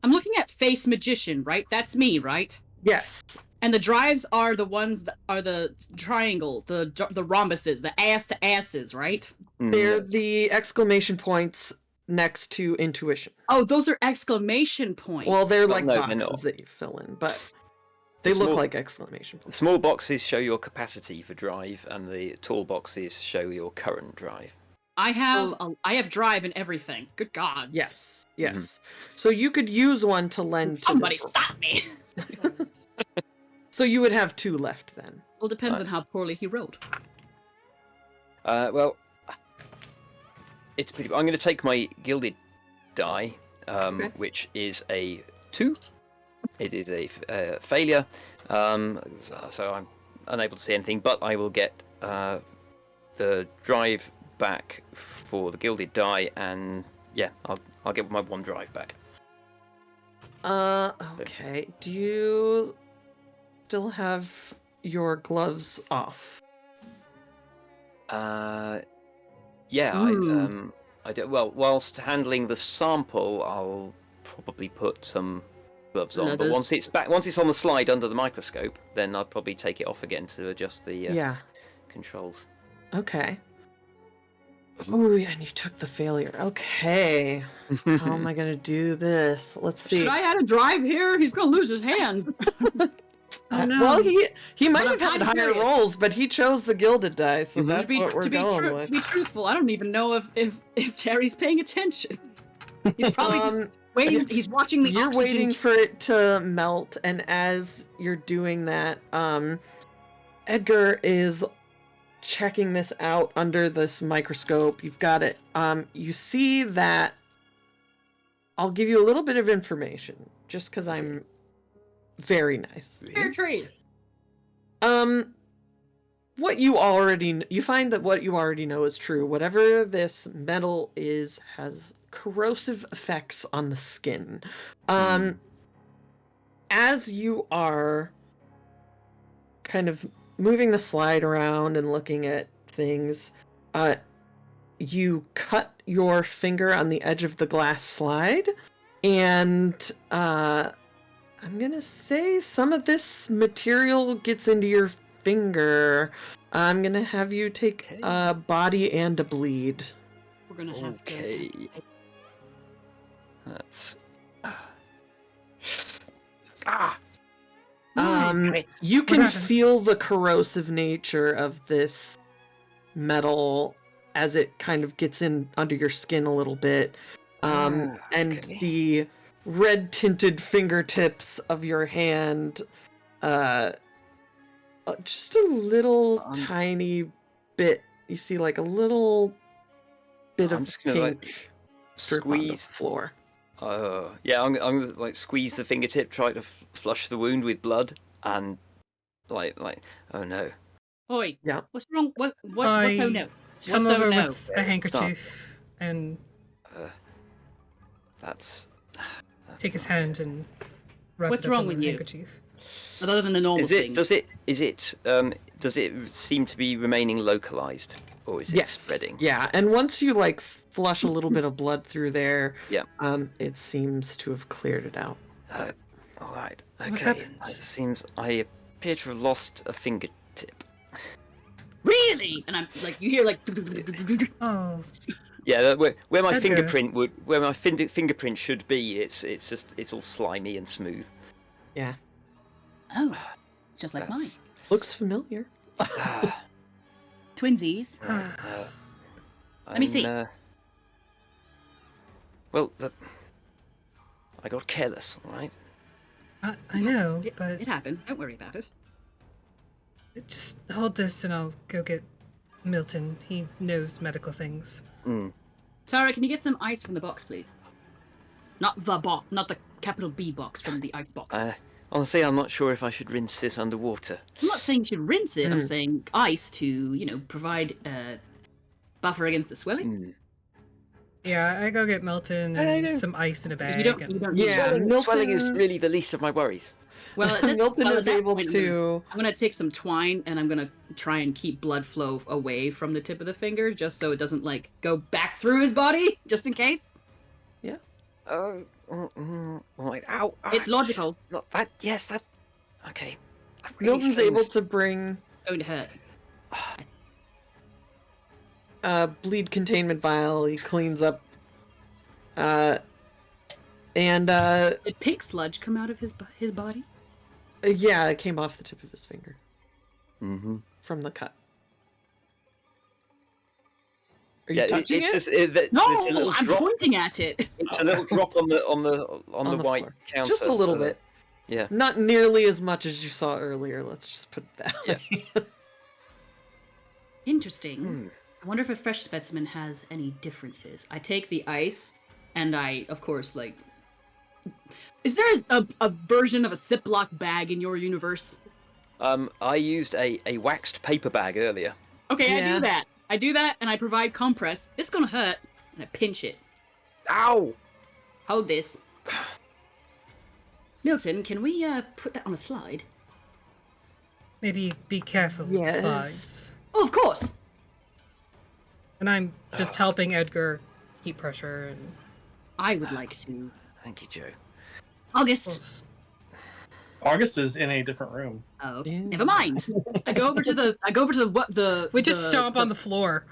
I'm looking at Face Magician, right? That's me, right? Yes. And the drives are the ones that are the triangle, the rhombuses, the ass to asses, right? They're the exclamation points next to intuition. Oh, those are exclamation points. Well, they're Well, like no, they're boxes not. that you fill in, but they The look small- like exclamation The points. small boxes show your capacity for drive, and the tall boxes show your current drive. I have drive and everything. Good gods. Yes, yes. So you could use one to lend to Somebody this roll. stop me. So you would have 2 left then. Well, depends Right. on how poorly he rolled. Well, it's pretty. I'm going to take my gilded die, Okay. which is a 2. It is a failure, so I'm unable to see anything. But I will get the drive back for the gilded die, and yeah, I'll get my 1 drive back. Okay. Do you still have your gloves off? Yeah, Mm. I do. Well, whilst handling the sample, I'll probably put some gloves on. But once it's on the slide under the microscope, then I'll probably take it off again to adjust the controls. Okay. Oh, and you took the failure. Okay. How am I gonna do this? Let's see. Should I add a drive here? He's gonna lose his hands. Oh, no. Well, he might But have I'm had kinda higher curious. rolls, but he chose the gilded die, so that's what we're going with. To be truthful, I don't even know if Terry's paying attention. He's probably just waiting. He's watching the You're oxygen. waiting for it to melt, and as you're doing that, Edgar is checking this out under this microscope. You've got it. You see that. I'll give you a little bit of information, just because I'm very nice. Fair trade. What you find that what you already know is true. Whatever this metal is has corrosive effects on the skin. As you are kind of moving the slide around and looking at things, you cut your finger on the edge of the glass slide, and I'm gonna say some of this material gets into your finger. I'm gonna have you take a body and a bleed. We're gonna have Okay. to. That's. You can happened? feel the corrosive nature of this metal as it kind of gets in under your skin a little bit. And Okay. the red tinted fingertips of your hand, just a little tiny bit. You see like a little bit I'm of just gonna pink drip on the squeeze. floor. Yeah, I'm gonna like squeeze the fingertip, try to flush the wound with blood, and like, oh no. Oi. Yeah. What's wrong? What's oh I no? Come What's oh over no? with a handkerchief and That's take his hand and rub What's it up wrong on with the you? handkerchief. Other than the normal Is it? things. Does it seem to be remaining localized, or is it spreading? Yeah, and once you like flush a little bit of blood through there, Yeah. it seems to have cleared it out. All right. What Okay. happened? It seems I appear to have lost a fingertip. Really? And I'm like, you hear like. Oh, Yeah, where my Edgar. fingerprint should be, it's all slimy and smooth. Yeah, Oh, just like mine. That's- looks familiar. ah, Twinsies. Let me see. Well, I got careless, all right? I know, but It happened. Don't worry about it. just hold this and I'll go get Milton. He knows medical things. Tara, can you get some ice from the box, please? Not the box, not the capital B box, from the ice box. Honestly, I'm not sure if I should rinse this underwater. I'm not saying you should rinse it. I'm saying ice to, provide buffer against the swelling. Yeah, I go get Milton and some ice in a bag. Because and- you don't need Yeah, that. Swelling is Milton- really the least of my worries. Well, at this, Milton well, at is that able point, to. I'm gonna take some twine and I'm gonna try and keep blood flow away from the tip of the finger, just so it doesn't like go back through his body, just in case. Oh, right. Ow. It's logical. Look, yes, that's okay. That really Milton's stings. able to bring Going to hurt. a bleed containment vial. He cleans up. And Did pink sludge come out of his body? yeah, it came off the tip of his finger Mm-hmm. from the cut. Are you Yeah, touching it's it? just No, there's a little I'm drop. pointing at it. It's a little drop on the On the white floor. counter. Just a little bit. Yeah. Not nearly as much as you saw earlier. Let's just put it that way. Interesting. I wonder if a fresh specimen has any differences. I take the ice, and I, of course, like. Is there a version of a Ziploc bag in your universe? I used a waxed paper bag earlier. Okay, I Yeah. do that. I do that, and I provide compress. It's gonna hurt, and I pinch it. Ow! Hold this. Milton, can we put that on a slide? Maybe be careful with the Yes. slides. Oh, of course. And I'm just helping Edgar keep pressure and. I would like to. Thank you, Joe. August. August is in a different room. Oh, Yeah. never mind. I go over to the. We just stomp on the floor.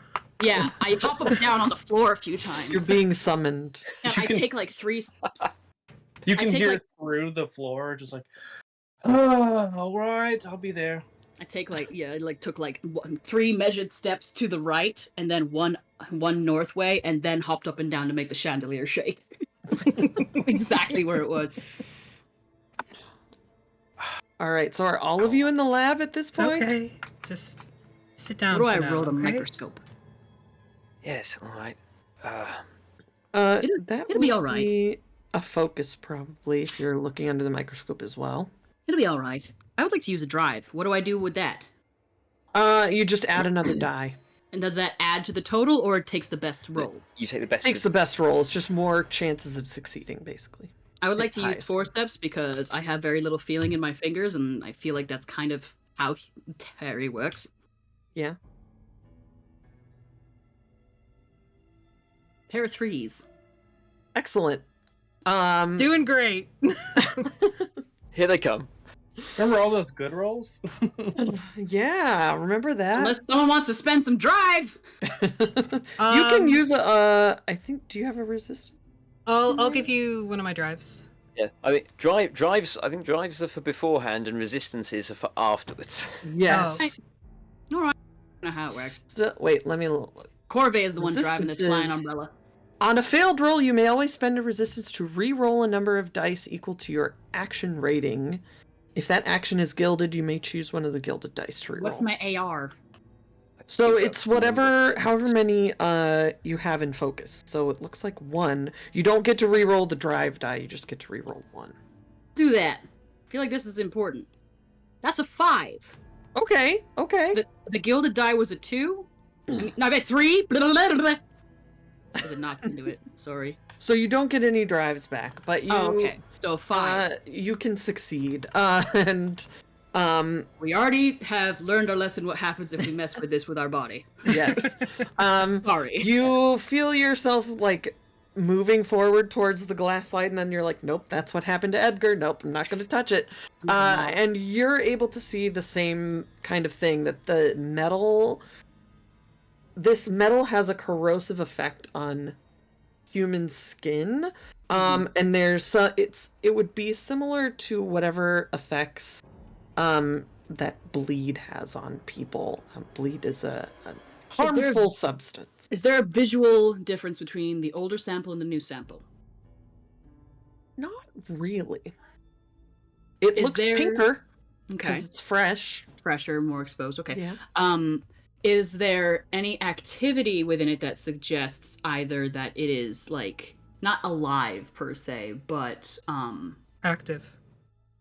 Yeah, I hop up and down on the floor a few times. You're being summoned. And You I can- take like 3 steps. You can take, hear like- through the floor, just like, oh, all right, I'll be there. I take took 3 measured steps to the right, and then one north way, and then hopped up and down to make the chandelier shake. Exactly where it was. All right, so are all of you in the lab at this It's point? okay. Just sit down. What do for I now, roll the okay? microscope? Yes, all right. That it'll be would all right. be a focus probably if you're looking under the microscope as well. It'll be all right. I would like to use a drive. What do I do with that? You just add another die. And does that add to the total, or it takes the best roll? You take the best. Takes the best roll. It's just more chances of succeeding, basically. I would like to use highest 4 steps because I have very little feeling in my fingers, and I feel like that's kind of how Terry works. Yeah. Pair of 3s. Excellent. Doing great. Here they come. Remember all those good rolls? Yeah, remember that. Unless someone wants to spend some drive. You can use a. I think. Do you have a resistance? I'll give you one of my drives. Yeah, I mean, drives. I think drives are for beforehand, and resistances are for afterwards. Yes. All right. I don't know how it works. Wait, let me look. Corvée is the one driving this flying Resistances. umbrella. On a failed roll, you may always spend a resistance to re-roll a number of dice equal to your action rating. If that action is gilded, you may choose one of the gilded dice to re-roll. What's my AR? So it's however many you have in focus. So it looks like 1. You don't get to re-roll the drive die. You just get to re-roll 1. Do that. I feel like this is important. That's a 5. Okay. The gilded die was a 2. No, I bet 3. Blah, blah, blah, blah. I did not into it. Sorry. So you don't get any drives back, but you. Oh, okay. So a 5. You can succeed. And We already have learned our lesson what happens if we mess with this with our body. yes. Sorry. You feel yourself like moving forward towards the glass slide, and then you're like, nope, that's what happened to Edgar. Nope, I'm not going to touch it. And you're able to see the same kind of thing, that this metal has a corrosive effect on human skin. And there's it would be similar to whatever effects that bleed has on people. Bleed is a harmful substance. Is there a visual difference between the older sample and the new sample? Not really. It Is looks there- pinker Okay. because it's fresh. Fresher, more exposed. Okay. Yeah. Is there any activity within it that suggests either that it is like not alive per se, but Active.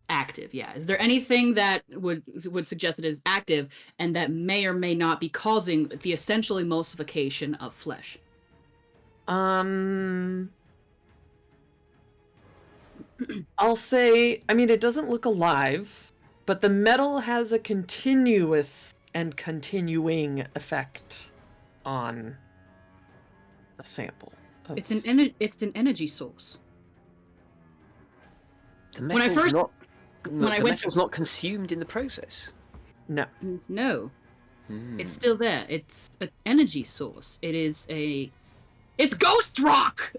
active? Yeah. Is there anything that would suggest it is active and that may or may not be causing the essential emulsification of flesh? I'll say, I mean, it doesn't look alive, but the metal has a continuous and continuing effect on a sample. It's an energy source. The When I metal's first- not. when I the went to- metal's not consumed in the process. No. No. Hmm. It's still there. It's an energy source. It's ghost rock.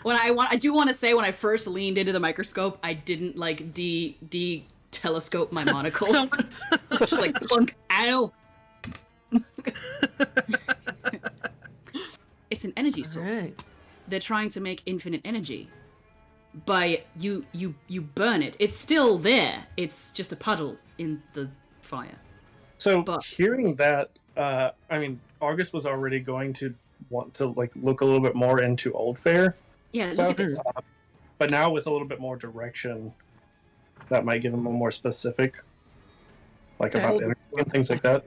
I do want to say when I first leaned into the microscope, I didn't like telescope my monocle. Just like plunk. Ow. It's an energy source. Alright. They're trying to make infinite energy. But you burn it. It's still there. It's just a puddle in the fire. So But- hearing that, I mean, August was already going to want to like look a little bit more into Oldfair Yeah, look stuff, at this. but now with a little bit more direction, that might give him a more specific, like Okay. about energy and things like that.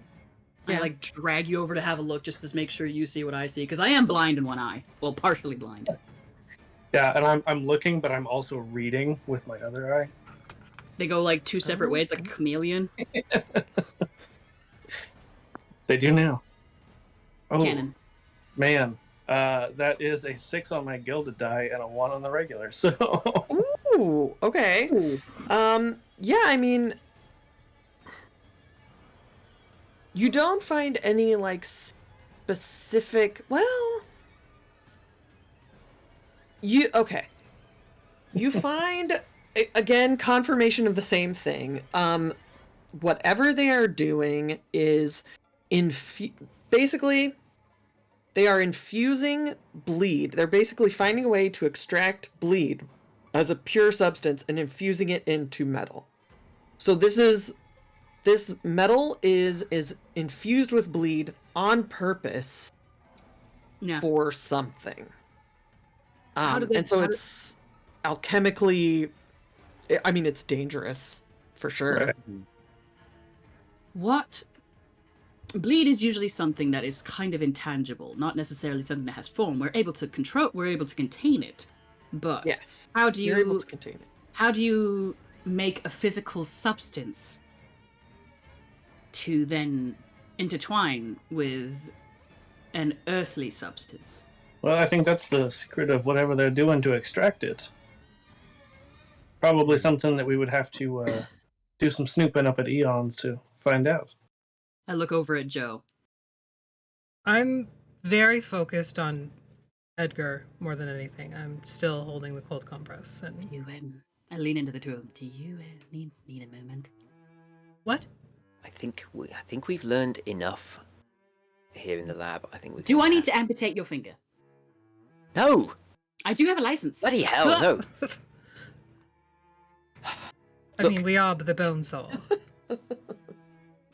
I like drag you over to have a look just to make sure you see what I see, because I am blind in one eye. Well, partially blind. Yeah, and I'm looking, but I'm also reading with my other eye. They go like two separate ways, like a chameleon. They do now. Oh, Canon. man. That is a 6 on my gilded die and a 1 on the regular, so... Ooh, okay. Yeah, I mean... You don't find any, like, specific... Well... Okay. You find, again, confirmation of the same thing. Whatever they are doing is... Basically... They are infusing bleed. They're basically finding a way to extract bleed as a pure substance and infusing it into metal. So this metal is infused with bleed on purpose for something. It's alchemically, I mean, it's dangerous for sure. Right. What? Bleed is usually something that is kind of intangible, not necessarily something that has form. We're able to contain it, but yes, how do you're able to contain it? How do you make a physical substance to then intertwine with an earthly substance? Well, I think that's the secret of whatever they're doing to extract it. Probably something that we would have to do some snooping up at Eons to find out. I look over at Joe. I'm very focused on Edgar more than anything. I'm still holding the cold compress. And I lean into the two of them. Do you need a moment? What? I think we've learned enough here in the lab. I think we. Do I need to amputate your finger? No. I do have a license. Bloody hell, no. I mean, we are the Bonesaw.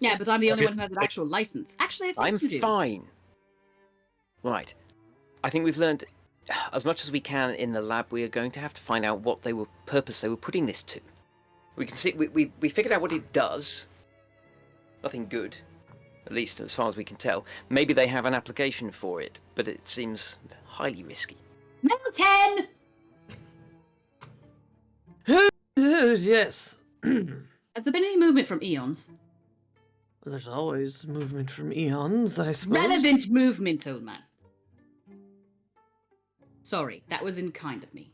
Yeah, but I'm the only one who has an actual license. Actually, I think you do. I'm fine. Right. I think we've learned as much as we can in the lab. We are going to have to find out what purpose they were putting this to. We can see we figured out what it does. Nothing good, at least as far as we can tell. Maybe they have an application for it, but it seems highly risky. Milton! Yes. Has there been any movement from Eons? There's always movement from Eons, I suppose. Relevant movement, old man. Sorry, that was unkind of me.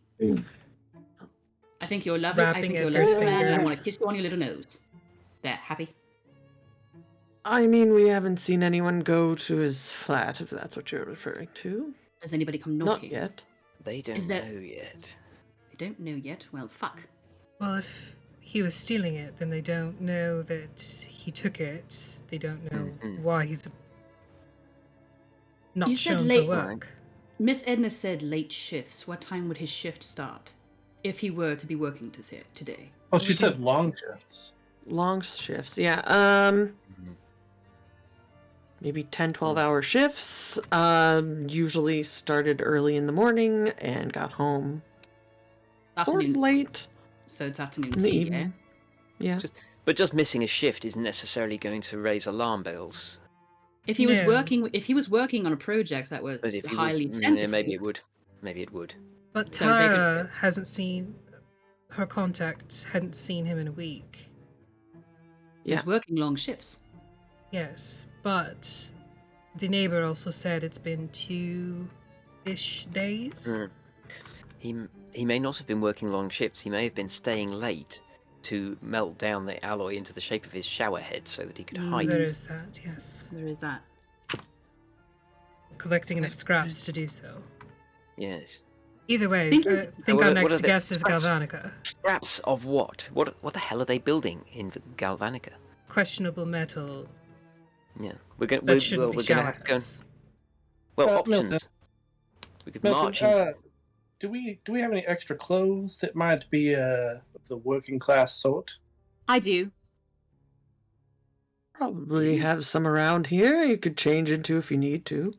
I think you're lovely. I think you're lovely, man, and I want to kiss you on your little nose. There, happy? I mean, we haven't seen anyone go to his flat, if that's what you're referring to. Has anybody come knocking? Not yet. They don't know yet. They don't know yet? Well, fuck. Well, if he was stealing it, then they don't know that he took it. They don't know why he's not shown for work. Miss Edna said late shifts. What time would his shift start? If he were to be working today. Oh, she said long shifts. Long shifts, yeah. Maybe 10, 12-hour shifts. Usually started early in the morning and got home sort of late. So it's afternoon tea, yeah? Yeah. But just missing a shift isn't necessarily going to raise alarm bells. If he was working on a project that was highly sensitive, maybe it would. Maybe it would. But Tara hadn't seen him in a week. He was working long shifts. Yes, but the neighbor also said it's been 2-ish days. He may not have been working long shifts. He may have been staying late to melt down the alloy into the shape of his shower head so that he could hide. There is that, yes. There is that. Collecting enough scraps to do so. Yes. Either way, I think our next guest is Galvanica. Scraps of what? What the hell are they building in Galvanica? Questionable metal. Yeah, we're going to have to go. Well, options. Milton. We could Milton, march in. Do we have any extra clothes that might be of the working class sort? I do. Probably have some around here you could change into if you need to.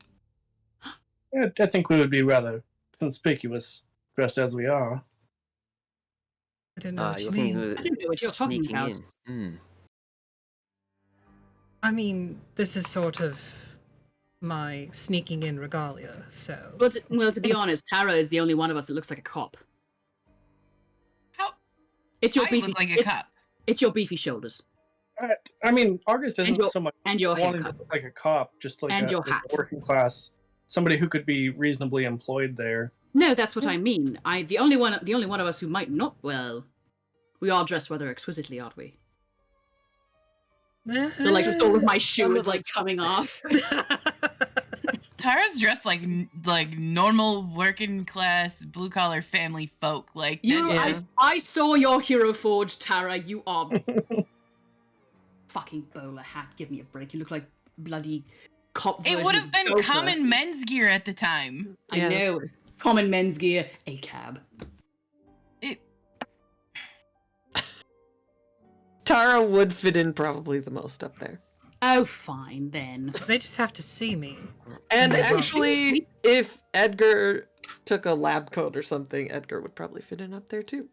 Yeah, I think we would be rather conspicuous dressed as we are. I don't know what you mean. I don't know what you're talking about. I mean, this is sort of my sneaking in regalia, so... Well, to be honest, Tara is the only one of us that looks like a cop. How? It's your I beefy. look like a cop. It's your beefy shoulders I mean, August isn't so much and your wanting to haircut. look like a cop, just like And your like hat. a working class, somebody who could be reasonably employed there. No, that's what I mean. The only one of us who might not. Well, we all dress rather exquisitely, aren't we? The like sole of my shoe is like coming off. Tara's dressed like normal working class blue collar family folk. Like I saw your Hero Forge, Tara. You are fucking bowler hat. Give me a break. You look like bloody cop. It would have been Gopher. common men's gear at the time. I know. Common men's gear, a cab. Tara would fit in probably the most up there. Oh, fine then. They just have to see me. And Right. actually, if Edgar took a lab coat or something, Edgar would probably fit in up there too.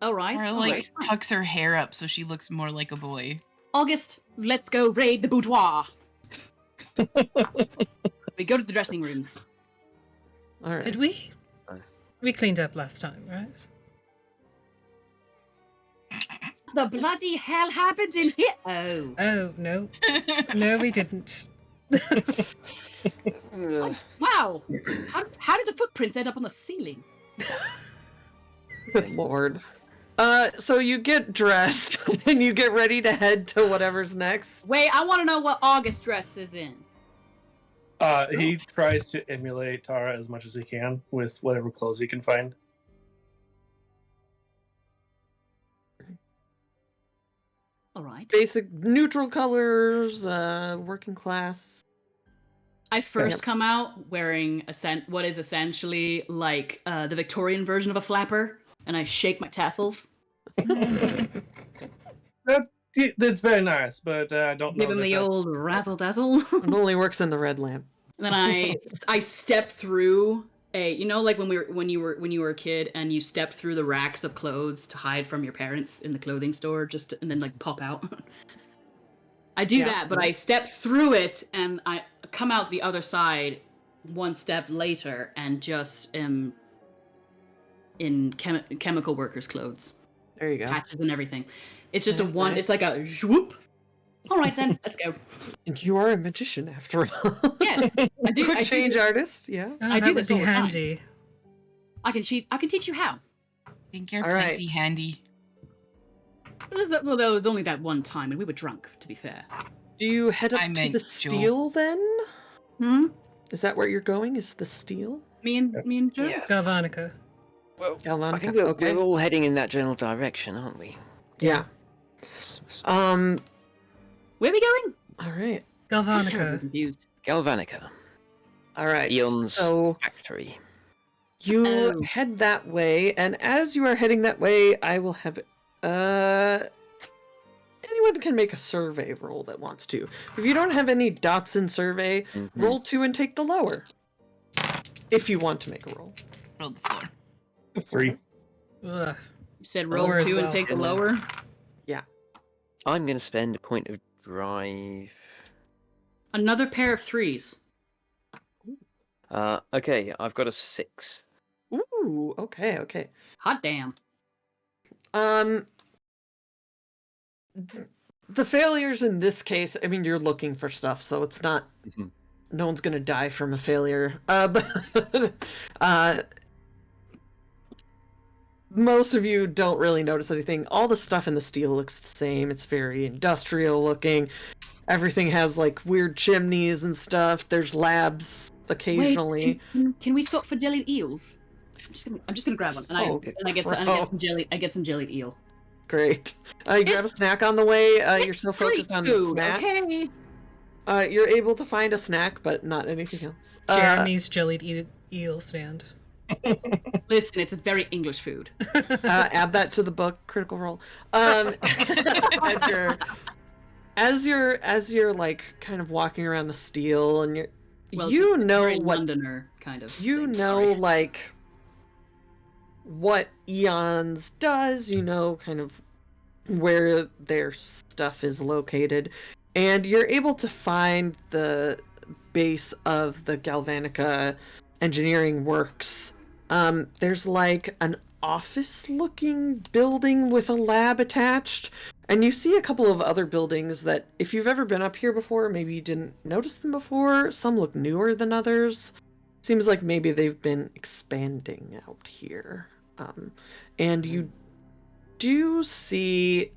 All right. Or all like right. tucks her hair up so she looks more like a boy. August, let's go raid the boudoir. We go to the dressing rooms. All right. Did we? We cleaned up last time, right? The bloody hell happened in here? Oh. Oh, no. No, we didn't. Wow. How did the footprints end up on the ceiling? Good lord. So you get dressed and you get ready to head to whatever's next. Wait, I want to know what August dress is in. He tries to emulate Tara as much as he can with whatever clothes he can find. All right. Basic neutral colors, working class. I first come out wearing what is essentially like the Victorian version of a flapper, and I shake my tassels. That's very nice, but I don't know. Give him the old razzle dazzle. It only works in the red lamp. And then I step through like when you were a kid and you stepped through the racks of clothes to hide from your parents in the clothing store, and then like pop out. I do that, but I step through it and I come out the other side one step later and just am in chemical workers' clothes. There you go. Patches and everything. It's just That's nice. It's like a whoop. All right then, let's go. And you are a magician after all. Yes, I do. Good I change do. artist, yeah. Oh, I that do would this be all the time. handy. I can teach you how. Think you're All right. plenty handy. Well, there was only that one time, and we were drunk. To be fair. Do you head up I to meant the Joel. steel then? Hmm. Is that where you're going? Is the steel? Me and Joe. Yeah. Galvanica. Well, Galvanica, I think we're, okay. we're all heading in that general direction, aren't we? Yeah. Where are we going? All right. I'm terribly Galvanica. confused. Galvanica. All right. E.O.N.S. So factory. you Oh. head that way, and as you are heading that way, I will have anyone can make a survey roll that wants to. If you don't have any dots in survey, Mhm. roll 2 and take the lower. If you want to make a roll. Roll the floor. 3. Ugh. You said roll Lower as 2 and well. take the lower. I'm going to spend a point of drive. Another pair of 3s. Okay, I've got a 6. Ooh, okay. Hot damn. The failures in this case, I mean, you're looking for stuff, so it's not. Mhm. No one's gonna die from a failure. But most of you don't really notice anything. All the stuff in the steel looks the same. It's very industrial looking. Everything has like weird chimneys and stuff. There's labs occasionally. Wait, can we stop for jellied eels? I'm just gonna grab one, and I get some jellied eel. Great. You grab a snack on the way. You're so focused on the Food, snack. okay. You're able to find a snack, but not anything else. Jeremy's jellied eel stand. Listen, it's a very English food. Add that to the book. Critical Role. Edgar, as you're like kind of walking around the steel, and Well, you it's a know very what Londoner kind of. you thing, know, sorry. like what Eons does. You know, kind of where their stuff is located. And you're able to find the base of the Galvanica Engineering Works. There's like an office-looking building with a lab attached. And you see a couple of other buildings that, if you've ever been up here before, maybe you didn't notice them before. Some look newer than others. Seems like maybe they've been expanding out here. And you do see...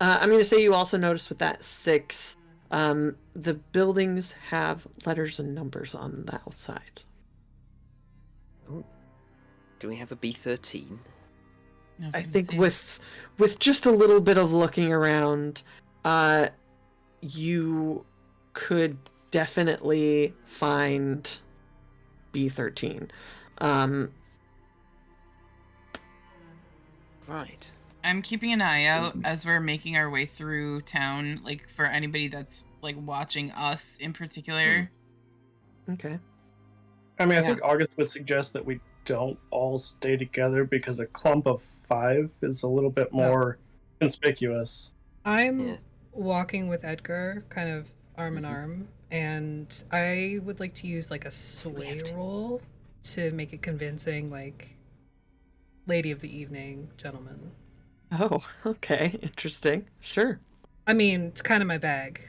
I'm going to say you also notice with that 6, the buildings have letters and numbers on the outside. Ooh. Do we have a B13? I think with just a little bit of looking around, you could definitely find B13. Right. I'm keeping an eye out as we're making our way through town, like for anybody that's like watching us in particular. Okay. I mean, I Yeah. think August would suggest that we don't all stay together because a clump of 5 is a little bit more conspicuous. I'm Yeah. walking with Edgar, kind of arm in arm, and I would like to use like a sway roll to make it convincing, like lady of the evening, gentleman. Oh, okay. Interesting. Sure. I mean, it's kind of my bag.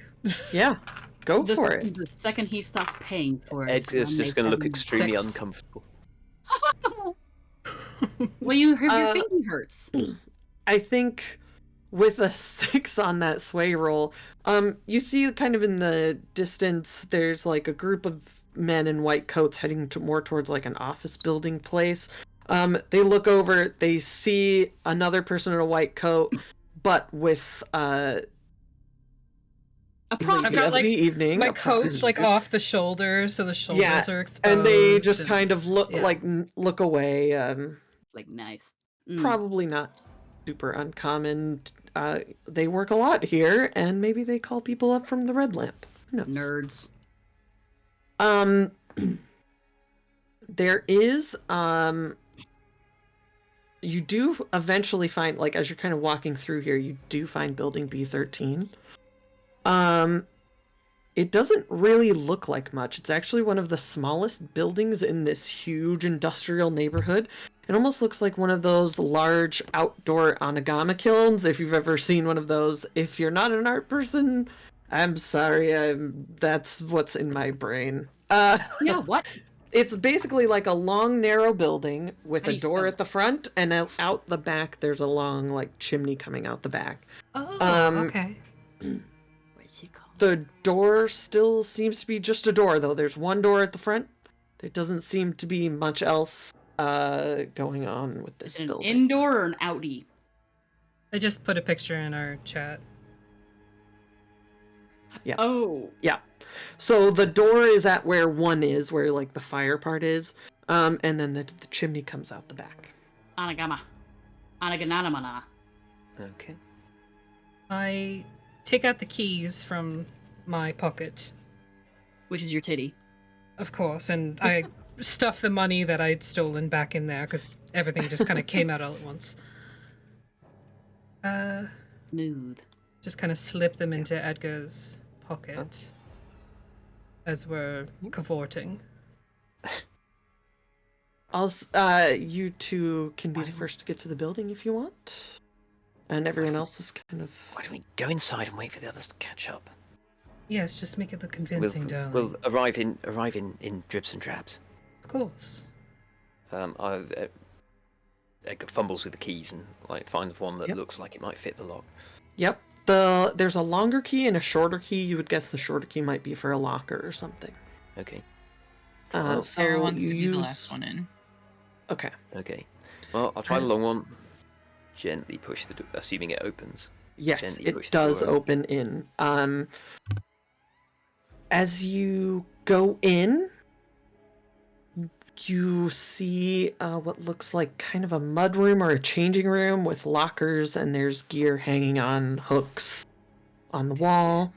Yeah. Go for it. The second he stopped paying for it. Edgar's just going to look extremely 6. uncomfortable. Well, your thinking hurts. I think with a 6 on that sway roll, you see kind of in the distance, there's like a group of men in white coats heading more towards like an office building place. They look over, they see another person in a white coat, but with A lady process. I've got, of like, the evening. My a coat's like prostitute. off the shoulders, so the shoulders Yeah, are exposed. and they just and- kind of look yeah. like look away. Like nice. Probably not super uncommon. They work a lot here, and maybe they call people up from the Red Lamp. Who knows? Nerds. There is you do eventually find, like, as you're kind of walking through here, you do find building B13. It doesn't really look like much. It's actually one of the smallest buildings in this huge industrial neighborhood. It almost looks like one of those large outdoor onigami kilns, if you've ever seen one of those. If you're not an art person, I'm sorry, that's what's in my brain. Yeah, what? It's basically like a long, narrow building with How do a you door spell at the front, and out the back, there's a long, like, chimney coming out the back. Oh, okay. What's it called? The door still seems to be just a door, though. There's one door at the front. There doesn't seem to be much else going on with this Is it an building. indoor or an outie? I just put a picture in our chat. Yeah. Oh. Yeah. So the door is at where one is, where, like, the fire part is, and then the chimney comes out the back. Anagama. Anagananamana. Okay. I take out the keys from my pocket, Which is your titty. of course, and I stuff the money that I'd stolen back in there because everything just kind of came out all at once. Smooth. Just kind of slip them into Edgar's pocket as we're cavorting. You two can be the first to get to the building if you want. And everyone else is kind of... Why don't we go inside and wait for the others to catch up? Yes, just make it look convincing, darling. We'll arrive in dribs and drabs. Of course. Edgar fumbles with the keys and like finds one that Yep. looks like it might fit the lock. Yep. There's a longer key and a shorter key. You would guess the shorter key might be for a locker or something. Okay. So Sarah wants you to be use... the last one in. Okay. Okay. Well, I'll try the long one. Gently push the door, assuming it opens. Yes, Gently it push the does door open in. As you go in, you see what looks like kind of a mud room or a changing room with lockers, and there's gear hanging on hooks on the wall.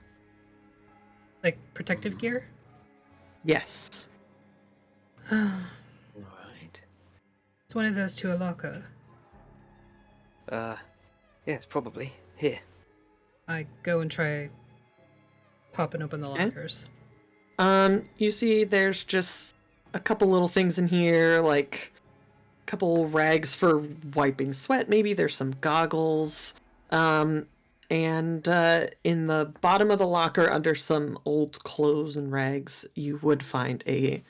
Like protective gear? Yes. Right. It's one of those to a locker. Yes, probably. Here. I go and try popping open the Okay. lockers. You see there's just a couple little things in here, like a couple rags for wiping sweat, maybe there's some goggles. And in the bottom of the locker, under some old clothes and rags, you would find a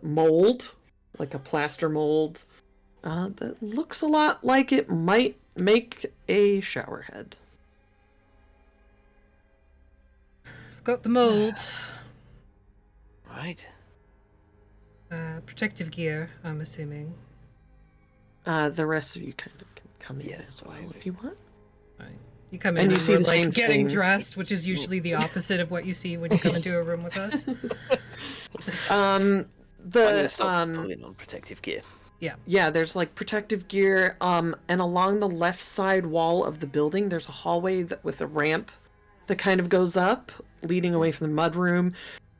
mold, like a plaster mold, that looks a lot like it might make a shower head. Got the mold. Right. Protective gear, I'm assuming. The rest of you kind of can come in Yeah, as well maybe. if you want. Right. You come in And you and see we're, the same getting thing. dressed, which is usually the opposite of what you see when you come into a room with us. I'm gonna The stop pulling on protective gear. yeah, there's like protective gear. And along the left side wall of the building, there's a hallway with a ramp that kind of goes up, leading away from the mudroom.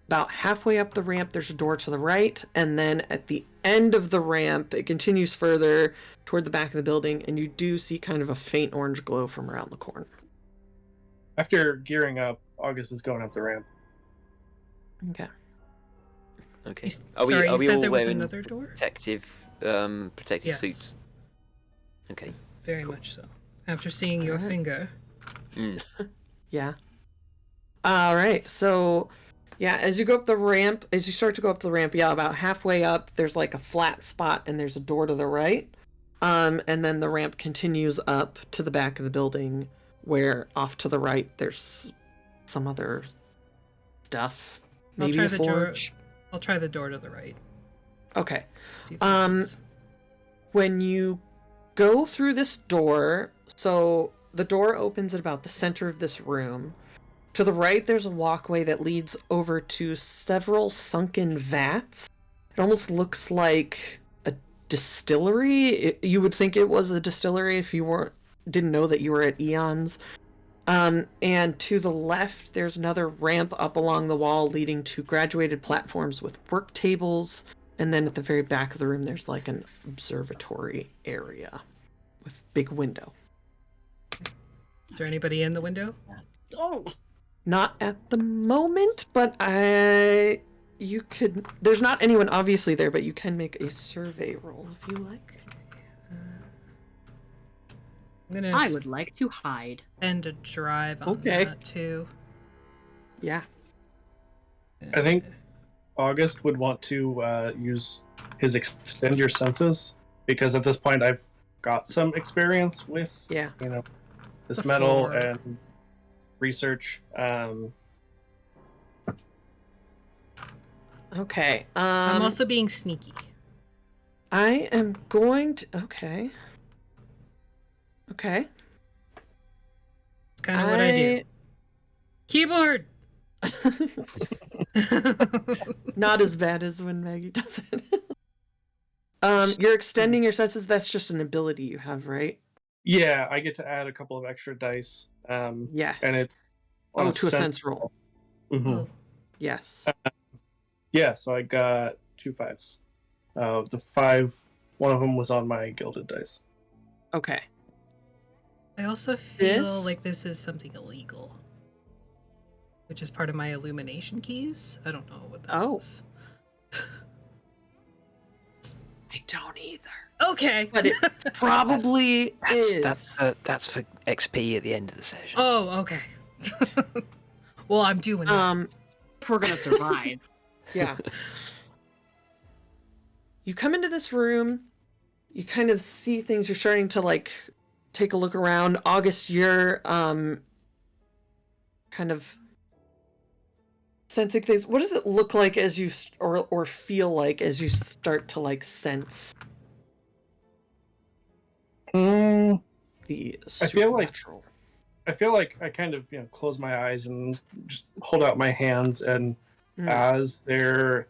About halfway up the ramp, there's a door to the right, and then at the end of the ramp, it continues further toward the back of the building, and you do see kind of a faint orange glow from around the corner. After gearing up, August is going up the ramp. Okay. Okay. Sorry, are you we said all there was wearing another door? protective Yes. suits? Okay. Very much so. After seeing your Alright. finger. Mm. Yeah. All right. So, yeah, as you start to go up the ramp, yeah, about halfway up, there's like a flat spot and there's a door to the right. And then the ramp continues up to the back of the building where off to the right there's some other stuff. I'll Maybe try a the door- forge. I'll try the door to the right. Okay. See if that works. When you go through this door, so the door opens at about the center of this room. To the right, there's a walkway that leads over to several sunken vats. It almost looks like a distillery. You would think it was a distillery if you didn't know that you were at Eons. And to the left, there's another ramp up along the wall leading to graduated platforms with work tables. And then at the very back of the room, there's like an observatory area with big window. Is there anybody in the window? Oh, Not at the moment, but there's not anyone obviously there, but you can make a survey roll if you like. I'm gonna I would like to hide. spend a drive on Okay. that too. Yeah. I think August would want to use his extend your senses, because at this point I've got some experience with Yeah. this metal Before. and research. Okay. I'm also being sneaky. I am going to. Okay. Okay. It's kind of what I do. Keyboard. Not as bad as when Maggie does it. You're extending your senses. That's just an ability you have, right? Yeah, I get to add a couple of extra dice. Yes. And it's on to a sense roll. Mhm. Oh, Yes. Yeah, so I got 2 5s. The 5, one of them was on my gilded dice. Okay. I also feel This- like this is something illegal, which is part of my illumination keys. I don't know what that is. I don't either. Okay. But it probably is. That's for XP at the end of the session. Oh, okay. Well, I'm doing that. If we're gonna survive. Yeah. You come into this room, you kind of see things, you're starting to like take a look around. August, you're kind of sensing things. What does it look like as you or feel like as you start to like sense Mm, the I feel like- supernatural? I feel like I kind of close my eyes and just hold out my hands, and as they're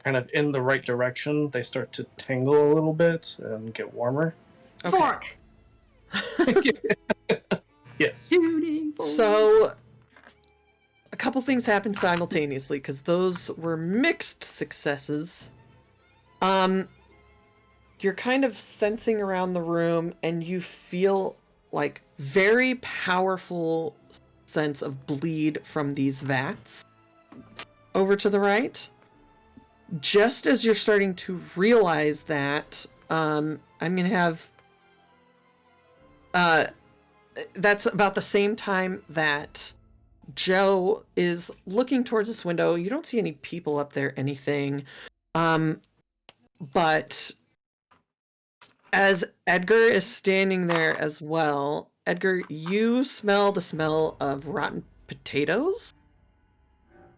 kind of in the right direction, they start to tingle a little bit and get warmer. Okay. Fork. Yes. Tuning forward. So a couple things happen simultaneously because those were mixed successes. You're kind of sensing around the room and you feel like very powerful sense of bleed from these vats over to the right. Just as you're starting to realize that, I'm going to have... that's about the same time that Joe is looking towards this window. You don't see any people up there, anything. But as Edgar is standing there as well, Edgar, you smell the smell of rotten potatoes.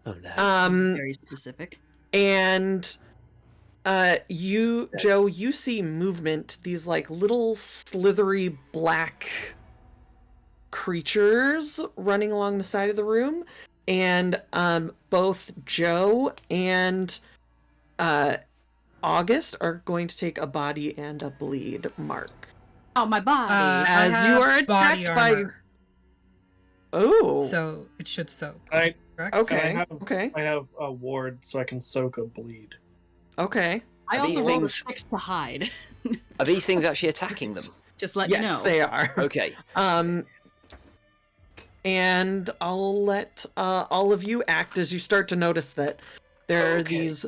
Oh no. Very specific. And Joe, you see movement, these like little slithery black creatures running along the side of the room, and both Joe and August are going to take a body and a bleed mark. Oh, my body. As you are body attacked by... armor, Oh. so it should soak. I Correct? Okay. I have a ward, so I can soak a bleed. Okay. I Are also these rolled a things- 6 to hide. Are these things actually attacking them? Just let you Yes, know. they are. Okay. And I'll let all of you act as you start to notice that there are Okay. these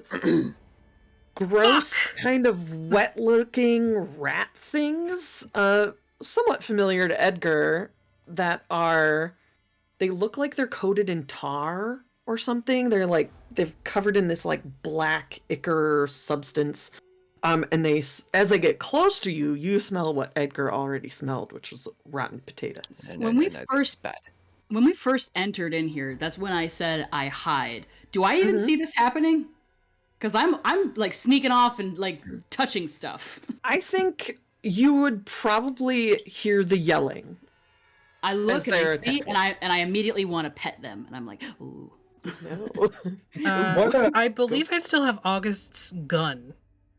gross, kind of wet-looking rat things, somewhat familiar to Edgar, that are... They look like they're coated in tar or something. They're covered in this like black ichor substance. And as they get close to you, you smell what Edgar already smelled, which was rotten potatoes. No, When we this is first- bad. When we first entered in here, that's when I said I hide. Do I even Mhm. see this happening? Because I'm like sneaking off and like touching stuff. I think you would probably hear the yelling. I look and I they're see, attacking. and I immediately want to pet them, and I'm like, ooh. No. I believe I still have August's gun,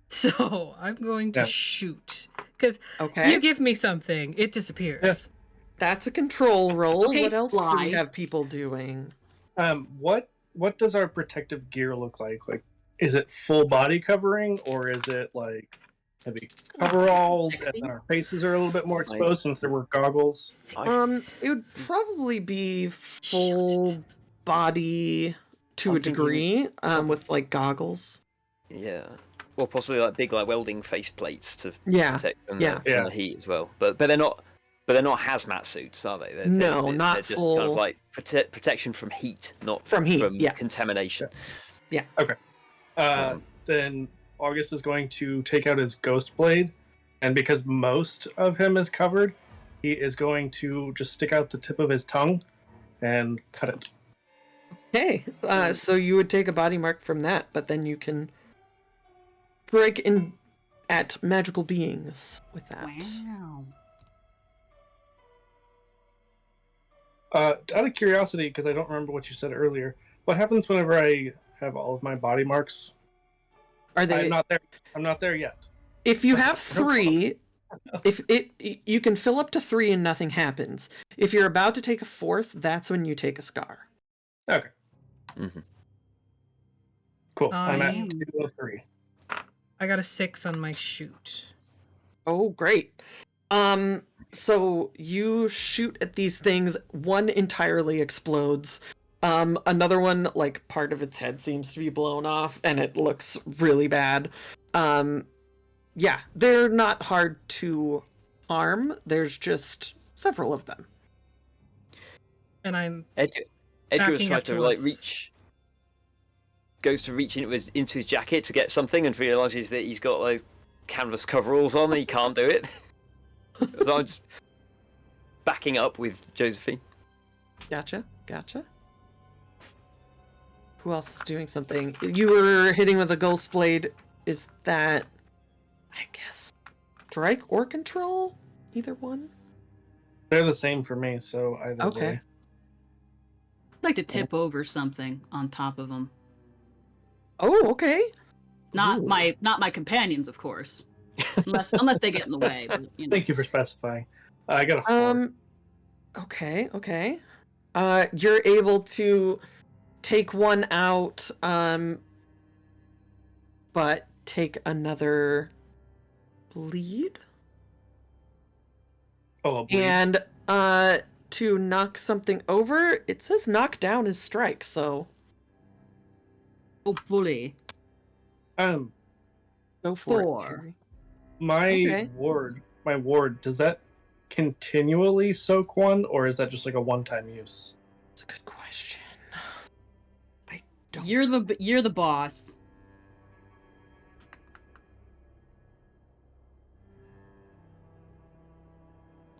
so I'm going to Yeah. shoot. Because Okay. you give me something, it disappears. That's a control roll. Okay, What else do Sly. we have people doing? What does our protective gear look like? Like, is it full body covering, or is it like heavy coveralls, and then our faces are a little bit more exposed since there were goggles? It would probably be full body to I'm a degree, with like goggles. Yeah. Or possibly like big like welding face plates to Yeah. protect them Yeah. from Yeah. the heat as well. But they're not hazmat suits, are they? No, not they're just kind of full- like protection from heat, not From heat, yeah. contamination. Then August is going to take out his ghost blade, and because most of him is covered, he is going to just stick out the tip of his tongue and cut it. Okay. So you would take a body mark from that, but then you can break in at magical beings with that. Wow. Out of curiosity, because I don't remember what you said earlier, what happens whenever I have all of my body marks? Are they? I'm not there. I'm not there yet. If you have 3, you can fill up to 3 and nothing happens. If you're about to take a 4th, that's when you take a scar. Okay. Mhm. Cool. I'm at I- 2 of 3. I got a 6 on my shoot. Oh, great. So you shoot at these things, one entirely explodes. Another one, like, part of its head seems to be blown off, and it looks really bad. Yeah, they're not hard to harm. There's just several of them. And I'm Edgar was Backing trying up to like towards- goes to reach into his jacket to get something and realizes that he's got like canvas coveralls on and he can't do it. So I'm just backing up with Josephine. Gotcha. Who else is doing something? You were hitting with a ghost blade. Is that, I guess, strike or control? Either one? They're the same for me, so either Okay. way. I'd like to tip over something on top of them. Oh, okay. Not Ooh. my companions, of course. Unless they get in the way. But, you know. Thank you for specifying. I got a 4. Okay. You're able to take one out, but take another bleed. Oh, a bleed. And to knock something over. It says knock down is strike, so Oh, bully. Um, go for 4. it, Terry. my Okay. ward, does that continually soak one, or is that just like a one-time use? That's a good question. I don't. You're the boss.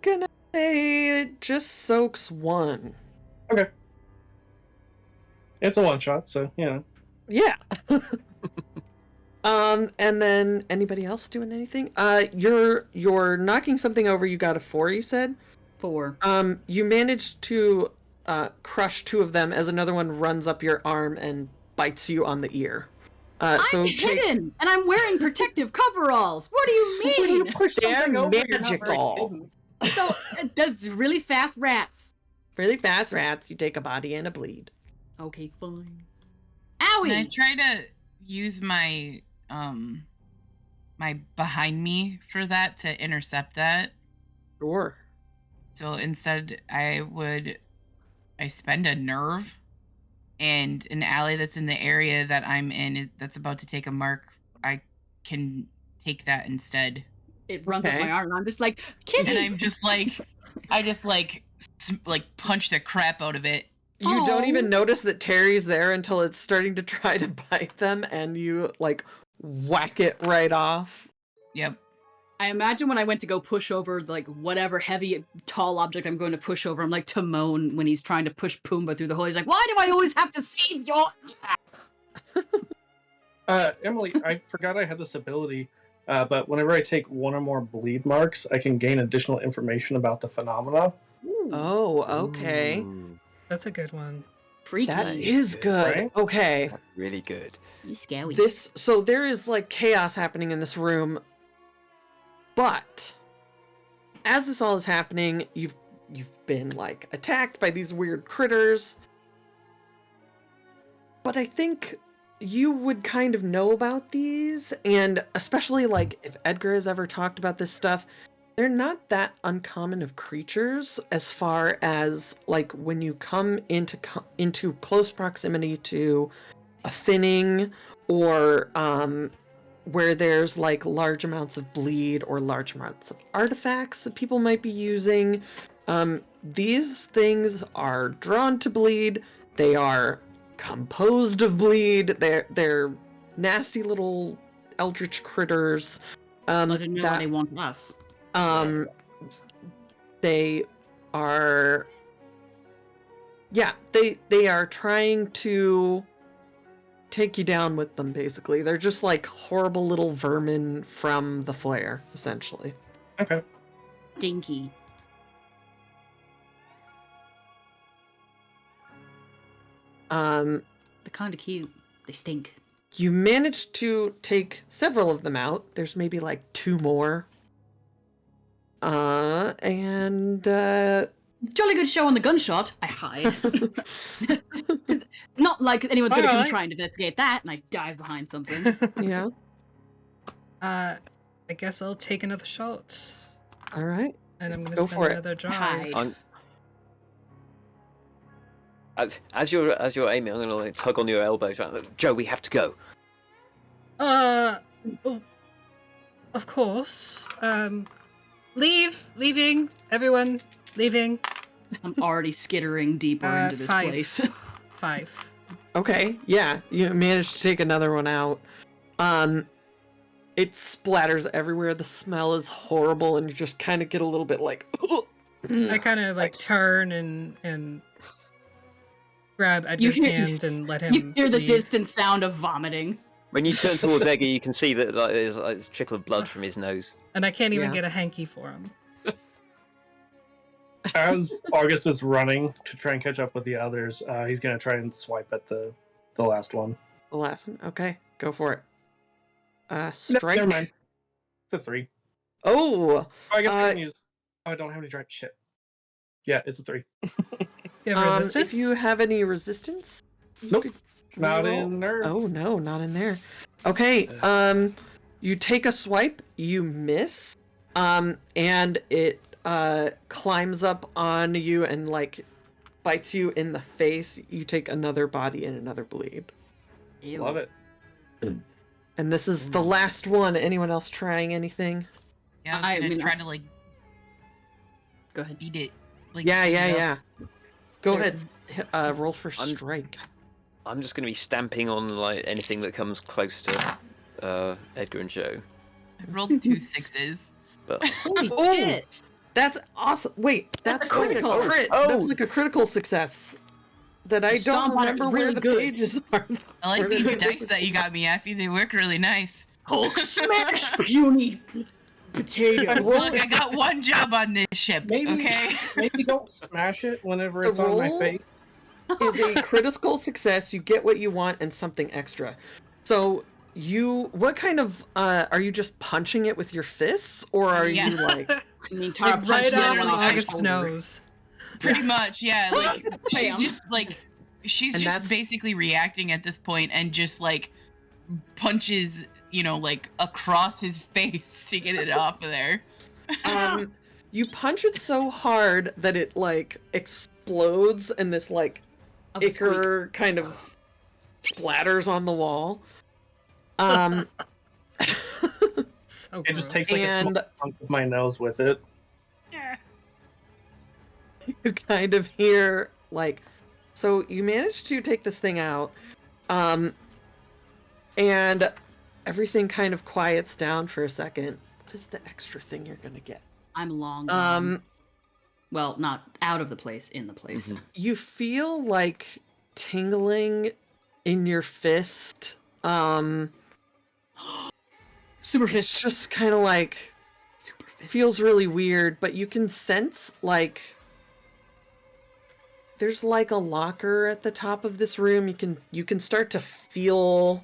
Gonna say it just soaks one. Okay. It's a one-shot, so, Yeah. And then anybody else doing anything? You're knocking something over. You got a 4, you said? 4. You managed to crush 2 of them as another one runs up your arm and bites you on the ear. I'm hidden, and I'm wearing protective coveralls. What do you mean? They're You're not very magical. hidden. So it does really fast rats. Really fast rats. You take a body and a bleed. Okay, fine. Can I Owie! try to use my my behind me for that to intercept that? Sure. So instead, I spend a nerve, and an ally that's in the area that I'm in that's about to take a mark, I can take that instead. It runs up Okay. my arm, and I'm just like, kitty! And I'm just like, I just like punch the crap out of it. You don't even Oh. notice that Terry's there until it's starting to try to bite them, and you like whack it right off. Yep. I imagine when I went to go push over like whatever heavy, tall object I'm going to push over, I'm like Timon when he's trying to push Pumbaa through the hole. He's like, why do I always have to save your... Emily, I forgot I had this ability, but whenever I take 1 or more bleed marks, I can gain additional information about the phenomena. Oh, okay. Ooh, That's a good one. Freaky. That is good. Right? Okay. that's really good. You scary. So there is like chaos happening in this room, but as this all is happening, you've been like attacked by these weird critters. But I think you would kind of know about these, and especially like if Edgar has ever talked about this stuff, they're not that uncommon of creatures as far as like when you come into close proximity to a thinning or where there's like large amounts of bleed or large amounts of artifacts that people might be using. These things are drawn to bleed. They are composed of bleed. They're nasty little eldritch critters. Let them know why they want us. They are, yeah, they are trying to take you down with them, basically. They're just like horrible little vermin from the flare, essentially. Okay. Dinky. They're kind of cute. They stink. You managed to take several of them out. There's maybe like 2 more. Jolly good show on the gunshot. I hide. Not like anyone's going to come Alright. try and investigate that, and I dive behind something. Yeah. I guess I'll take another shot. All right. And I'm going Go to spend for it. another drive. Hide. As you're aiming, I'm gonna like tug on your elbows. Like, Joe, we have to go. Oh, of course. Leaving, everyone, leaving. I'm already skittering deeper into this 5. place. 5. Okay. Yeah, you managed to take another one out. It splatters everywhere. The smell is horrible, and you just kind of get a little bit like. I kind of like turn and grab Edgar's hand and let him. You hear the leave. distant sound of vomiting. When you turn towards Edgar, you can see that there's like a trickle of blood from his nose. And I can't even Yeah. get a hanky for him. As August is running to try and catch up with the others, he's going to try and swipe at the last one. The last one. Okay, go for it. No, Strike. never mind. It's a 3. Oh, I guess I can use... Oh, I don't have any drive. Shit. Yeah, it's a 3. You have resistance? if you have any resistance, you Nope. could Not roll. in nerve. Oh no, not in there. Okay, you take a swipe, you miss, and it climbs up on you and like bites you in the face, you take another body and another bleed. Ew. Love it. And this is the last one. Anyone else trying anything? Yeah, I I was gonna mean, try to like Go ahead. beat it. Like, Yeah, beat yeah, it up. yeah. Go There- ahead. Roll for I'm- strike. I'm just going to be stamping on like anything that comes close to Edgar and Joe. I rolled 2 6s. But Holy Oh! shit! That's awesome. Wait, that's a like critical. a crit. Oh! That's like a critical success. That I don't Stomp on it remember where really the good. pages are. I like Where did these I dice miss that you got me, Effie. They work really nice. Hulk smash, puny potato. Look, I got one job on this ship, Maybe- okay? Maybe don't smash it whenever The it's on my roll? face. Is a critical success. You get what you want and something extra. So what kind of are you just punching it with your fists, or are Yeah. you like? I mean, Tara Like right punched off it of in the August's shoulder. nose. Pretty much, yeah. Like she's Bam. just like she's And just that's- basically reacting at this point and just like punches, like across his face to get it off of there. You punch it so hard that it like explodes, and this like Of a squeak. ichor kind of splatters on the wall. So It gross. just takes like a And- small chunk of my nose with it. You kind of hear like, so you managed to take this thing out, and everything kind of quiets down for a second. What is the extra thing you're gonna get? I'm long gone. Um, Well, not out of the place, in the place. Mhm. you feel like tingling in your fist. Super It's fist. just kind of like Super fist. feels really weird, but you can sense like there's like a locker at the top of this room. You can start to feel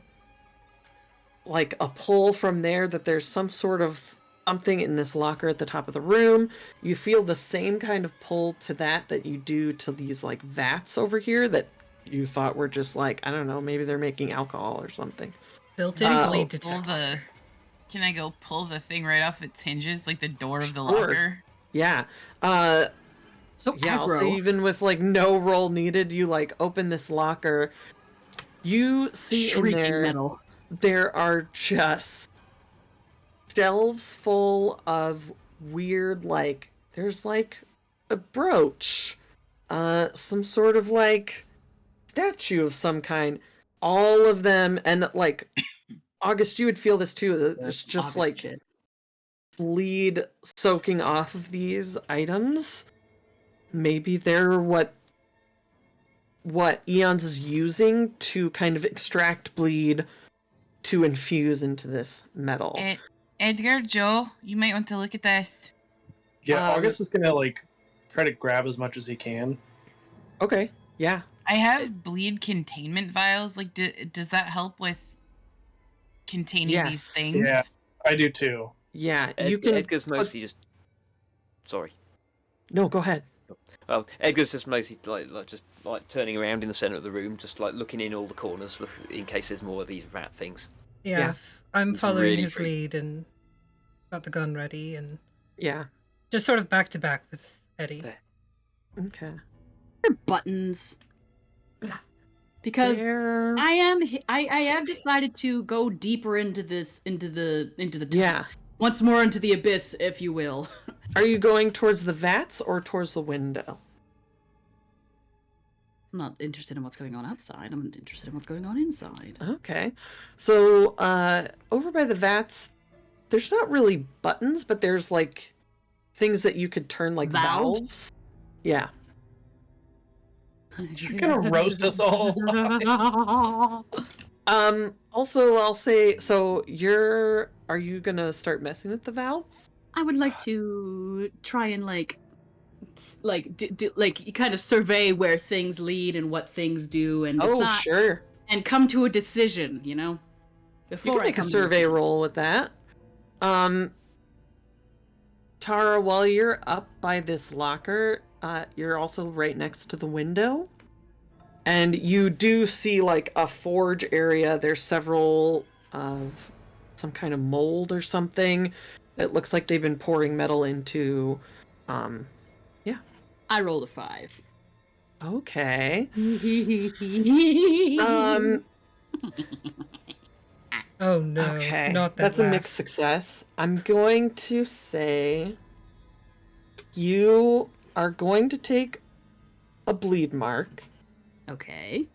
like a pull from there, that there's some sort of something in this locker at the top of the room. You feel the same kind of pull to that you do to these like vats over here that you thought were just like, I don't know, maybe they're making alcohol or something. Built-in Oh, bleed Pull detector. Can I go pull the thing right off its hinges, like the door of the Sure. locker? Yeah. So Yeah, I'll aggro. say even with like no roll needed, you like open this locker. You see in Shrieking there, metal. there are just shelves full of weird, like, there's like a brooch, some sort of like statue of some kind. All of them, and like, August, you would feel this too. It's just August like shit. bleed soaking off of these items. Maybe they're what Eons is using to kind of extract bleed to infuse into this metal. Edgar, Joe, you might want to look at this. Yeah, Um, August is gonna like try to grab as much as he can. Okay, yeah. I have bleed containment vials. Like, does that help with containing these Yes. things? Yeah. I do too. Yeah, you can. Edgar's mostly just. Sorry. No, go ahead. Well, Edgar's just mostly just turning around in the center of the room, just like looking in all the corners, in case there's more of these rat things. Yeah, Yeah. I'm It's following really his creepy. lead and got the gun ready and Yeah. just sort of back to back with Eddie. Okay. Buttons. Because There- I have decided to go deeper into this into the Yeah. once more into the abyss, if you will. Are you going towards the vats or towards the window? I'm not interested in what's going on outside. I'm interested in what's going on inside. Okay. So, over by the vats, there's not really buttons, but there's like things that you could turn like Valves? valves. Yeah. You're gonna roast us all. Also, I'll say, so are you gonna start messing with the valves? I would like to try and you kind of survey where things lead and what things do, and Oh, decide sure. and come to a decision. You Before can I make a come to survey roll with that. Tara, while you're up by this locker, you're also right next to the window. And you do see like a forge area. There's several of some kind of mold or something. It looks like they've been pouring metal into I rolled a 5. Okay. Oh no, Okay. not that That's a laugh. mixed success. I'm going to say you are going to take a bleed mark, Okay.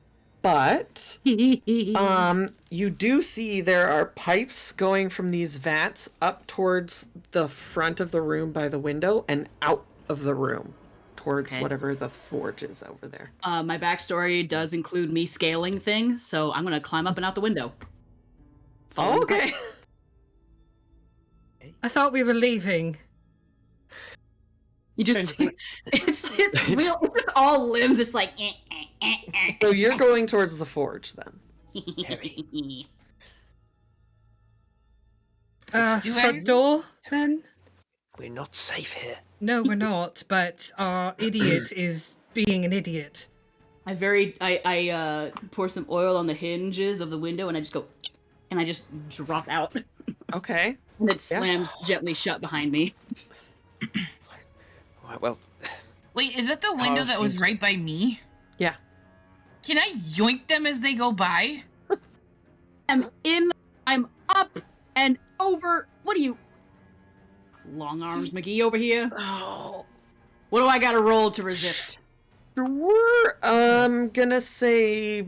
but you do see there are pipes going from these vats up towards the front of the room by the window and out of the room towards Okay. whatever the forge is over there. My backstory does include me scaling things, so I'm gonna climb up and out the window. Following the Okay. I thought we were leaving. You just it's real. It's just all limbs. It's like. So you're going towards the forge then. You Front guys- door, then? We're not safe here. No, we're not, but our idiot is being an idiot. I pour some oil on the hinges of the window and I just go, and I just drop out, Okay. and it slams gently shut behind me. Right, well, Wait, is that the window that was seems- right by me? Yeah. Can I yoink them as they go by? I'm up and over. What are you? Long arms McGee over here. Oh. What do I gotta roll to resist? Sure. Gonna say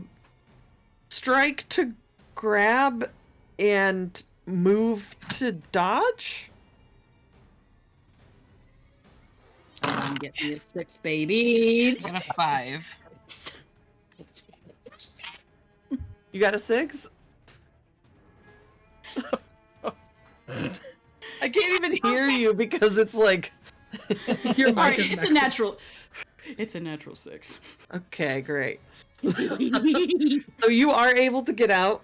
strike to grab and move to dodge. Get me a 6, baby. I got a 5. You got a 6? I can't even hear you because it's like Your Sorry, mic is it's a next. natural. It's a natural 6. okay, great. So you are able to get out.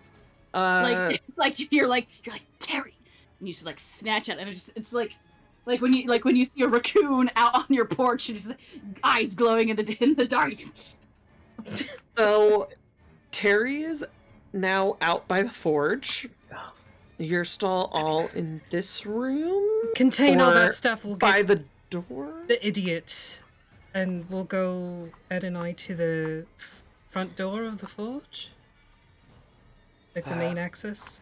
Like you're like Terry, and you just like snatch it, and it's like when you see a raccoon out on your porch, and just eyes glowing in the dark. So Terry is now out by the forge. You're still all in this room. Contain all or that stuff. We'll by get the door. the idiot, and we'll go, Ed and I, to the front door of the forge. Like the main access.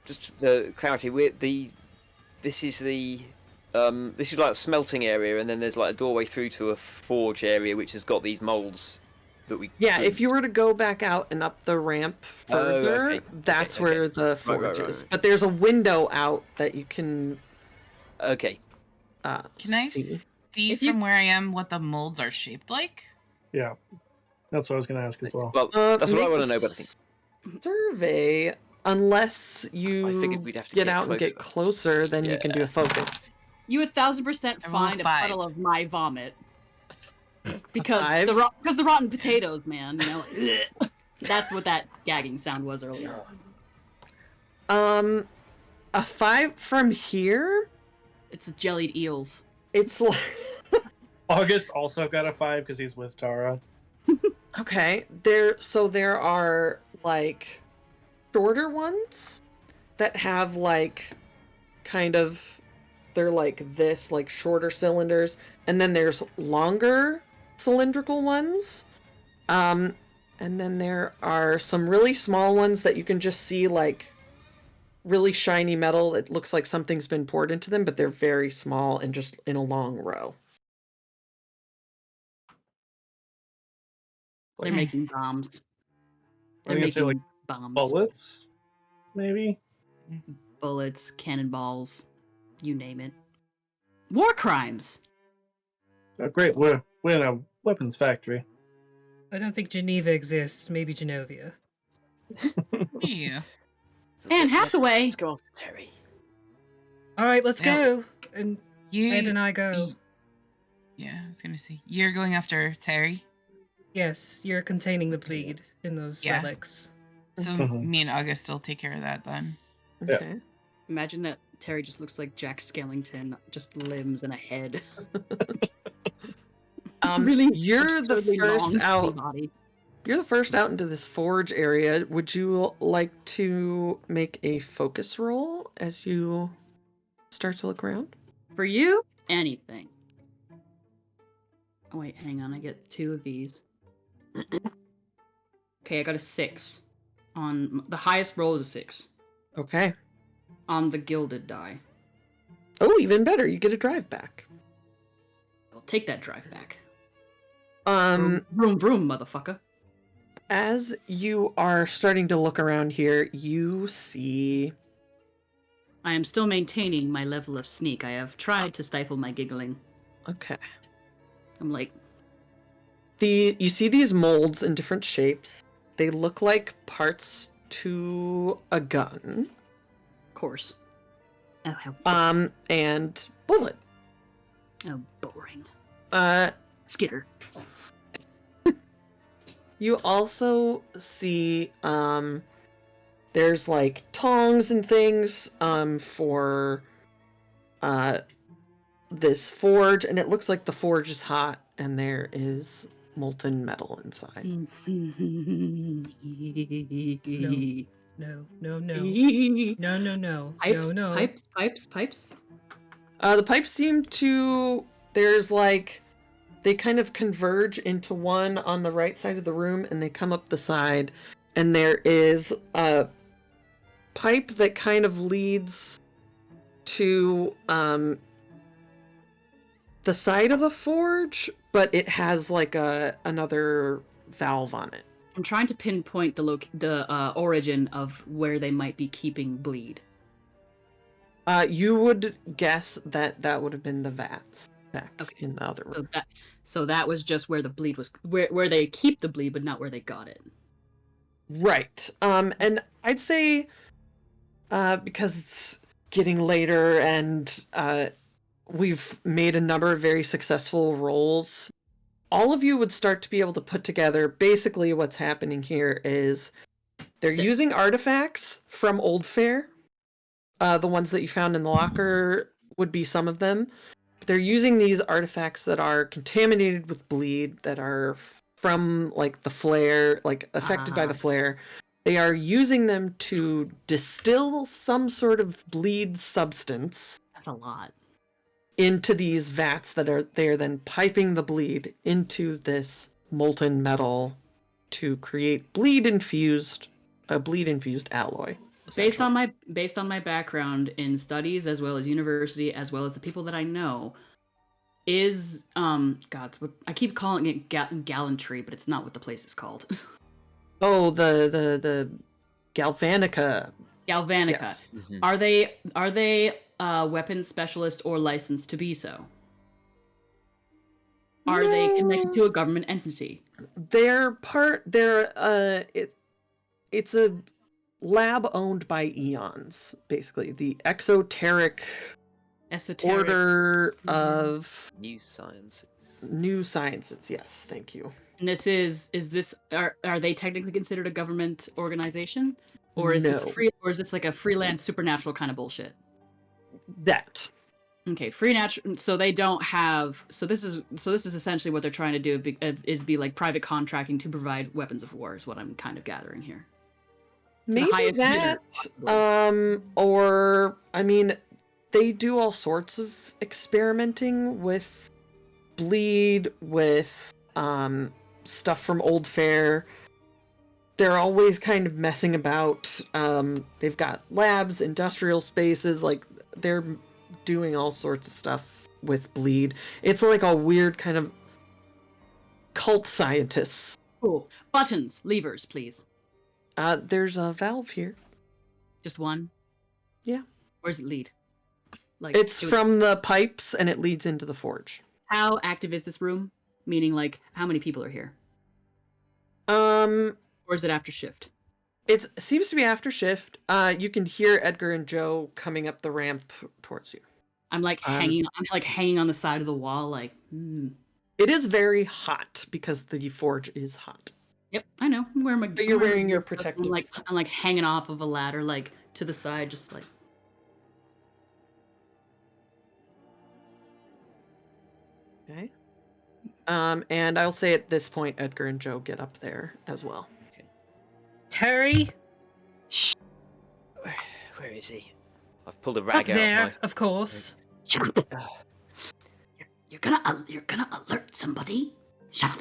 Just the clarity, this is like a smelting area, and then there's like a doorway through to a forge area, which has got these molds that we. Yeah, if you were to go back out and up the ramp further, okay. that's Okay. where the forge right, is. right. But there's a window out that you can Okay. Can I see. see If you- from where I am what the molds are shaped like? Yeah, that's what I was going to ask as well. Well, that's what I make want a to know, but I think survey, unless you I figured we'd have to get get out and get closer, then you can do a Yeah. focus. You 1,000% I rolled find a 5. puddle of my vomit because 5? the rotten potatoes, man. You know, that's what that gagging sound was earlier. A 5 from here. It's jellied eels. It's like August also got a 5 because he's with Tara. okay. There are like shorter ones that have like kind of they're like this, like shorter cylinders, and then there's longer cylindrical ones. And then there are some really small ones that you can just see like really shiny metal. It looks like something's been poured into them, but they're very small and just in a long row. They're Mm. making bombs. They're I'm gonna making say, like, bombs, Bullets, maybe? bullets, cannonballs, you name it. War crimes. Oh, great, we're in a weapons factory. I don't think Geneva exists. Maybe Genovia. Yeah. Anne Hathaway. Let's go after Terry. All right, let's Yeah. go. And You. Ed and I go. Yeah, I was gonna say you're going after Terry. Yes, you're containing the bleed in those Yeah. relics. So Mhm. me and August will take care of that then. Yeah. Okay. Imagine that Terry just looks like Jack Skellington, just limbs and a head. Really you're the absurdly long, first skinny out. body. You're the first out into this forge area. Would you like to make a focus roll as you start to look around? For you, anything. Oh wait, hang on. I get 2 of these. Okay, I got a 6. On the highest roll is a 6 Okay. on the gilded die. Oh, even better. You get a drive back. I'll take that drive back. Um, Vroom, vroom, motherfucker. as you are starting to look around here, you see. I am still maintaining my level of sneak. I have tried to stifle my giggling. Okay. I'm like, You see these molds in different shapes. They look like parts to a gun. of course. Oh, how And bullet. oh, boring. Skitter. You also see there's like tongs and things for this forge, and it looks like the forge is hot and there is molten metal inside. No. No. Pipes. The pipes seem to there's like they kind of converge into one on the right side of the room, and they come up the side, and there is a pipe that kind of leads to the side of the forge, but it has like another valve on it. I'm trying to pinpoint the origin of where they might be keeping bleed. You would guess that would have been the vats back in the other room. So that was just where the bleed was, where they keep the bleed, but not where they got it. Right. And I'd say because it's getting later and we've made a number of very successful rolls, all of you would start to be able to put together basically what's happening here is they're using artifacts from Old Fair. The ones that you found in the locker would be some of them. They're using these artifacts that are contaminated with bleed, that are from like the flare, like affected by the flare. They are using them to distill some sort of bleed substance. That's a lot. Into these vats that they're then piping the bleed into this molten metal to create bleed infused alloy. Based on my background in studies as well as university as well as the people that I know, is I keep calling it gallantry, but it's not what the place is called. Oh, the Galvanica. Yes. Mm-hmm. Are they weapons specialist or licensed to be so? Are they connected to a government entity? It's a lab owned by Eons, basically. The esoteric order of new sciences. New sciences, yes, thank you. And are they technically considered a government organization? Or is this like a freelance supernatural kind of bullshit? That. Okay, free natural. So they don't have. So this is essentially what they're trying to do is be like private contracting to provide weapons of war. Is what I'm kind of gathering here. Maybe that, or I mean, they do all sorts of experimenting with bleed, with stuff from Old Fair. They're always kind of messing about. They've got labs, industrial spaces, like they're doing all sorts of stuff with bleed. It's like a weird kind of cult scientists. Cool. Buttons, levers, please. There's a valve here. Just one? Yeah. Where's it lead? Like it's from the pipes and it leads into the forge. How active is this room? Meaning, like, how many people are here? Or is it after shift? It seems to be after shift. You can hear Edgar and Joe coming up the ramp towards you. I'm like hanging on the side of the wall, like. It is very hot because the forge is hot. Yep, I know. You're wearing your protective. I'm like hanging off of a ladder, like to the side, just like. Okay. And I'll say at this point, Edgar and Joe get up there as well. Okay. Terry. Where is he? I've pulled a rag up out. there, of course. Shut up. You're gonna alert somebody. Shut up.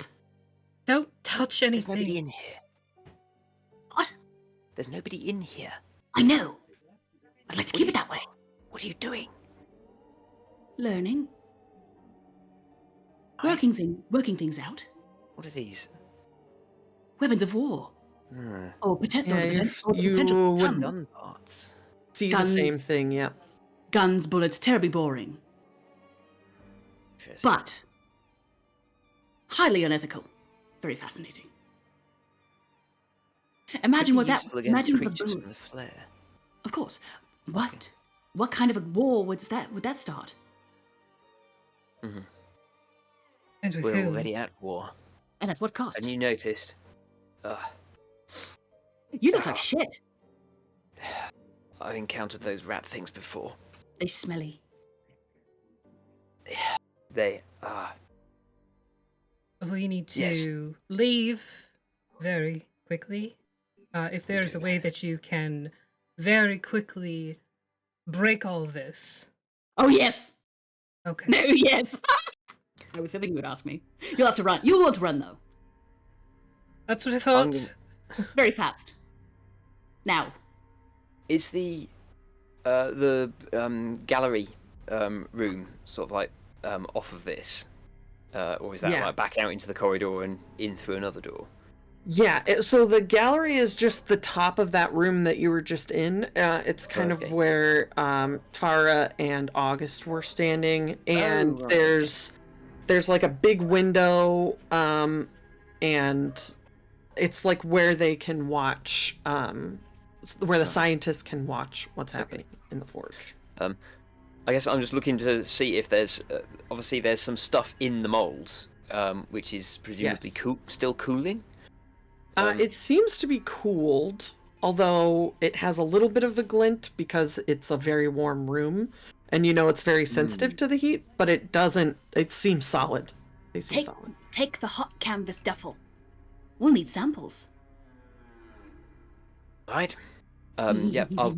Don't touch There's nobody anything. in here. What? There's nobody in here. I know. I'd like to keep it that way. What are you doing? Learning. Working things out. What are these? Weapons of war. Or potential. Yeah, Or you potential would Gun parts. see Gun- the same thing, yeah. guns, bullets, terribly boring, Interesting. but highly unethical. Very fascinating. Imagine what that. Useful against Imagine what creatures the from the flare. Of course. What kind of a war would that start? Mhm. And with We're whom? already at war, And at what cost? and you noticed. You look like shit. I've encountered those rat things before. They smelly. They are. We need to Yes. leave very quickly. If there's a way that you can very quickly break all this. Oh yes. Okay. No yes. I was hoping you would ask me. You'll have to run. You want to run though. That's what I thought. Very fast. Now. Is the gallery room sort of like off of this, or is that Yeah. like back out into the corridor and in through another door? Yeah, so the gallery is just the top of that room that you were just in. It's kind Okay. of where Tara and August were standing, and right. there's like a big window, and it's like where they can watch, where the scientists can watch what's happening in the forge. I guess I'm just looking to see if there's obviously there's some stuff in the molds, which is presumably Yes. still cooling. It seems to be cooled, although it has a little bit of a glint because it's a very warm room, and it's very sensitive to the heat, but it doesn't. It seems solid. They seem solid. Take the hot canvas duffel. We'll need samples. Right. Yeah. I'll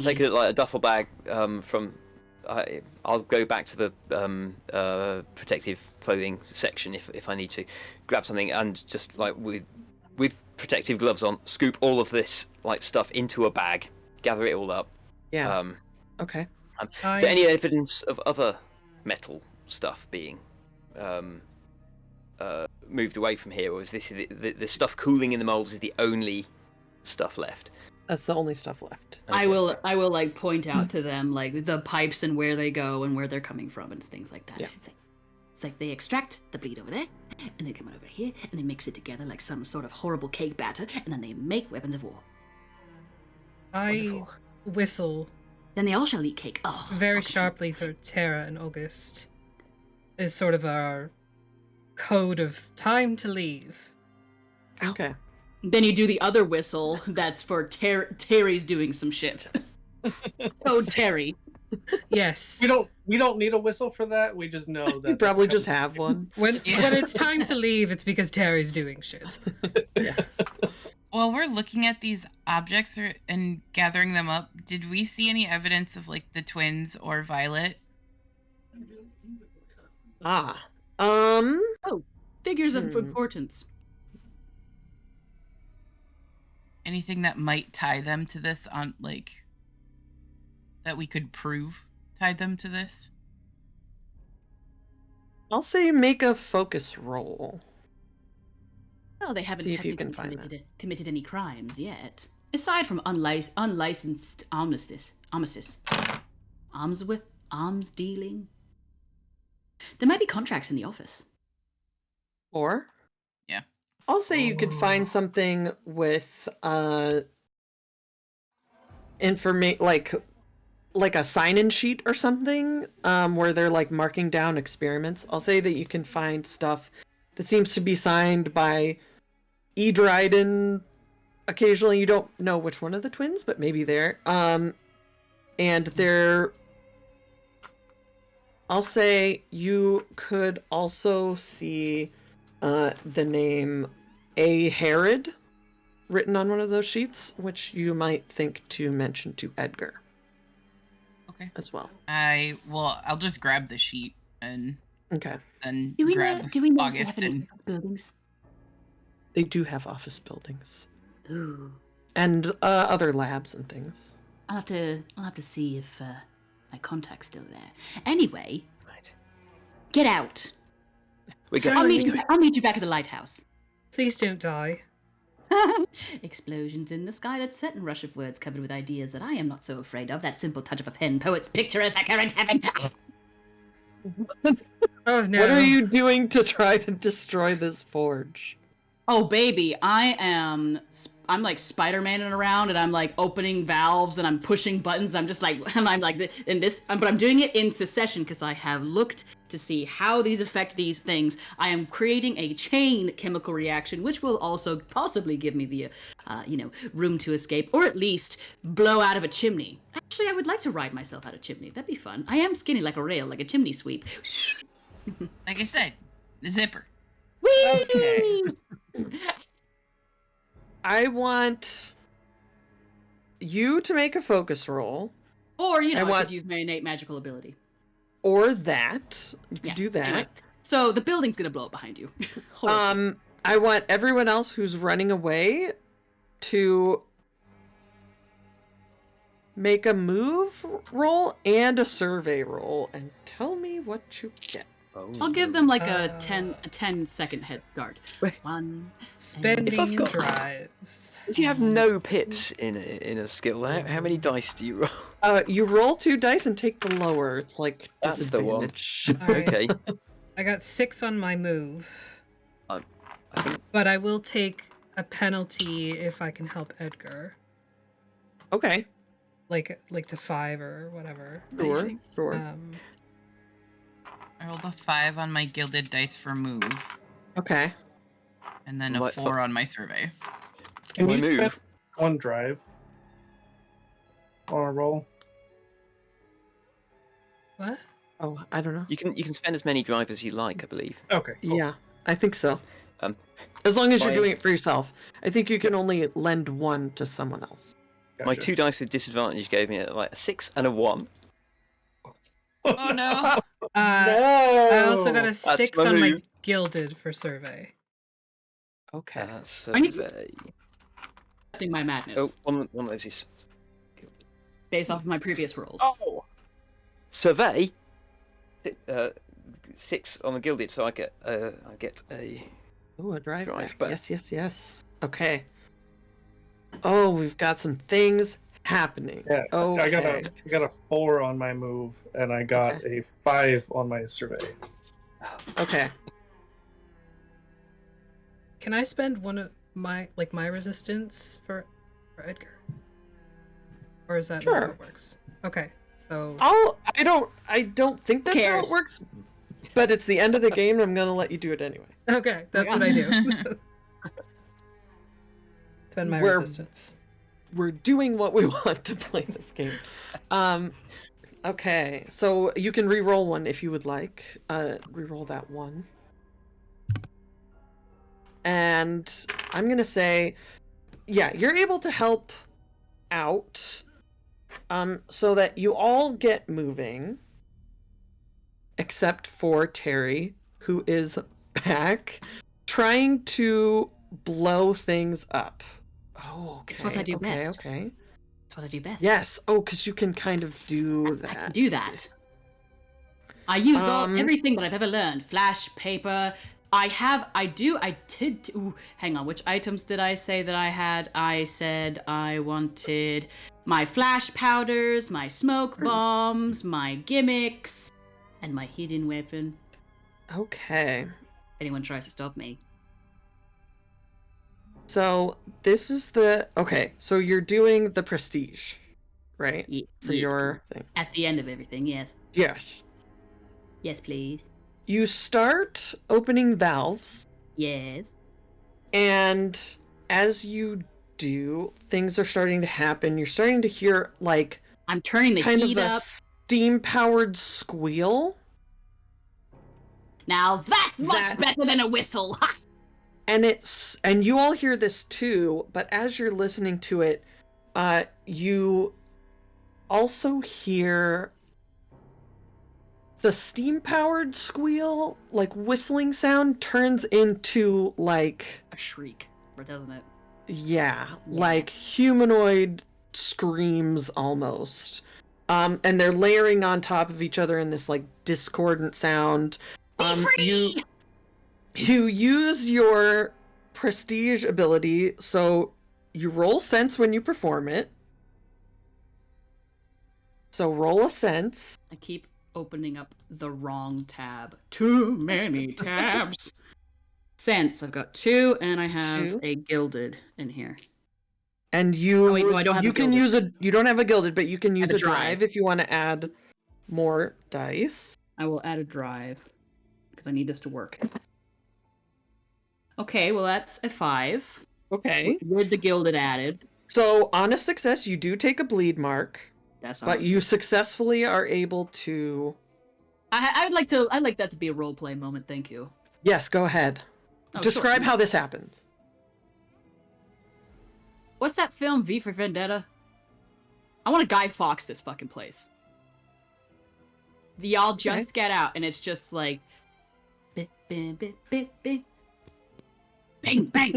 take it like a duffel bag from. I'll go back to the protective clothing section if I need to, grab something and just like with protective gloves on, scoop all of this like stuff into a bag, gather it all up. Yeah. Okay. Is there any evidence of other metal stuff being moved away from here, or is this the stuff cooling in the molds is the only stuff left? That's the only stuff left. I will like point out to them like the pipes and where they go and where they're coming from and things like that. Yeah. It's like they extract the bleed over there, and they come over here, and they mix it together like some sort of horrible cake batter, and then they make weapons of war. I Wonderful. whistle Then they all shall eat cake. Oh, very fucking- sharply for Tara and August. Is sort of our code of time to leave. Okay. Then you do the other whistle that's for Terry's doing some shit. Oh, Terry. Yes. We don't need a whistle for that. We just know that You probably just have one. When Yeah. it's time to leave, it's because Terry's doing shit. Yes. While we're looking at these objects and gathering them up, did we see any evidence of like the twins or Violet? Figures of Hmm. importance. Anything that might tie them to this on like that we could prove tied them to this? I'll say make a focus roll. Well, they haven't See if you technically can find committed any crimes yet. Aside from unlicensed armistice. Arms dealing. There might be contracts in the office. Or? Yeah. I'll say you could find something with like a sign-in sheet or something, where they're like marking down experiments. I'll say that you can find stuff that seems to be signed by E. Dryden. Occasionally, you don't know which one of the twins, but maybe they're and they're. I'll say you could also see the name A. Herod written on one of those sheets, which you might think to mention to Edgar. Okay. as well. I'll just grab the sheet and Okay. then Do we grab know if they August have any and buildings? They do have office buildings Ooh. and other labs and things. I'll have to see if my contact's still there. Anyway, Right. get out. We go. I'll meet you back at the lighthouse. Please don't die. Explosions in the sky, that certain rush of words covered with ideas that I am not so afraid of. That simple touch of a pen, poet's picturesque current heaven. Oh no. What are you doing to try to destroy this forge? Oh baby, I'm like Spider-Maning around, and I'm like opening valves, and I'm pushing buttons. I'm just like I'm like in this, but I'm doing it in succession because I have looked to see how these affect these things. I am creating a chain chemical reaction, which will also possibly give me the room to escape, or at least blow out of a chimney. Actually, I would like to ride myself out of a chimney. That'd be fun. I am skinny like a rail, like a chimney sweep. like I said, the zipper. Whee! Okay. I want you to make a focus roll, Or I want- could use my innate magical ability. or that. You could Yeah, do that. anyway. So the building's gonna blow up behind you. Horrible. I want everyone else who's running away to make a move roll and a survey roll and tell me what you get. Oh. I'll give them like a 10-second head start. Wait. One. Spending got- drives. If you have no pips in a skill, how many dice do you roll? You roll 2 dice and take the lower. It's like That's the one. disadvantage. All right. Okay. I got 6 on my move, I think but I will take a penalty if I can help Edgar, Okay. like to 5 or whatever. Sure. Amazing. Sure. I rolled a 5 on my gilded dice for move, Okay. and then a What- 4 on my survey. Can My you spend move. one drive on a roll? What? Oh, I don't know. You can spend as many drive as you like, I believe. Okay. Cool. Yeah, I think so. Um, As long as you're my- doing it for yourself. I think you can only lend 1 to someone else. My Gotcha. 2 dice with disadvantage gave me like a 6 and a 1. Oh no! I also got a 6 my on my move. gilded for survey. Okay. So I need- they- Accepting my madness Oh, one of those is based off of my previous rolls. oh survey. 6 on the gilded, so I get a Ooh, a drive Drive back. back. Yes. Okay. Oh, we've got some things happening. Yeah, Okay. I got a 4 on my move, and I got a 5 on my survey. Okay. Can I spend one of my resistance for Edgar? Or is that not how Sure. it works? Okay. So I don't think that's how it Cares? works. But it's the end of the game and I'm gonna let you do it anyway. okay, that's what I do. Spend my We're- resistance. We're doing what we want to play this game. Okay, so you can re-roll one if you would like. Re-roll that one. And I'm gonna say, yeah, you're able to help out, so that you all get moving, except for Terry, who is back, trying to blow things up. Oh, okay. That's what I do okay, best. Okay. That's what I do best. Yes. Oh, because you can kind of do that. I can do that. I use Um, everything that I've ever learned. Flash, paper. Ooh, hang on. Which items did I say that I had? I said I wanted my flash powders, my smoke bombs, my gimmicks, and my hidden weapon. Okay. If anyone tries to stop me. So this is the okay. So you're doing the prestige, right? For Yes, your thing. At the end of everything, yes. Yes. Yes, please. You start opening valves, Yes. and as you do, things are starting to happen. You're starting to hear like I'm turning the kind heat of a up. steam-powered squeal. Now that's much That- better than a whistle. Ha! And you all hear this too, but as you're listening to it, you also hear the steam-powered squeal, like whistling sound, turns into like A shriek, doesn't it? yeah, like humanoid screams almost. And they're layering on top of each other in this like discordant sound. You use your prestige ability, so you roll sense when you perform it. So roll a sense. I keep opening up the wrong tab. Too many tabs. Sense, I've got 2, and I have 2. a gilded in here. And you, Oh, wait, no, I don't have you a can gilded. use a, you don't have a gilded, but you can use a a drive if you want to add more dice. I will add a drive, because I need this to work. Okay, well that's a 5. Okay. With the gilded added. So on a success, you do take a bleed mark, That's but you successfully are able to. I'd like that to be a role play moment. Thank you. Yes, go ahead. Oh, Describe sure. how this happens. What's that film, V for Vendetta? I want to Guy Fawkes this fucking place. Y'all just get out, and it's just like, bing, bing, bing, bing, bing, bang, bang.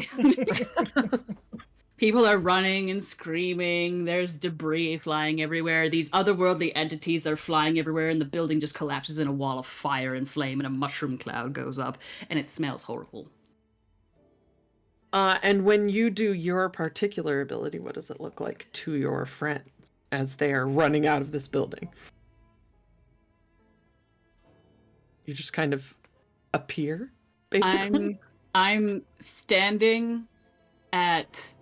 People are running and screaming. There's debris flying everywhere. These otherworldly entities are flying everywhere, and the building just collapses in a wall of fire and flame, and a mushroom cloud goes up, and it smells horrible. And when you do your particular ability, what does it look like to your friends as they are running out of this building? You just kind of appear, basically. I'm standing at.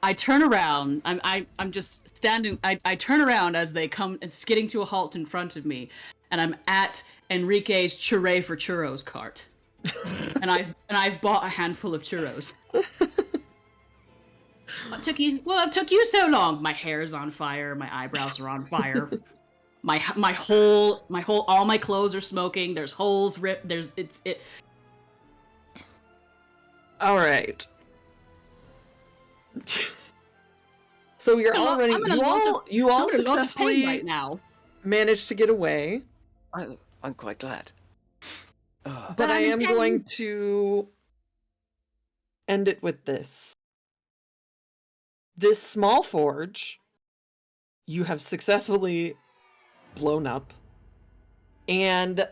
I turn around. I'm just standing. I turn around as they come and skidding to a halt in front of me, and I'm at Enrique's Churre for Churros cart, and I've bought a handful of churros. What took you? Well, it took you so long. My hair's on fire. My eyebrows are on fire. my whole all my clothes are smoking. There's holes ripped. All right. So you're all running. You all successfully right now. managed to get away. I'm quite glad. Oh. But I am going to end it with this. This small forge, you have successfully blown up. And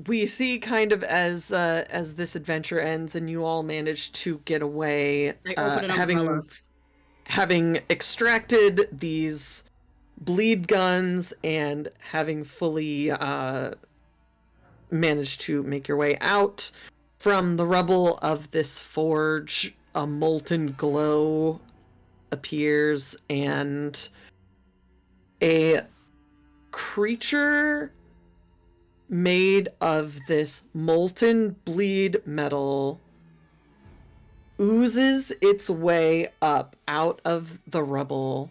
we see kind of as this adventure ends and you all manage to get away, having extracted these bleed guns and having fully managed to make your way out from the rubble of this forge. A molten glow appears and a creature made of this molten bleed metal oozes its way up out of the rubble,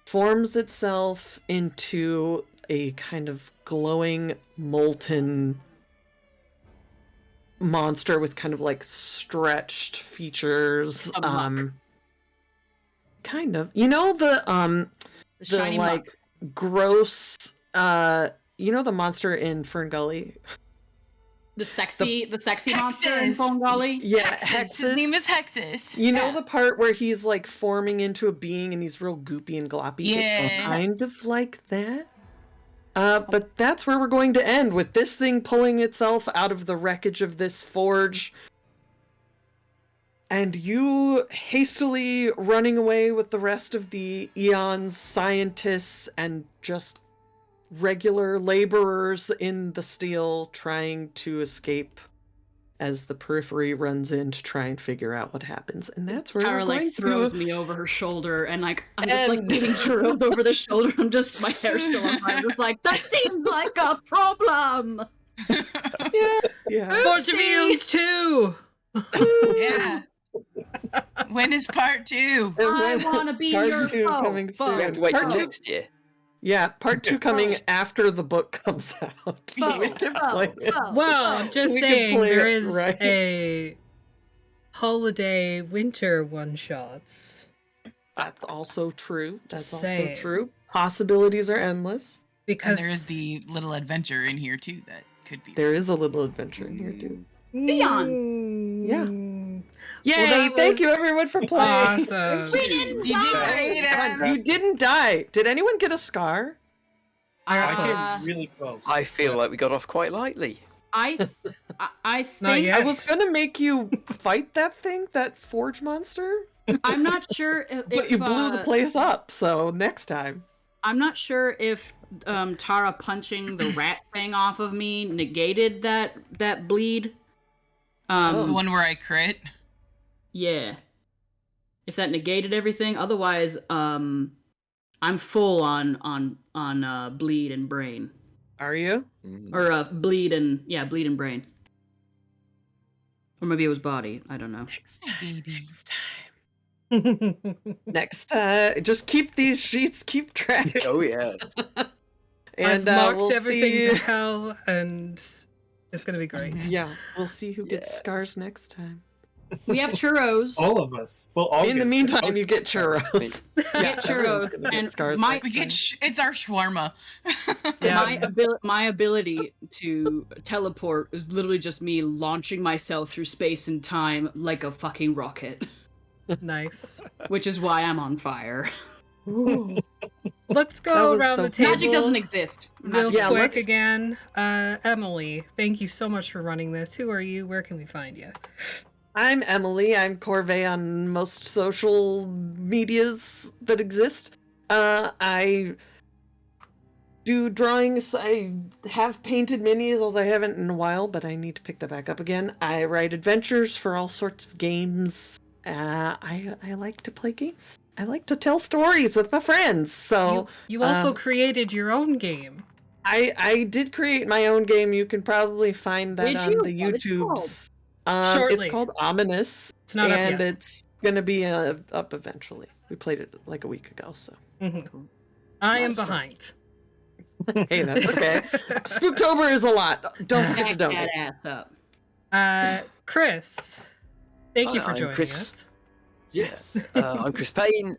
forms itself into a kind of glowing molten monster with kind of like stretched features. Kind of, you know, the like muck. Gross you know the monster in Fern Gully? The sexy monster in Fern Gully? Yeah, Hexus. His name is Hexus. You know the part where he's like forming into a being and he's real goopy and gloppy? Yeah. It's kind of like that. But that's where we're going to end, with this thing pulling itself out of the wreckage of this forge. And you hastily running away with the rest of the Eons scientists and just regular laborers in the steel trying to escape as the Periphery runs in to try and figure out what happens. And that's where Tara, we're going throws me over her shoulder, and I'm just giving churros over the shoulder. My hair's still on fire. I'm just like, that seems like a problem. Yeah. Bunch of Eons too. Yeah. When is part 2? I want to be your foe. Coming soon. We have to wait till Part 2. next year. Yeah, part 2 coming after the book comes out. Well, I'm just saying there is a holiday winter one-shots. That's also true. Just That's also saying. true. Possibilities are endless. Because And there is the little adventure in here too that could be. There is a little adventure in here too. Eons. Yeah. Yay! that Thank you was everyone for playing. awesome. We didn't You did die! great, That was fun. You didn't die. Did anyone get a scar? I I got came really close. I feel like we got off quite lightly. I Not think yet. I was gonna make you fight that thing, that forge monster, I'm not sure if but you blew the place up. So next time. I'm not sure if Tara punching the rat thing off of me negated that bleed. The one where I crit. Yeah. If that negated everything, otherwise, I'm full on bleed and brain, Are you? or bleed and brain, or maybe it was body. I don't know. Next Baby. Next, just keep these sheets, keep track. Oh yeah. And I've marked we'll everything see. to hell, and it's gonna be great. Mhm. Yeah, we'll see who gets Yeah. scars next time. We have churros. All of us. Well, all In the meantime, you get churros. We get everyone's churros, gonna get and scars my next We get it's our shawarma. Yeah. my ability to teleport is literally just me launching myself through space and time like a fucking rocket, Nice. which is why I'm on fire. Ooh. Let's That go was around so the cool. table. Magic doesn't exist. Real Yeah, quick let's- again. Emily, thank you so much for running this. Who are you? Where can we find you? I'm Emily. I'm Corvée on most social medias that exist. I do drawings. I have painted minis, although I haven't in a while, but I need to pick that back up again. I write adventures for all sorts of games. I like to play games. I like to tell stories with my friends. So You also created your own game. I did create my own game. You can probably find that Did on you? the What is it called? YouTubes. Shortly. It's called Ominous. It's not up and yet. it's gonna be up eventually. We played it like a week ago, so Mhm. I am Nice. behind. hey, that's okay. Spooktober is a lot. Don't forget to Back donate. that ass up. Chris, thank you Hi, for I'm joining Chris. us. Yes. I'm Chris Payne,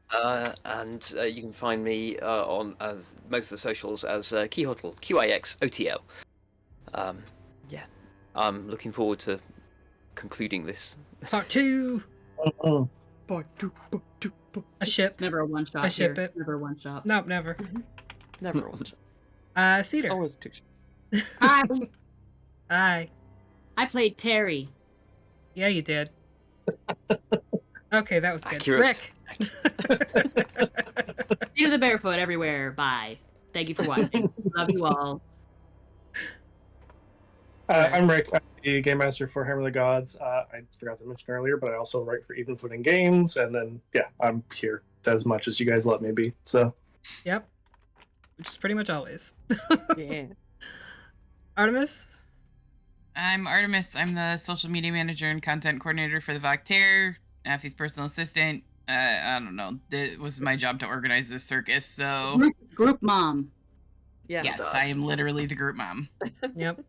and you can find me on as most of the socials as Keyhotl, QIXOTL. Yeah, I'm looking forward to concluding this. Part 2. A ship. It's never a one shot. I ship here. it. Never a one shot. Nope, never. Never watch. Cedar. Always two. Hi, Hi. I played Terry. Yeah, you did. Okay, that was good. Accurate. Rick. You the Barefoot everywhere. Bye. Thank you for watching. Love you all. I'm Rick. I'm the game master for Hammer of the Gods. I forgot to mention earlier, but I also write for Even Footing Games, and then I'm here as much as you guys let me be. So Yep. Which is pretty much always. Yeah. Artemis? I'm Artemis. I'm the social media manager and content coordinator for the Vaktare, Affy's personal assistant. I don't know. It was my job to organize this circus, so Group mom. Yes. yes, I am literally the group mom Yep.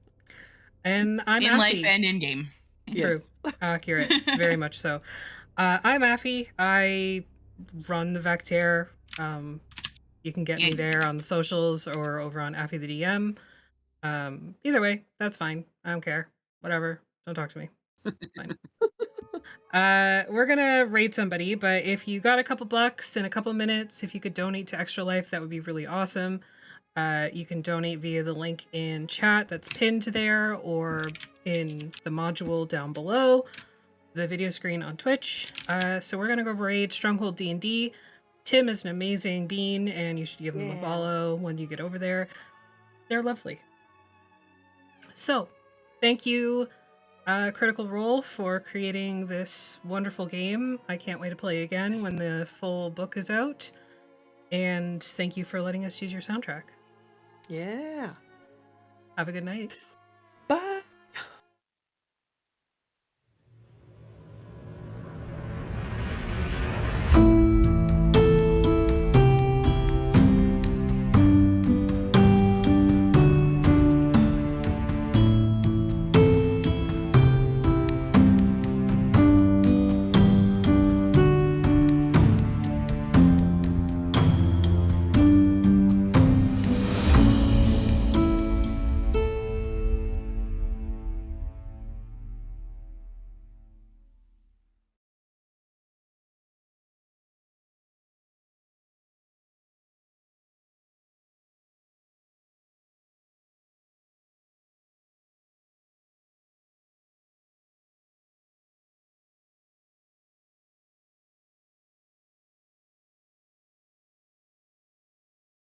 And I'm in life Affy. and in game. True. Accurate. Very much so. I'm Affy. I run the Vaktare. You can get me there on the socials or over on Affy the DM. Either way, that's fine. I don't care. Whatever. Don't talk to me. Fine. We're gonna raid somebody, but if you got a couple bucks in a couple minutes, if you could donate to Extra Life, that would be really awesome. You can donate via the link in chat that's pinned there or in the module down below the video screen on Twitch. So we're gonna go raid Stronghold D&D. Tim is an amazing bean, and you should give them a follow when you get over there. They're lovely. So, thank you, Critical Role, for creating this wonderful game. I can't wait to play again when the full book is out. And thank you for letting us use your soundtrack. Yeah. Have a good night. Bye.